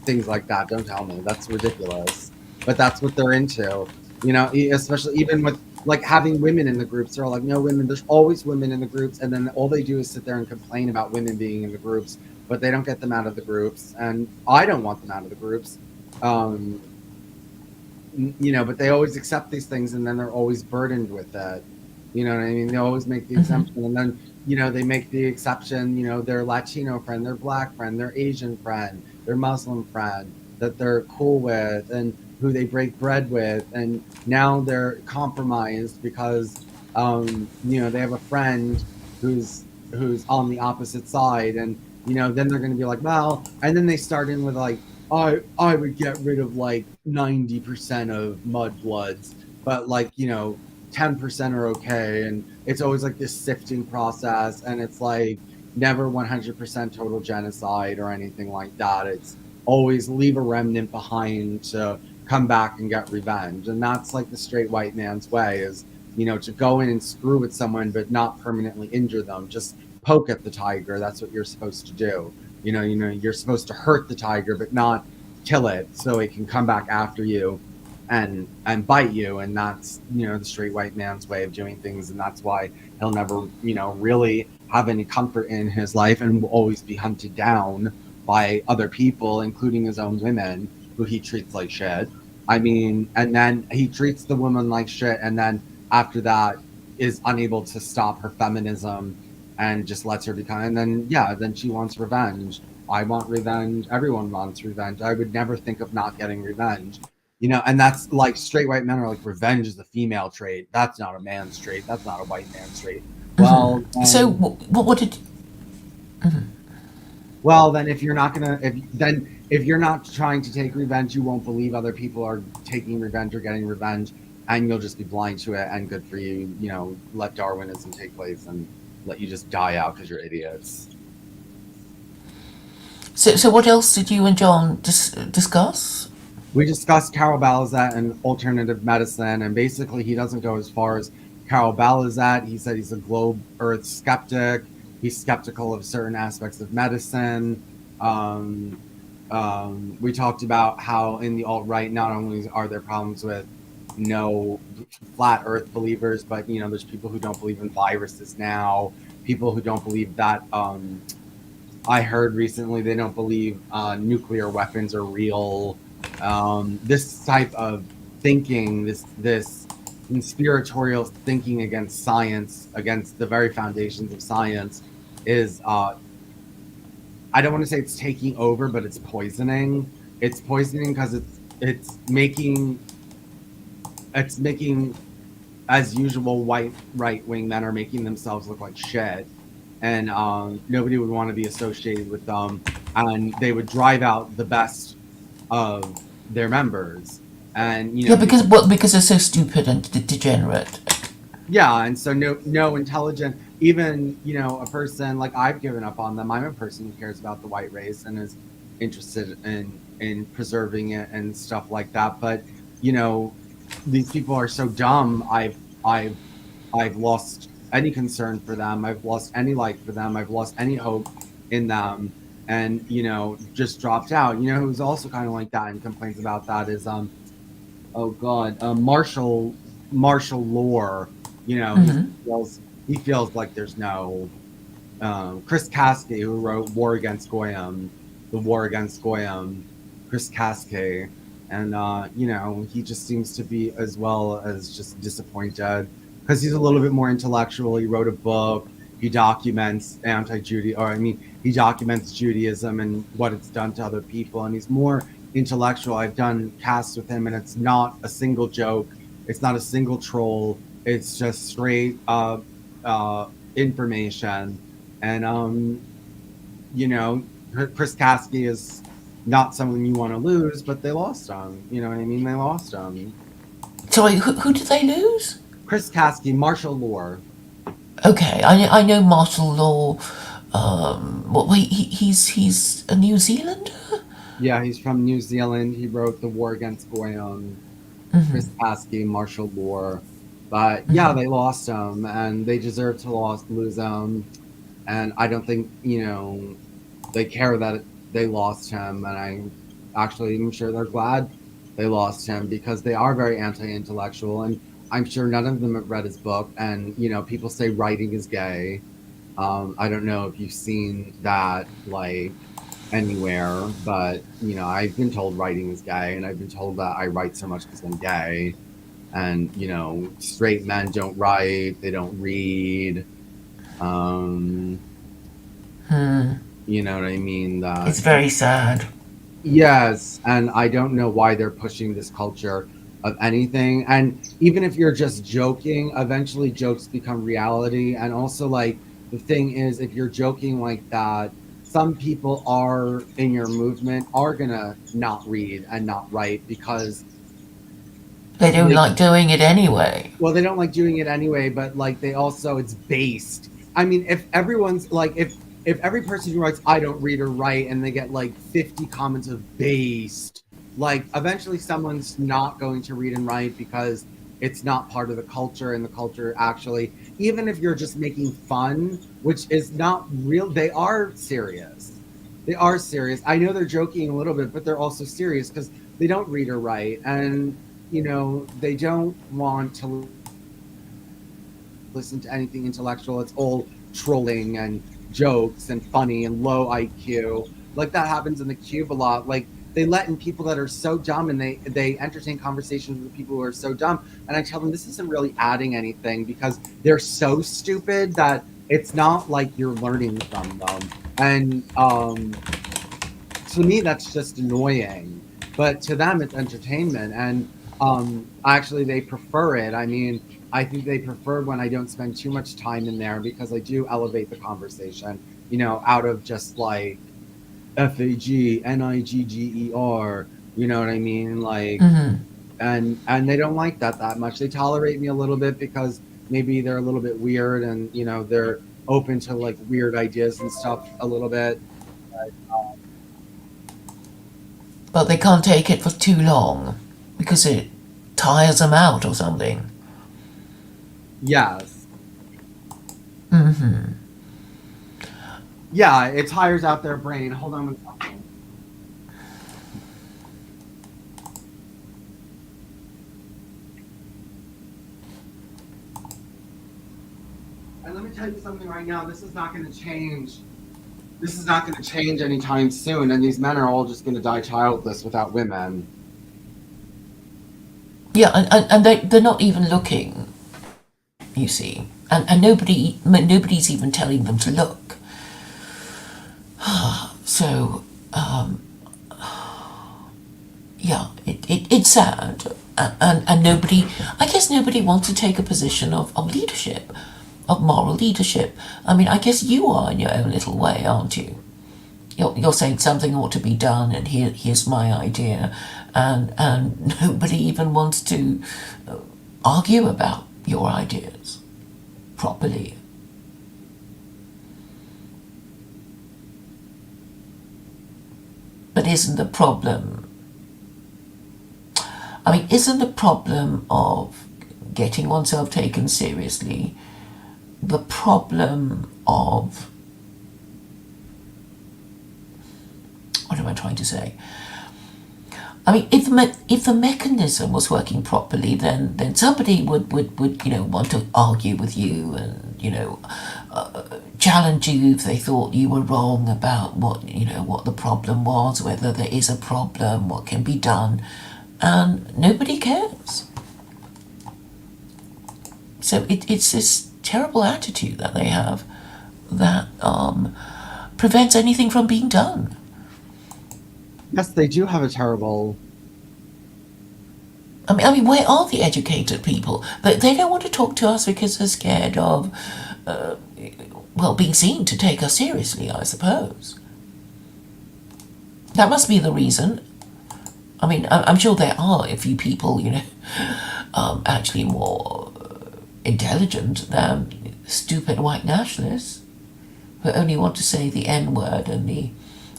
things like that. Don't tell me. That's ridiculous. But that's what they're into. Especially even with like having women in the groups. They're all like, no women. There's always women in the groups, and then all they do is sit there and complain about women being in the groups, but they don't get them out of the groups, and I don't want them out of the groups. But they always accept these things, and then they're always burdened with it. You know what I mean? They always make the exemption, and then they make the exception. Their Latino friend, their Black friend, their Asian friend, their Muslim friend that they're cool with, and who they break bread with, and now they're compromised because they have a friend who's on the opposite side, and then they're going to be like, well, and then they start in with like, I would get rid of like 90% of mudbloods, but like 10% are okay, and it's always like this sifting process, and it's like never 100% total genocide or anything like that. It's always leave a remnant behind to come back and get revenge. And that's like the straight white man's way, is to go in and screw with someone but not permanently injure them, just poke at the tiger. That's what you're supposed to do. You're supposed to hurt the tiger but not kill it, so it can come back after you and bite you. And that's the straight white man's way of doing things, and that's why he'll never really have any comfort in his life, and will always be hunted down by other people, including his own women, who he treats like shit. I mean, and then he treats the woman like shit, and then after that is unable to stop her feminism and just lets her become, and then she wants revenge. I want revenge. Everyone wants revenge. I would never think of not getting revenge. And that's like, straight white men are like, revenge is a female trait. That's not a man's trait. That's not a white man's trait. Well, so what did? Well, then if you're not trying to take revenge, you won't believe other people are taking revenge or getting revenge, and you'll just be blind to it. And good for you. Let Darwinism take place and let you just die out because you're idiots. So what else did you and John discuss? We discussed Carol Balizet and alternative medicine, and basically he doesn't go as far as Carol Balizet. He said he's a globe Earth skeptic. He's skeptical of certain aspects of medicine. We talked about how in the alt-right, not only are there problems with no flat Earth believers, but there's people who don't believe in viruses now, people who don't believe that I heard recently they don't believe nuclear weapons are real. This type of thinking, this conspiratorial thinking against science, against the very foundations of science, is I don't want to say it's taking over, but it's poisoning. It's poisoning because it's making, as usual, white right wing men are making themselves look like shit, and nobody would want to be associated with them, and they would drive out the best of their members, and Yeah, people. because they're so stupid and degenerate. Yeah, and so no intelligent, even a person like, I've given up on them. I'm a person who cares about the white race and is interested in preserving it and stuff like that. But these people are so dumb. I've lost any concern for them. I've lost any like for them. I've lost any hope in them, and just dropped out. Who's also kind of like that and complains about that is oh god, Marshall Lore. He Mm-hmm. feels like there's no Chris Caskie, who wrote War Against Goyim, the War Against Goyim, Chris Caskie, and he just seems to be as well as just disappointed because he's a little bit more intellectual. He wrote a book. He documents he documents Judaism and what it's done to other people, and he's more intellectual. I've done casts with him, and it's not a single joke. It's not a single troll. It's just straight information. And you know, Chris Kasky is not someone you want to lose, but they lost him. You know what I mean? They lost him. Sorry, who did they lose? Chris Kasky, Marshall Lore. Okay, I know martial law. Wait, he's a New Zealander. Yeah, he's from New Zealand. He wrote The War Against Goyim. Mm-hmm. Chris Kasky, Marshall Lore. But yeah, Mm-hmm. they lost him, and they deserve to lose him. And I don't think they care that they lost him, and I'm sure they're glad they lost him because they are very anti-intellectual, and I'm sure none of them have read his book. And people say writing is gay. I don't know if you've seen that like anywhere, but I've been told writing is gay, and I've been told that I write so much because I'm gay, and straight men don't write, they don't read. Um, Hmm. you know what I mean? That It's very sad. Yes, and I don't know why they're pushing this culture of anything. And even if you're just joking, eventually jokes become reality. And also, like, the thing is, if you're joking like that, some people are in your movement are gonna not read and not write because They don't they like doing it anyway. well, they don't like doing it anyway, but like they also it's based. I mean, if everyone's like if every person who writes I don't read or write and they get like 50 comments of based, like eventually someone's not going to read and write because it's not part of the culture, and the culture actually, even if you're just making fun, which is not real, they are serious. They are serious. I know they're joking a little bit, but they're also serious because they don't read or write, and they don't want to listen to anything intellectual. It's all trolling and jokes and funny and low IQ. Like that happens in the cube a lot. Like they let in people that are so dumb, and they entertain conversations with people who are so dumb. And I tell them this isn't really adding anything because they're so stupid that it's not like you're learning from them. And to me that's just annoying, but to them it's entertainment. And actually they prefer it. I mean, I think they prefer when I don't spend too much time in there because I do elevate the conversation, out of just like FAGNIGGER, you know what I mean? Like, Mm-hmm. and they don't like that much. They tolerate me a little bit because maybe they're a little bit weird, and they're open to like weird ideas and stuff a little bit. But they can't take it for too long because it tires them out or something. Yes. Mm-hmm. Yeah, it tires out their brain. Hold on one second. And let me tell you something right now. This is not going to change this is not going to change anytime soon, and these men are all just going to die childless without women. Yeah, and they're not even looking, you see, and nobody's even telling them to look. So yeah, it's sad, and nobody, I guess nobody wants to take a position of leadership, of moral leadership. I mean, I guess you are in your own little way, aren't you? You're saying something ought to be done, and here's my idea, and nobody even wants to argue about your ideas properly. But isn't the problem, I mean, isn't the problem of getting oneself taken seriously the problem of, what am I trying to say? I mean, if the mechanism was working properly, then somebody would want to argue with you and challenge you if they thought you were wrong about what the problem was, whether there is a problem, what can be done, and nobody cares. So it's this terrible attitude that they have that prevents anything from being done. Yes, they do have a terrible. I mean, where are the educated people? They don't want to talk to us because they're scared of, being seen to take us seriously, I suppose. That must be the reason. I mean, I'm sure there are a few people, actually more intelligent than stupid white nationalists who only want to say the N word and the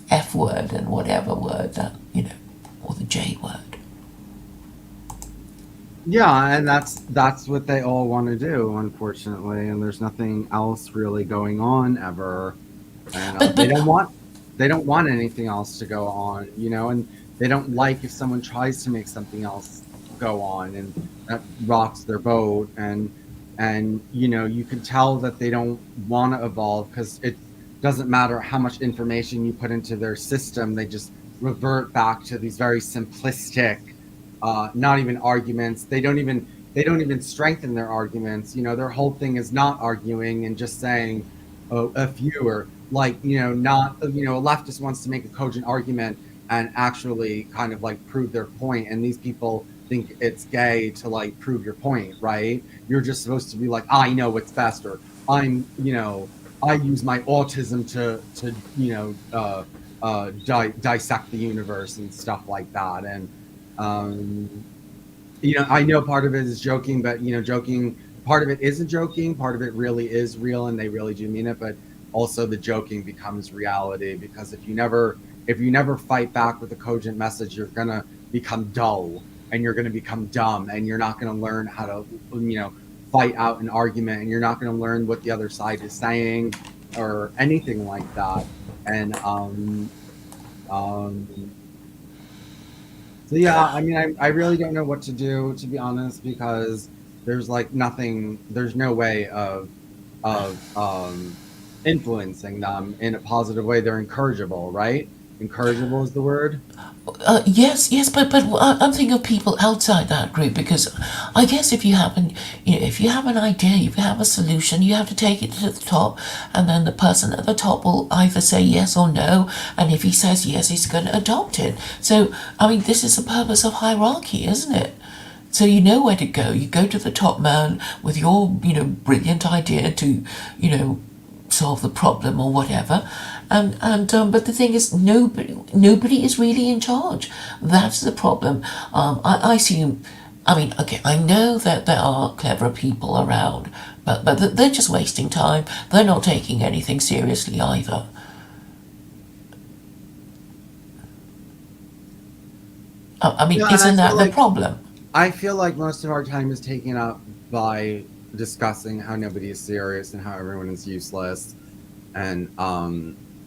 F word and whatever word that, or the J word. Yeah, and that's what they all want to do, unfortunately, and there's nothing else really going on ever, and they don't want anything else to go on, and they don't like if someone tries to make something else go on, and that rocks their boat, and you can tell that they don't want to evolve because it doesn't matter how much information you put into their system, they just revert back to these very simplistic, not even arguments. They don't even strengthen their arguments. Their whole thing is not arguing and just saying, oh, if you, or like, not, a leftist wants to make a cogent argument and actually kind of like prove their point. And these people think it's gay to like prove your point, right? You're just supposed to be like, I know what's best, or I'm, I use my autism to dissect the universe and stuff like that. And I know part of it is joking, but joking, part of it isn't joking, part of it really is real, and they really do mean it. But also the joking becomes reality, because if you never fight back with a cogent message, you're gonna become dull, and you're gonna become dumb, and you're not gonna learn how to fight out an argument, and you're not gonna learn what the other side is saying or anything like that. And so yeah, I mean, I really don't know what to do, to be honest, because there's like nothing, there's no way of influencing them in a positive way. They're incorrigible, right? Incorrigible is the word. Yes, but I'm thinking of people outside that group, because I guess if you have if you have an idea, if you have a solution, you have to take it to the top, and then the person at the top will either say yes or no, and if he says yes, he's going to adopt it. So I mean, this is the purpose of hierarchy, isn't it? So you know where to go. You go to the top man with your brilliant idea to solve the problem or whatever. But the thing is, nobody is really in charge. That's the problem. I assume, I mean, okay, I know that there are clever people around, but they're just wasting time. They're not taking anything seriously either. I mean, Yeah, isn't that the problem? I feel like most of our time is taken up by discussing how nobody is serious and how everyone is useless, and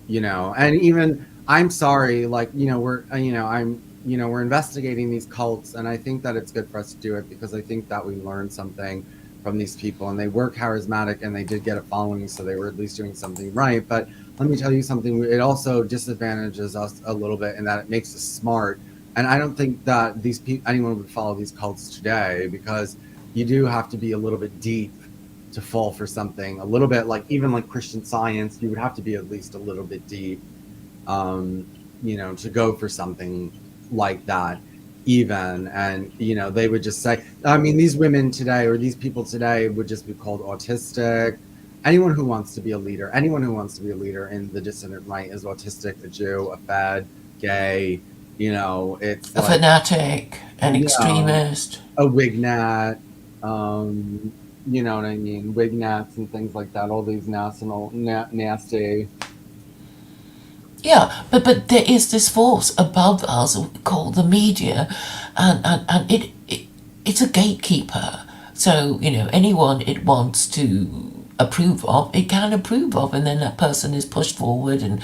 and even, I'm sorry, like, we're investigating these cults, and I think that it's good for us to do it, because I think that we learned something from these people, and they were charismatic, and they did get a following, so they were at least doing something right. But let me tell you something. It also disadvantages us a little bit in that it makes us smart. And I don't think that these people, anyone would follow these cults today, because you do have to be a little bit deep to fall for something. A little bit like, even like Christian Science, you would have to be at least a little bit deep, to go for something like that. Even, and they would just say, I mean, these women today, or these people today, would just be called autistic. Anyone who wants to be a leader, in the dissident right is autistic, a Jew, a fed, gay. It's A like, fanatic, an yeah, extremist. a wignat. You know what I mean? Wignats and things like that. All these nasty. Yeah, but there is this force above us called the media, and it's a gatekeeper. So anyone it wants to approve of, it can approve of, and then that person is pushed forward and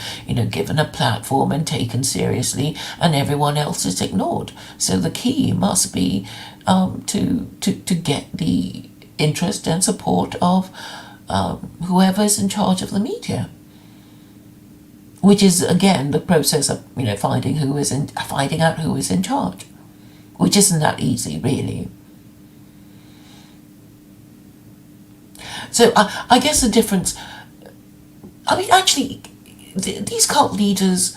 given a platform and taken seriously, and everyone else is ignored. So the key must be to get the interest and support of whoever's in charge of the media, which is again the process of finding out who is in charge, which isn't that easy really. So I guess the difference, I mean, actually, these cult leaders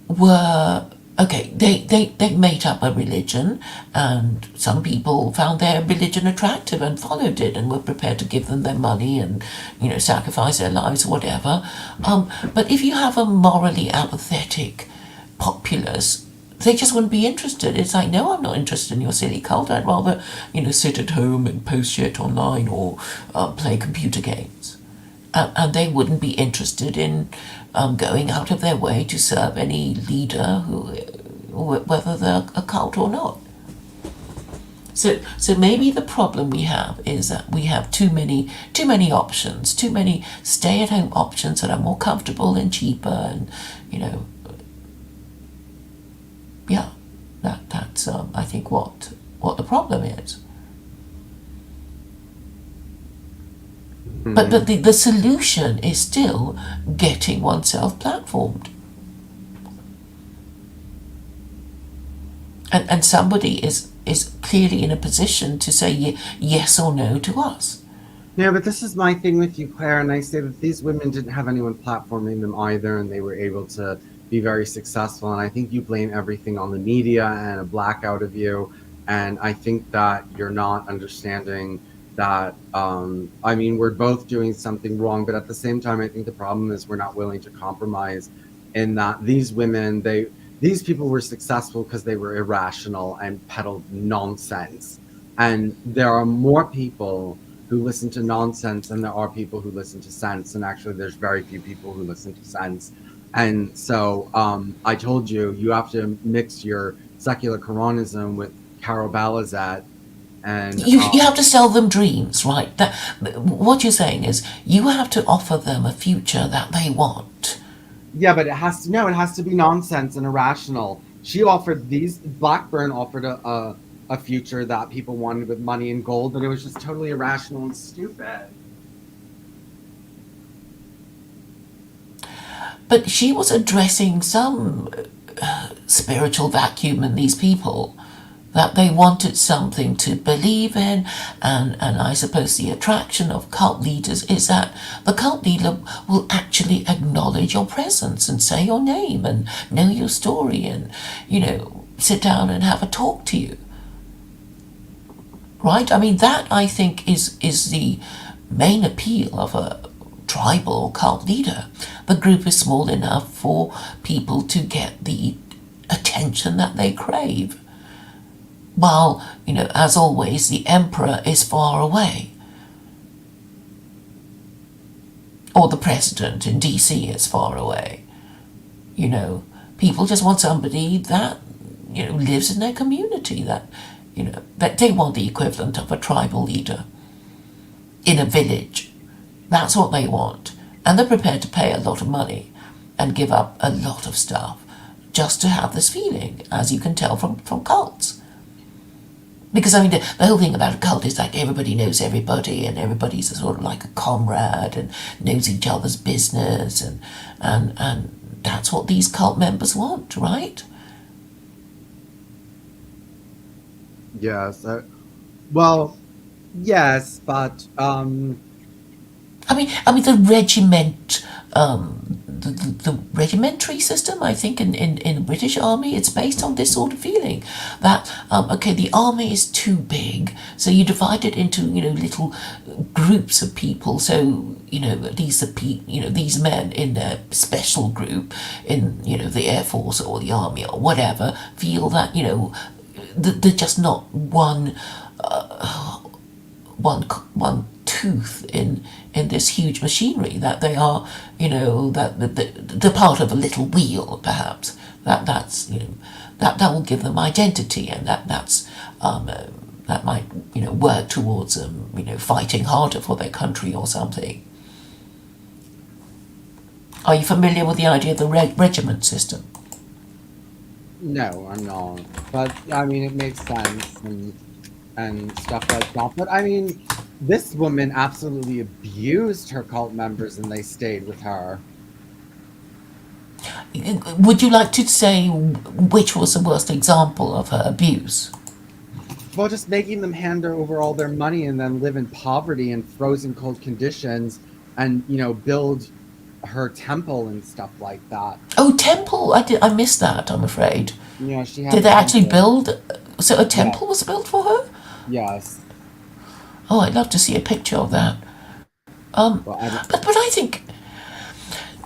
were okay. They made up a religion, and some people found their religion attractive and followed it and were prepared to give them their money and sacrifice their lives, whatever. But if you have a morally apathetic populace, they just wouldn't be interested. It's like, no, I'm not interested in your silly cult. I'd rather sit at home and post shit online or play computer games. And they wouldn't be interested in going out of their way to serve any leader, whether they're a cult or not. So maybe the problem we have is that we have too many options, too many stay-at-home options that are more comfortable and cheaper, and yeah, that's I think what the problem is. But the solution is still getting oneself platformed. And somebody is clearly in a position to say yes or no to us. Yeah, but this is my thing with you, Claire, and I say that these women didn't have anyone platforming them either, and they were able to be very successful. And I think you blame everything on the media and a blackout of you. And I think that you're not understanding that. I mean, we're both doing something wrong, but at the same time, I think the problem is we're not willing to compromise. In that these women, these people were successful because they were irrational and peddled nonsense. And there are more people who listen to nonsense than there are people who listen to sense. And actually, there's very few people who listen to sense. And so I told you, you have to mix your secular Quranism with Carol Balizet. And you have to sell them dreams, right? That what you're saying is you have to offer them a future that they want. yeah, but it has to be nonsense and irrational. Blackburn offered a future that people wanted with money and gold, but it was just totally irrational and stupid. But she was addressing some spiritual vacuum in these people, that they wanted something to believe in, and I suppose the attraction of cult leaders is that the cult leader will actually acknowledge your presence and say your name and know your story and, sit down and have a talk to you. Right? I mean, that I think is the main appeal of a tribal cult leader. The group is small enough for people to get the attention that they crave. While, as always, the emperor is far away. Or the president in DC is far away. People just want somebody that, lives in their community, that they want the equivalent of a tribal leader in a village. That's what they want. And they're prepared to pay a lot of money and give up a lot of stuff just to have this feeling, as you can tell from cults. Because I mean, the whole thing about a cult is like everybody knows everybody, and everybody's sort of like a comrade and knows each other's business, and that's what these cult members want, right? Yes. Well, yes, but I mean the regiment, the regimentary system. I think in the British Army, it's based on this sort of feeling that okay, the army is too big, so you divide it into little groups of people. So these men in their special group in the Air Force or the Army or whatever feel that they're just not one tooth in this huge machinery, that they are that they're part of a little wheel, perhaps that will give them identity, and that might work towards them fighting harder for their country or something. Are you familiar with the idea of the regiment system? no, I'm not. But I mean, it makes sense and stuff like that. But I mean, this woman absolutely abused her cult members, and they stayed with her. Would you like to say which was the worst example of her abuse? Well, just making them hand over all their money and then live in poverty and frozen cold conditions, and build her temple and stuff like that. Oh, temple! I missed that, I'm afraid. Yeah, she had. Did they actually temple. build? So a temple was built for her? Yes. Oh, I'd love to see a picture of that. Well, But I think,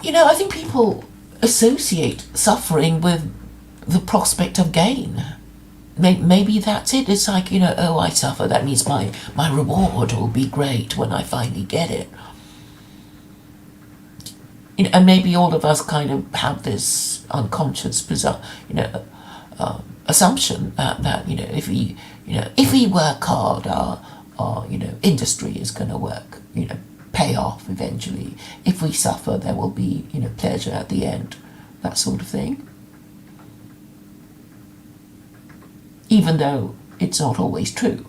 I think people associate suffering with the prospect of gain. Maybe that's it. It's like, oh, I suffer. That means my reward will be great when I finally get it. And maybe all of us kind of have this unconscious, bizarre, assumption that if we work hard, our industry is going to work, pay off eventually. If we suffer, there will be pleasure at the end, that sort of thing. Even though it's not always true.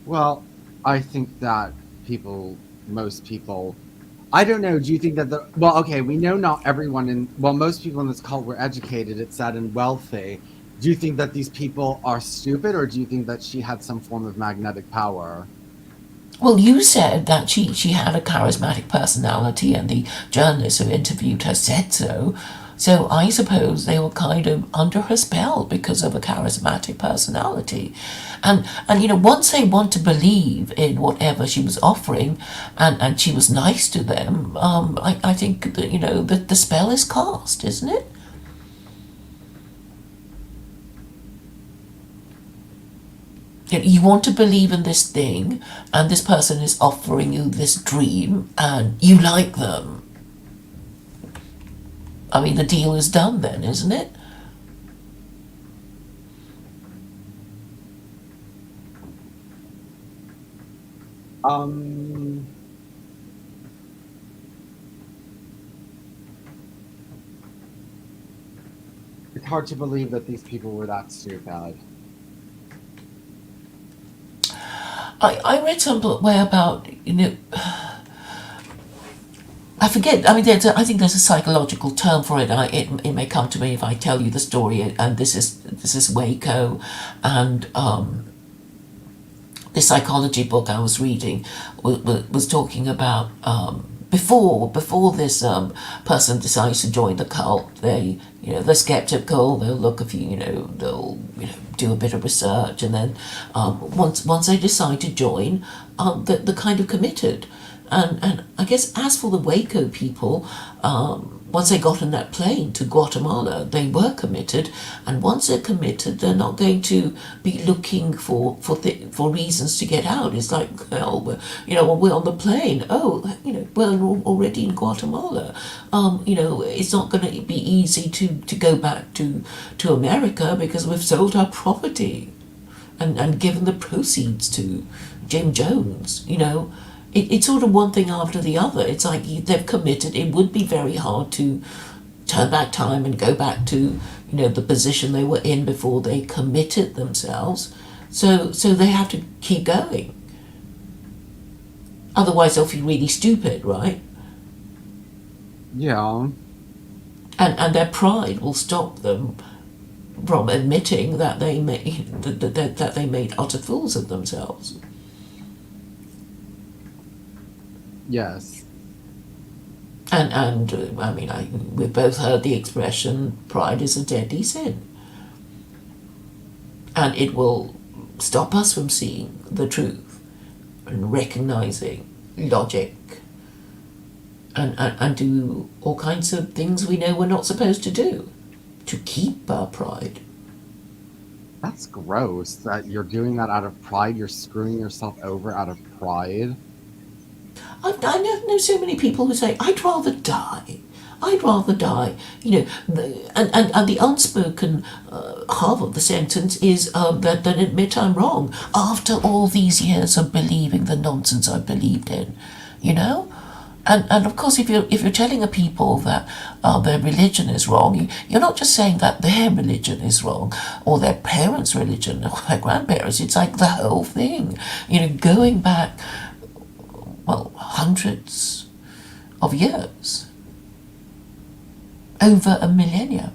Well, I think that most people, I don't know, do you think that okay, we know not everyone most people in this cult were educated, it said, and wealthy. Do you think that these people are stupid, or do you think that she had some form of magnetic power? Well, you said that she had a charismatic personality, and the journalist who interviewed her said so. So I suppose they were kind of under her spell because of a charismatic personality. And once they want to believe in whatever she was offering, and she was nice to them, I think that the spell is cast, isn't it? You want to believe in this thing, and this person is offering you this dream, and you like them. I mean, the deal is done then, isn't it? It's hard to believe that these people were that stupid. I read somewhere about, I forget. I mean, I think there's a psychological term for it. It may come to me if I tell you the story. And this is Waco, and the psychology book I was reading was talking about before this person decides to join the cult. They're skeptical. They'll look a few. They'll do a bit of research, and then once they decide to join, they're kind of committed. And I guess as for the Waco people, once they got on that plane to Guatemala, they were committed. And once they're committed, they're not going to be looking for reasons to get out. It's like, well, we're on the plane. Oh, we're already in Guatemala. It's not going to be easy to go back to America because we've sold our property and given the proceeds to Jim Jones. It's sort of one thing after the other. It's like they've committed. It would be very hard to turn back time and go back to the position they were in before they committed themselves. So they have to keep going. Otherwise they'll feel really stupid, right? Yeah. And their pride will stop them from admitting that they made utter fools of themselves. Yes. And I mean, we've both heard the expression, pride is a deadly sin. And it will stop us from seeing the truth and recognizing logic and do all kinds of things we know we're not supposed to do to keep our pride. That's gross that you're doing that out of pride. You're screwing yourself over out of pride. I know so many people who say, I'd rather die. I'd rather die. And the unspoken half of the sentence is that admit I'm wrong after all these years of believing the nonsense I believed in, And of course, if you're telling a people that their religion is wrong, you're not just saying that their religion is wrong, or their parents' religion, or their grandparents. It's like the whole thing. Going back, hundreds of years, over a millennium,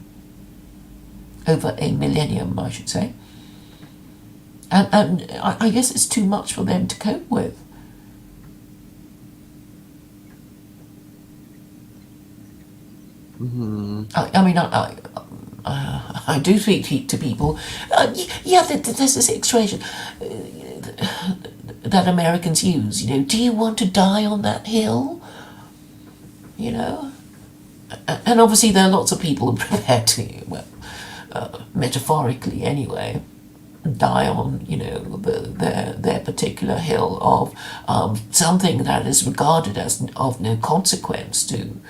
I should say. And I guess it's too much for them to cope with. Mm-hmm. I do speak to people. There's this expression that Americans use. Do you want to die on that hill? And obviously there are lots of people who are prepared to, metaphorically anyway, die on their particular hill of something that is regarded as of no consequence to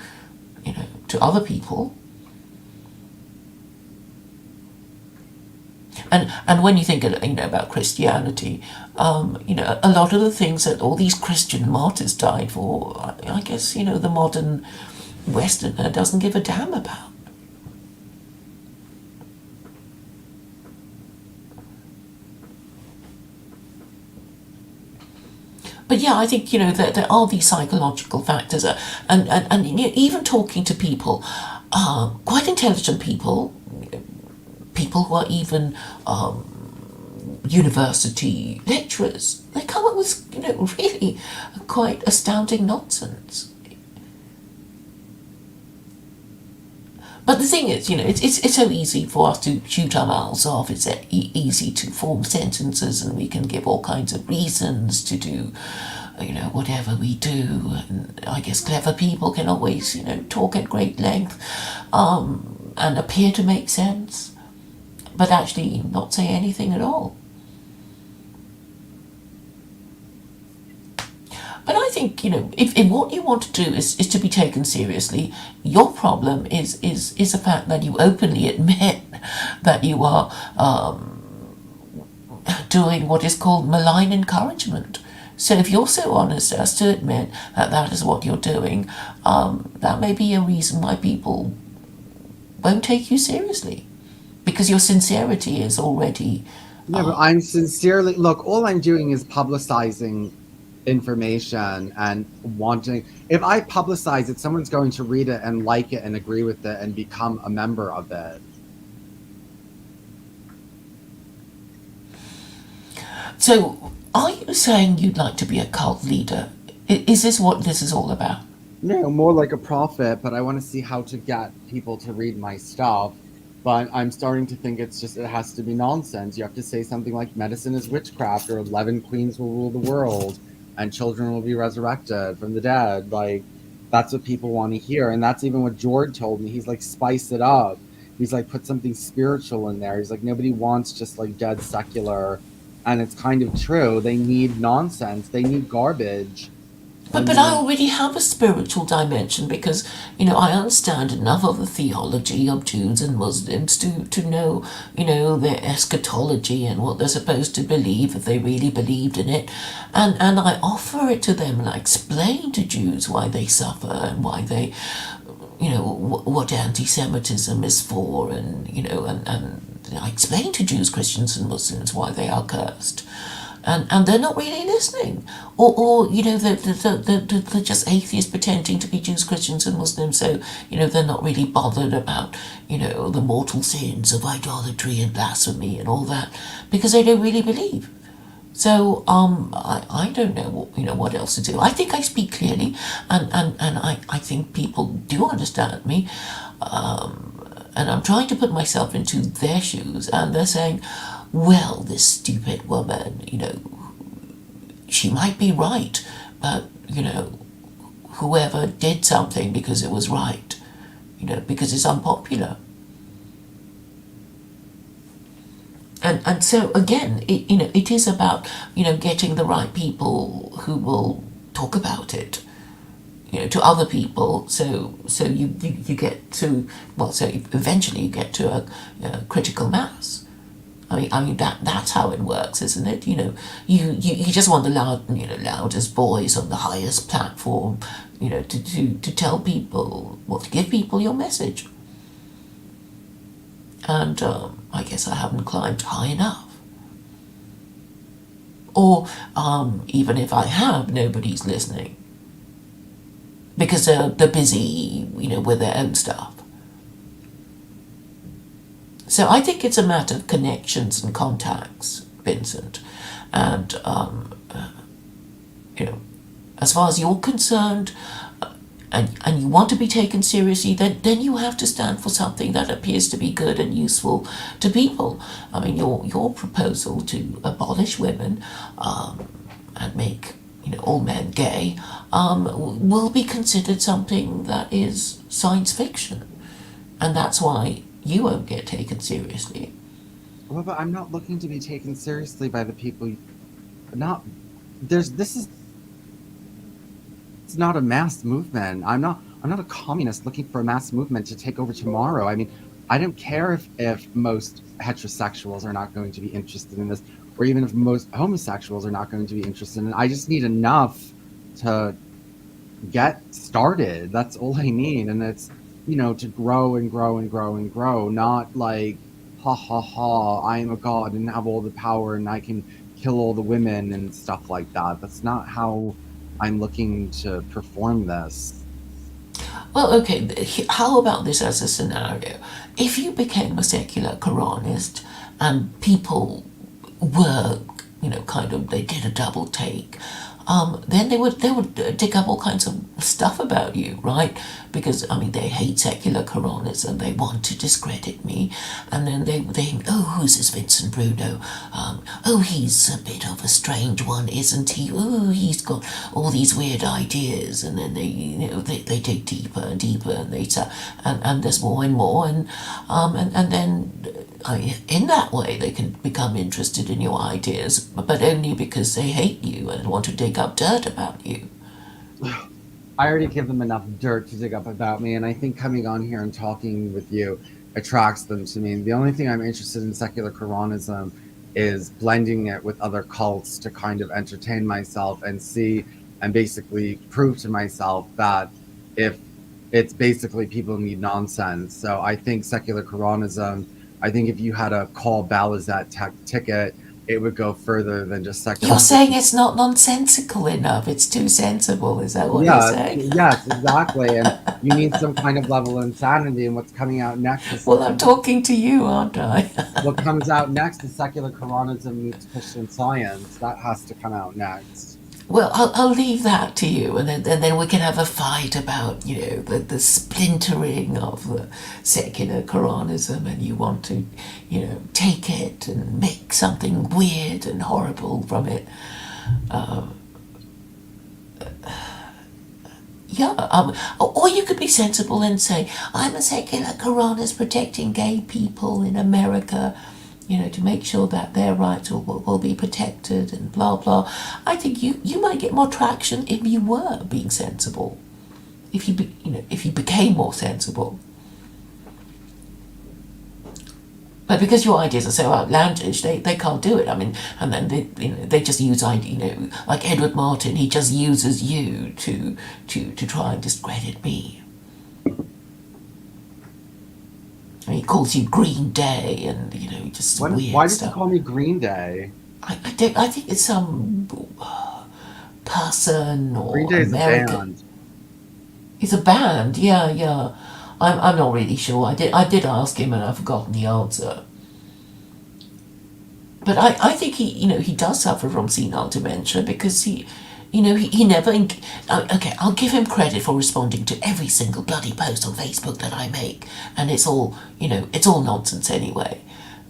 other people. And when you think about Christianity, a lot of the things that all these Christian martyrs died for, I guess the modern Westerner doesn't give a damn about. But yeah, I think there are these psychological factors, and even talking to people, quite intelligent people who are even university lecturers, they come up with really quite astounding nonsense. But the thing is, it's so easy for us to shoot our mouths off. It's easy to form sentences, and we can give all kinds of reasons to do, whatever we do. And I guess clever people can always, talk at great length, and appear to make sense, but actually not say anything at all. But I think, if what you want to do is to be taken seriously, your problem is the fact that you openly admit that you are doing what is called malign encouragement. So if you're so honest as to admit that is what you're doing, that may be a reason why people won't take you seriously, because your sincerity is already... Yeah, but I'm sincerely... Look, all I'm doing is publicizing information and wanting... If I publicize it, someone's going to read it and like it and agree with it and become a member of it. So, are you saying you'd like to be a cult leader? Is this what this is all about? No, more like a prophet, but I want to see how to get people to read my stuff. But I'm starting to think it has to be nonsense. You have to say something like medicine is witchcraft, or 11 queens will rule the world and children will be resurrected from the dead. Like, that's what people want to hear. And that's even what George told me. He's like, spice it up. He's like, put something spiritual in there. He's like, nobody wants just like dead secular. And it's kind of true. They need nonsense. They need garbage. But I already have a spiritual dimension, because, I understand enough of the theology of Jews and Muslims to know, their eschatology and what they're supposed to believe if they really believed in it. And I offer it to them, and I explain to Jews why they suffer and why they, what anti-Semitism is for, and I explain to Jews, Christians, and Muslims why they are cursed, and they're not really listening, or they're just atheists pretending to be Jews, Christians, and Muslims, so they're not really bothered about the mortal sins of idolatry and blasphemy and all that, because they don't really believe. So I don't know what else to do. I think I speak clearly, and I think people do understand me, and I'm trying to put myself into their shoes, and they're saying, well, this stupid woman, she might be right, but whoever did something because it was right, because it's unpopular. And so again, it is about getting the right people who will talk about it, to other people. So you get to so eventually you get to a critical mass. I mean that's how it works, isn't it? You just want the loudest voice on the highest platform, to tell people, to give people your message. And I guess I haven't climbed high enough. Or even if I have, nobody's listening. Because they're busy, with their own stuff. So I think it's a matter of connections and contacts, Vincent. And, as far as you're concerned, and you want to be taken seriously, then you have to stand for something that appears to be good and useful to people. I mean, your proposal to abolish women and make all men gay will be considered something that is science fiction, and that's why you won't get taken seriously. Well, but I'm not looking to be taken seriously by the people. It's not a mass movement. I'm not a communist looking for a mass movement to take over tomorrow. I mean, I don't care if most heterosexuals are not going to be interested in this, or even if most homosexuals are not going to be interested in it. I just need enough to get started. That's all I need. And it's, to grow and grow and grow and grow, not like, ha ha ha, I am a god and have all the power and I can kill all the women and stuff like that. That's not how I'm looking to perform this. Well, okay, how about this as a scenario? If you became a secular Quranist and people were, they did a double take, then they would dig up all kinds of stuff about you, right? Because they hate secular Quranists and they want to discredit me, and then they think, oh, who's this Vincent Bruno? Oh, he's a bit of a strange one, isn't he? Oh, he's got all these weird ideas, and then they dig deeper and deeper, and there's more and more, and then. In that way, they can become interested in your ideas, but only because they hate you and want to dig up dirt about you. I already give them enough dirt to dig up about me, and I think coming on here and talking with you attracts them to me. The only thing I'm interested in secular Quranism is blending it with other cults to kind of entertain myself and see and basically prove to myself that if it's basically people need nonsense. So I think secular Quranism, I think if you had a call Balizat ticket, it would go further than just secular. You're saying it's not nonsensical enough. It's too sensible. Is that what you're saying? Yes, exactly. And you need some kind of level of insanity. And what's coming out next? Well, I'm talking to you, aren't I? What comes out next is secular Quranism meets Christian Science. That has to come out next. Well, I'll leave that to you, and then we can have a fight about, the splintering of the secular Quranism, and you want to, take it and make something weird and horrible from it. Or you could be sensible and say, I'm a secular Quranist protecting gay people in America, to make sure that their rights will be protected and blah, blah. I think you might get more traction if you were being sensible, if you became more sensible. But because your ideas are so outlandish, they can't do it. I mean, and then they just use like Edward Martin. He just uses you to try and discredit me. He calls you Green Day, and just Why weird does he stuff. call me Green Day? I don't. I think it's some person Green or Day is a American. band. It's a band. Yeah, yeah. I'm not really sure. I did ask him, and I've forgotten the answer. But I think he does suffer from senile dementia because he never. Okay, I'll give him credit for responding to every single bloody post on Facebook that I make, and it's all it's all nonsense anyway.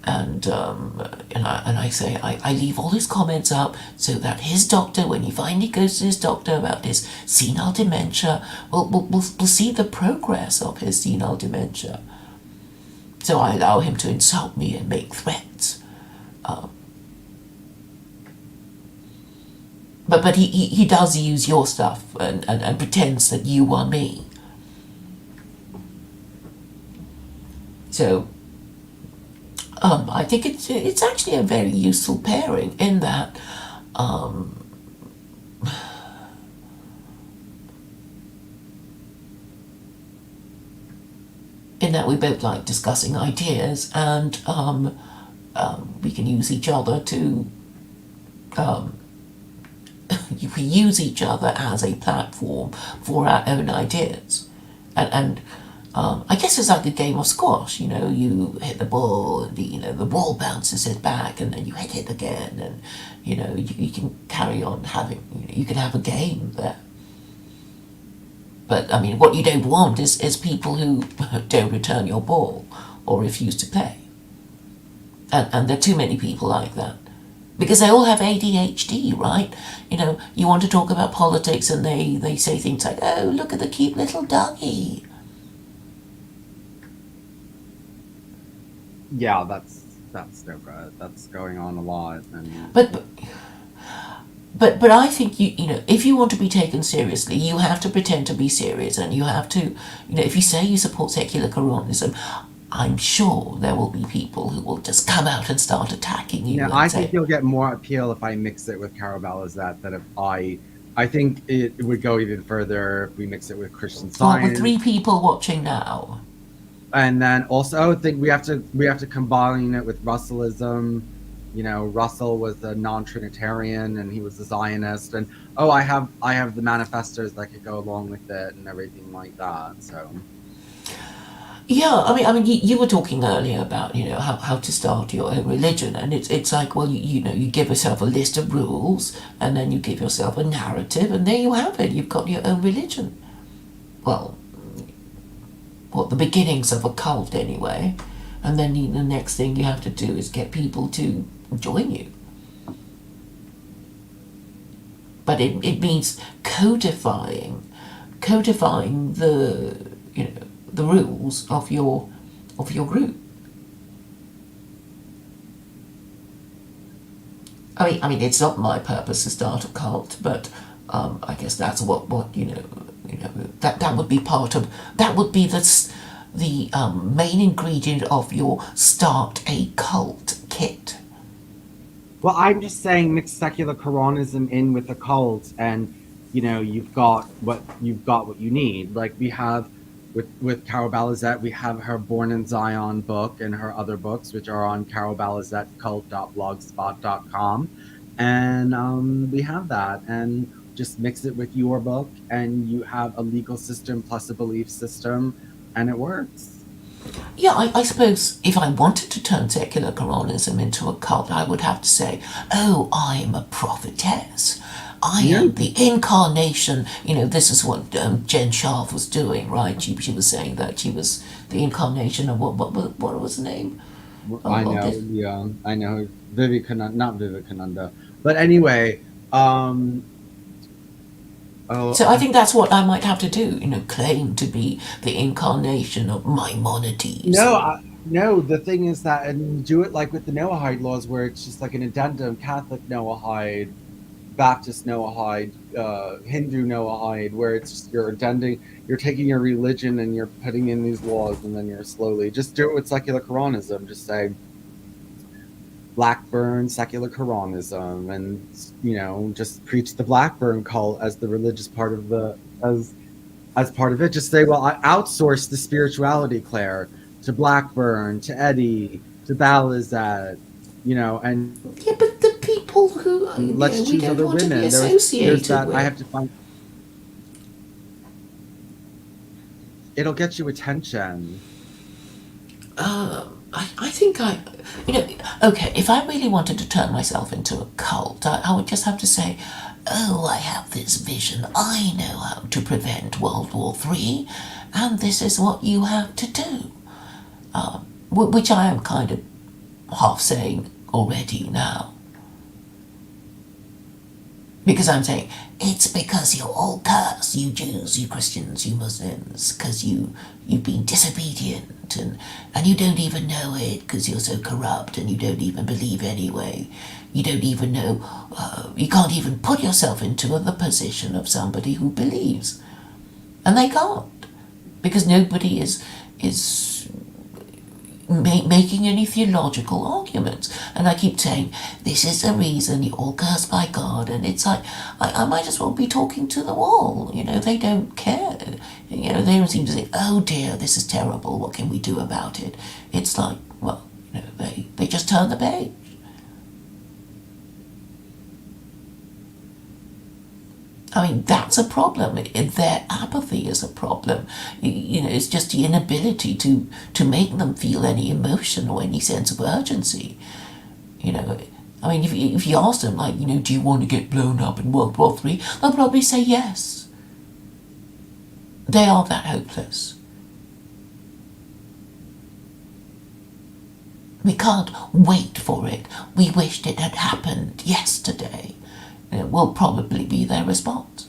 And I say I leave all his comments up so that his doctor, when he finally goes to his doctor about his senile dementia, will see the progress of his senile dementia. So I allow him to insult me and make threats. But he does use your stuff and pretends that you are me. So I think it's actually a very useful pairing in that we both like discussing ideas, and we can use each other to we use each other as a platform for our own ideas, and I guess it's like a game of squash. You hit the ball, and the ball bounces it back, and then you hit it again, and you can carry on having. You can have a game there. But I mean, what you don't want is people who don't return your ball or refuse to play, and there are too many people like that. Because they all have ADHD, right? You want to talk about politics, and they say things like, "Oh, look at the cute little doggy." Yeah, that's no good. That's going on a lot. And But I think if you want to be taken seriously, you have to pretend to be serious, and you have to if you say you support secular Quranism, I'm sure there will be people who will just come out and start attacking you. I think you'll get more appeal if I mix it with Carol Balizette than if I think it would go even further if we mix it with Christian Science. Well, with 3 people watching now. And then also I think we have to combine it with Russellism. Russell was a non-Trinitarian and he was a Zionist, and I have the manifestos that could go along with it and everything like that. So Yeah, I mean, you were talking earlier about how to start your own religion, and it's like, well, you give yourself a list of rules, and then you give yourself a narrative, and there you have it. You've got your own religion. Well, the beginnings of a cult anyway, and then the next thing you have to do is get people to join you. But it means codifying the the rules of your group. I mean, it's not my purpose to start a cult, but I guess that's what that would be part of. That would be the main ingredient of your start a cult kit. well, I'm just saying mix secular Quranism in with the cult, and you've got what you need. Like we have with Carol Balizette, we have her Born in Zion book and her other books, which are on carolbalizettecult.blogspot.com, and we have that, and just mix it with your book, and you have a legal system plus a belief system, and it works. Yeah, I suppose if I wanted to turn secular Quranism into a cult, I would have to say, "Oh, I'm a prophetess. I am the incarnation." This is what Jen Sharf was doing, right? She was saying that she was the incarnation of what was the name? I know, yeah, I know, Vivekananda, not Vivekananda, but anyway, So I think that's what I might have to do. Claim to be the incarnation of Maimonides. No, the thing is that, and do it like with the Noahide laws, where it's just like an addendum: Catholic Noahide, Baptist Noahide, Hindu Noahide, where it's just you're taking your religion and you're putting in these laws, and then you're slowly just do it with secular Quranism. Just say Blackburn secular Quranism, and just preach the Blackburn cult as the religious part of as part of it. Just say, well, I outsource the spirituality, Claire, to Blackburn, to Eddie, to Balizette, and Yeah, but the people who let's we choose don't other want to be women. There's associated that with. I have to find. It'll get you attention. I think okay, if I really wanted to turn myself into a cult, I would just have to say, oh, I have this vision. I know how to prevent World War III, and this is what you have to do. Which I am kind of half saying already now. Because I'm saying, it's because you're all cursed, you Jews, you Christians, you Muslims, because you've been disobedient, and you don't even know it because you're so corrupt and you don't even believe anyway. You don't even know, you can't even put yourself into the position of somebody who believes. And they can't, because nobody is making any theological arguments. And I keep saying, this is the reason you're all cursed by God. And it's like, I might as well be talking to the wall. They don't care. They don't seem to say, oh dear, this is terrible, what can we do about it? It's like, well, they just turn the page. I mean, that's a problem. Their apathy is a problem. It's just the inability to make them feel any emotion or any sense of urgency. I mean, if you ask them, like, do you want to get blown up in World War III? They'll probably say yes. They are that hopeless. We can't wait for it. We wished it had happened yesterday. It will probably be their response.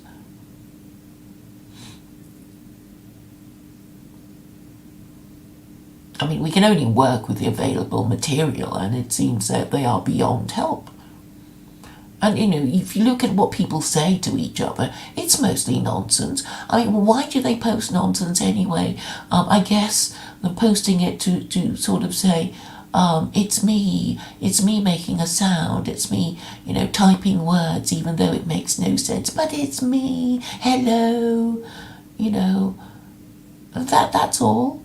I mean, we can only work with the available material, and it seems that they are beyond help. And, if you look at what people say to each other, it's mostly nonsense. I mean, why do they post nonsense anyway? I guess they're posting it to sort of say, it's me making a sound, it's me, typing words even though it makes no sense, but it's me, hello, that's all.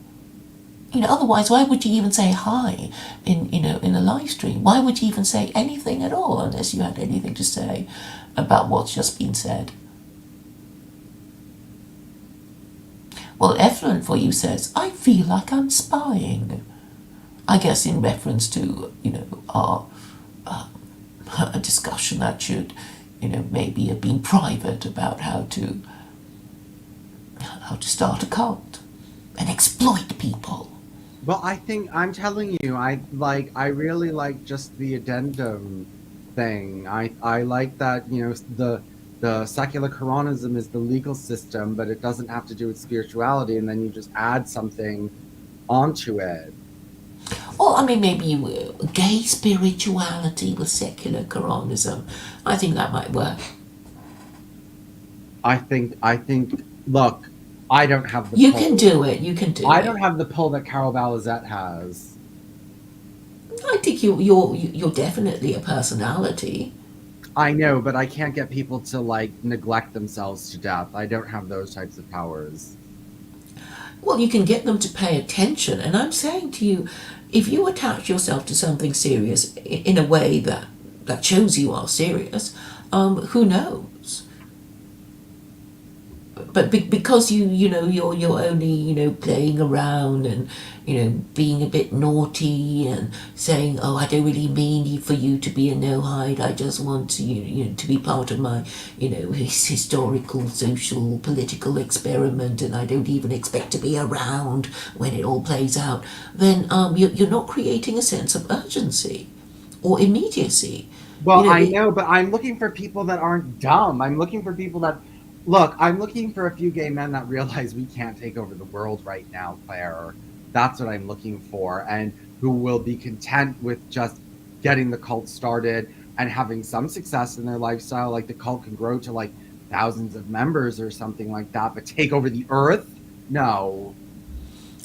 Otherwise, why would you even say hi in a live stream? Why would you even say anything at all unless you had anything to say about what's just been said? Well, Effluent for you says, I feel like I'm spying. I guess in reference to, our a discussion that should, maybe have been private about how to start a cult and exploit people. Well, I'm telling you, I really like just the addendum thing. I like that, the secular Quranism is the legal system, but it doesn't have to do with spirituality, and then you just add something onto it. Well, I mean, maybe gay spirituality with secular Quranism. I think that might work. I think. Look, I don't have the. You pull. can do it. You can do it. I don't have the pull that Carol Balizette has. I think you're definitely a personality. I know, but I can't get people to neglect themselves to death. I don't have those types of powers. Well, you can get them to pay attention, and I'm saying to you, if you attach yourself to something serious in a way that shows you are serious, who knows? But because you're only playing around and being a bit naughty and saying, oh, I don't really mean for you to be a no-hide, I just want to to be part of my historical, social, political experiment, and I don't even expect to be around when it all plays out, then you're not creating a sense of urgency or immediacy. Well, I know, but I'm looking for people that aren't dumb. I'm looking for people that Look, I'm looking for a few gay men that realize we can't take over the world right now, Claire. That's what I'm looking for, and who will be content with just getting the cult started and having some success in their lifestyle. Like the cult can grow to thousands of members or something like that, but take over the earth? No.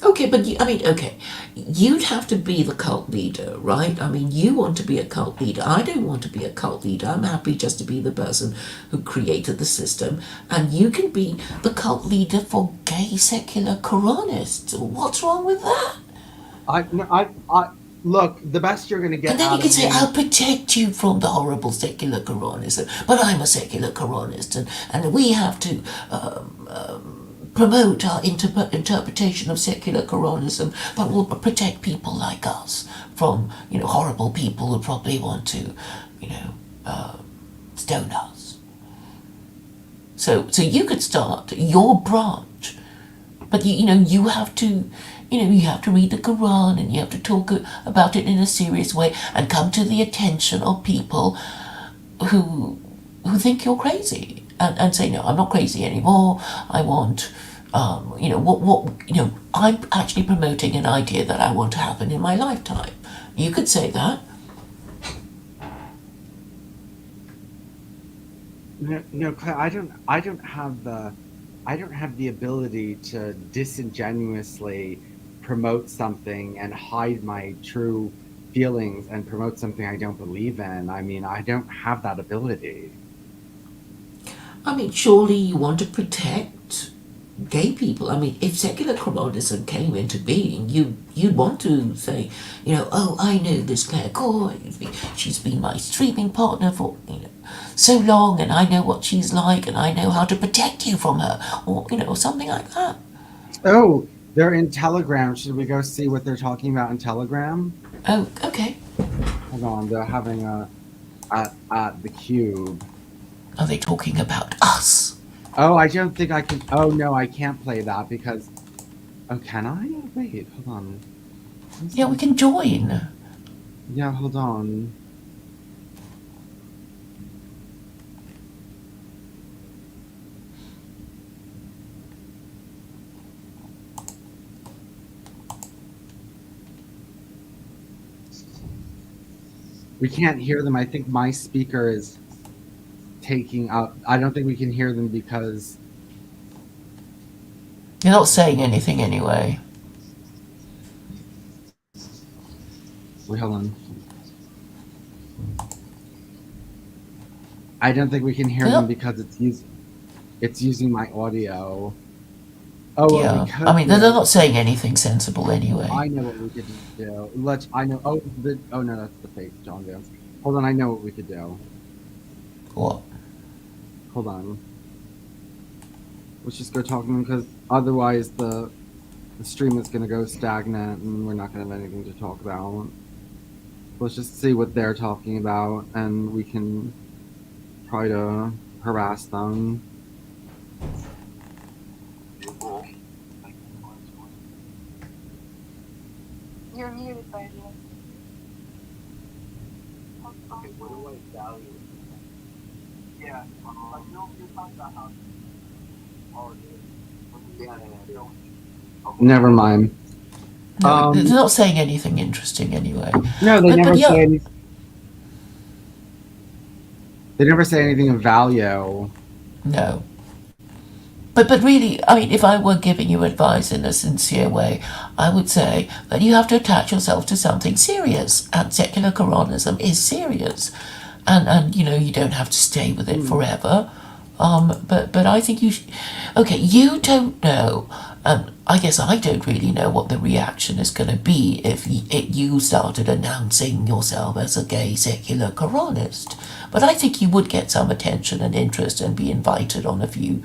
Okay, but you'd have to be the cult leader, right? I mean, you want to be a cult leader. I don't want to be a cult leader. I'm happy just to be the person who created the system. And you can be the cult leader for gay secular Quranists. What's wrong with that? I look. The best you're gonna And get then you out can of say, me. I'll protect you from the horrible secular Quranism, but I'm a secular Quranist, and we have to promote our interpretation of secular Quranism, but we'll protect people like us from, horrible people who probably want to, you know, stone us. So you could start your branch, but you have to, you have to read the Quran, and you have to talk about it in a serious way and come to the attention of people who think you're crazy, and say, no, I'm not crazy anymore. I want, I'm actually promoting an idea that I want to happen in my lifetime. You could say that. No, no, Claire, I don't have the ability to disingenuously promote something and hide my true feelings and promote something I don't believe in. I mean, I don't have that ability. I mean, surely you want to protect gay people. I mean, if secular Quran came into being, you'd want to say, oh, I know this Claire Core. She's been my streaming partner for so long, and I know what she's like, and I know how to protect you from her, or something like that. Oh, they're in Telegram. Should we go see what they're talking about in Telegram? Oh, okay. Hold on, they're having a at the Cube. Are they talking about us? Oh, I don't think I can. Oh no, I can't play that because. Oh, can I? Wait, hold on. Yeah, we can join. Yeah, hold on. We can't hear them. I think my speaker is taking up. I don't think we can hear them because. You're not saying anything anyway. Wait, hold on. I don't think we can hear them because it's using my audio. Oh, what we Yeah, could I mean, they're do. not saying anything sensible anyway. I know what we could do. I know. Oh no, that's the fake John dance. Hold on, I know what we could do. What? Hold on. Let's just go talking because otherwise the stream is gonna go stagnant and we're not gonna have anything to talk about. Let's just see what they're talking about and we can try to harass them. You're muted, by the way. Okay, what do I value? Yeah, you're talking about how. Never mind. No, they're not saying anything interesting anyway. No, they never yeah. say anything. They never say anything of value. No. But really, I mean, if I were giving you advice in a sincere way, I would say that you have to attach yourself to something serious, and secular Quranism is serious, and you don't have to stay with it forever. But I think okay, you don't know, and I guess I don't really know what the reaction is going to be if you started announcing yourself as a gay secular Quranist. But I think you would get some attention and interest and be invited on a few,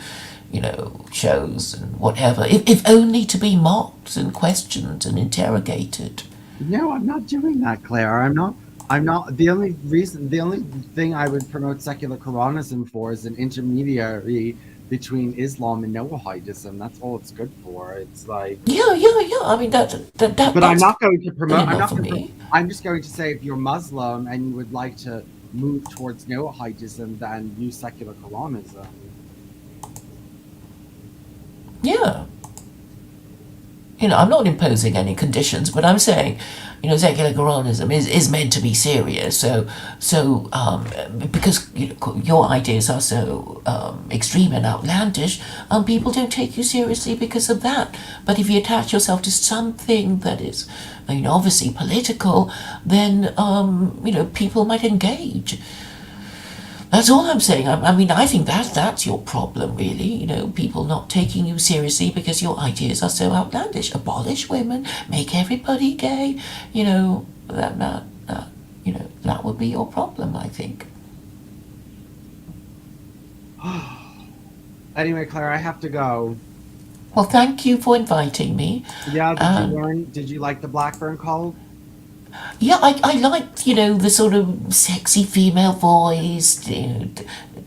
shows and whatever, if only to be mocked and questioned and interrogated. No, I'm not doing that, Claire. I'm not. The only thing I would promote secular Quranism for is an intermediary between Islam and Noahidism. That's all it's good for. It's like. Yeah. I mean, But I'm not going to promote. I'm not for going to. me. I'm just going to say if you're Muslim and you would like to move towards Noahidism, then use secular Quranism. Yeah. I'm not imposing any conditions, but I'm saying, secular Quranism is meant to be serious. So because your ideas are so extreme and outlandish, people don't take you seriously because of that. But if you attach yourself to something that is, obviously political, then people might engage. That's all I'm saying. I mean, I think that's your problem, really. You know, people not taking you seriously because your ideas are so outlandish. Abolish women, make everybody gay. You know, that would be your problem, I think. Anyway, Claire, I have to go. Well, thank you for inviting me. Yeah, Um, did you like the Blackburn cult? Yeah, I liked, the sort of sexy female voice,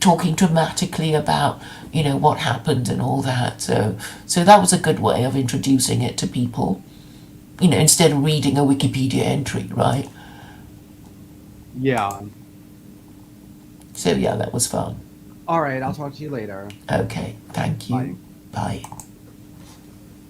talking dramatically about, what happened and all that. So that was a good way of introducing it to people, instead of reading a Wikipedia entry, right? Yeah. So yeah, that was fun. All right, I'll talk to you later. Okay, thank Bye. you. Bye.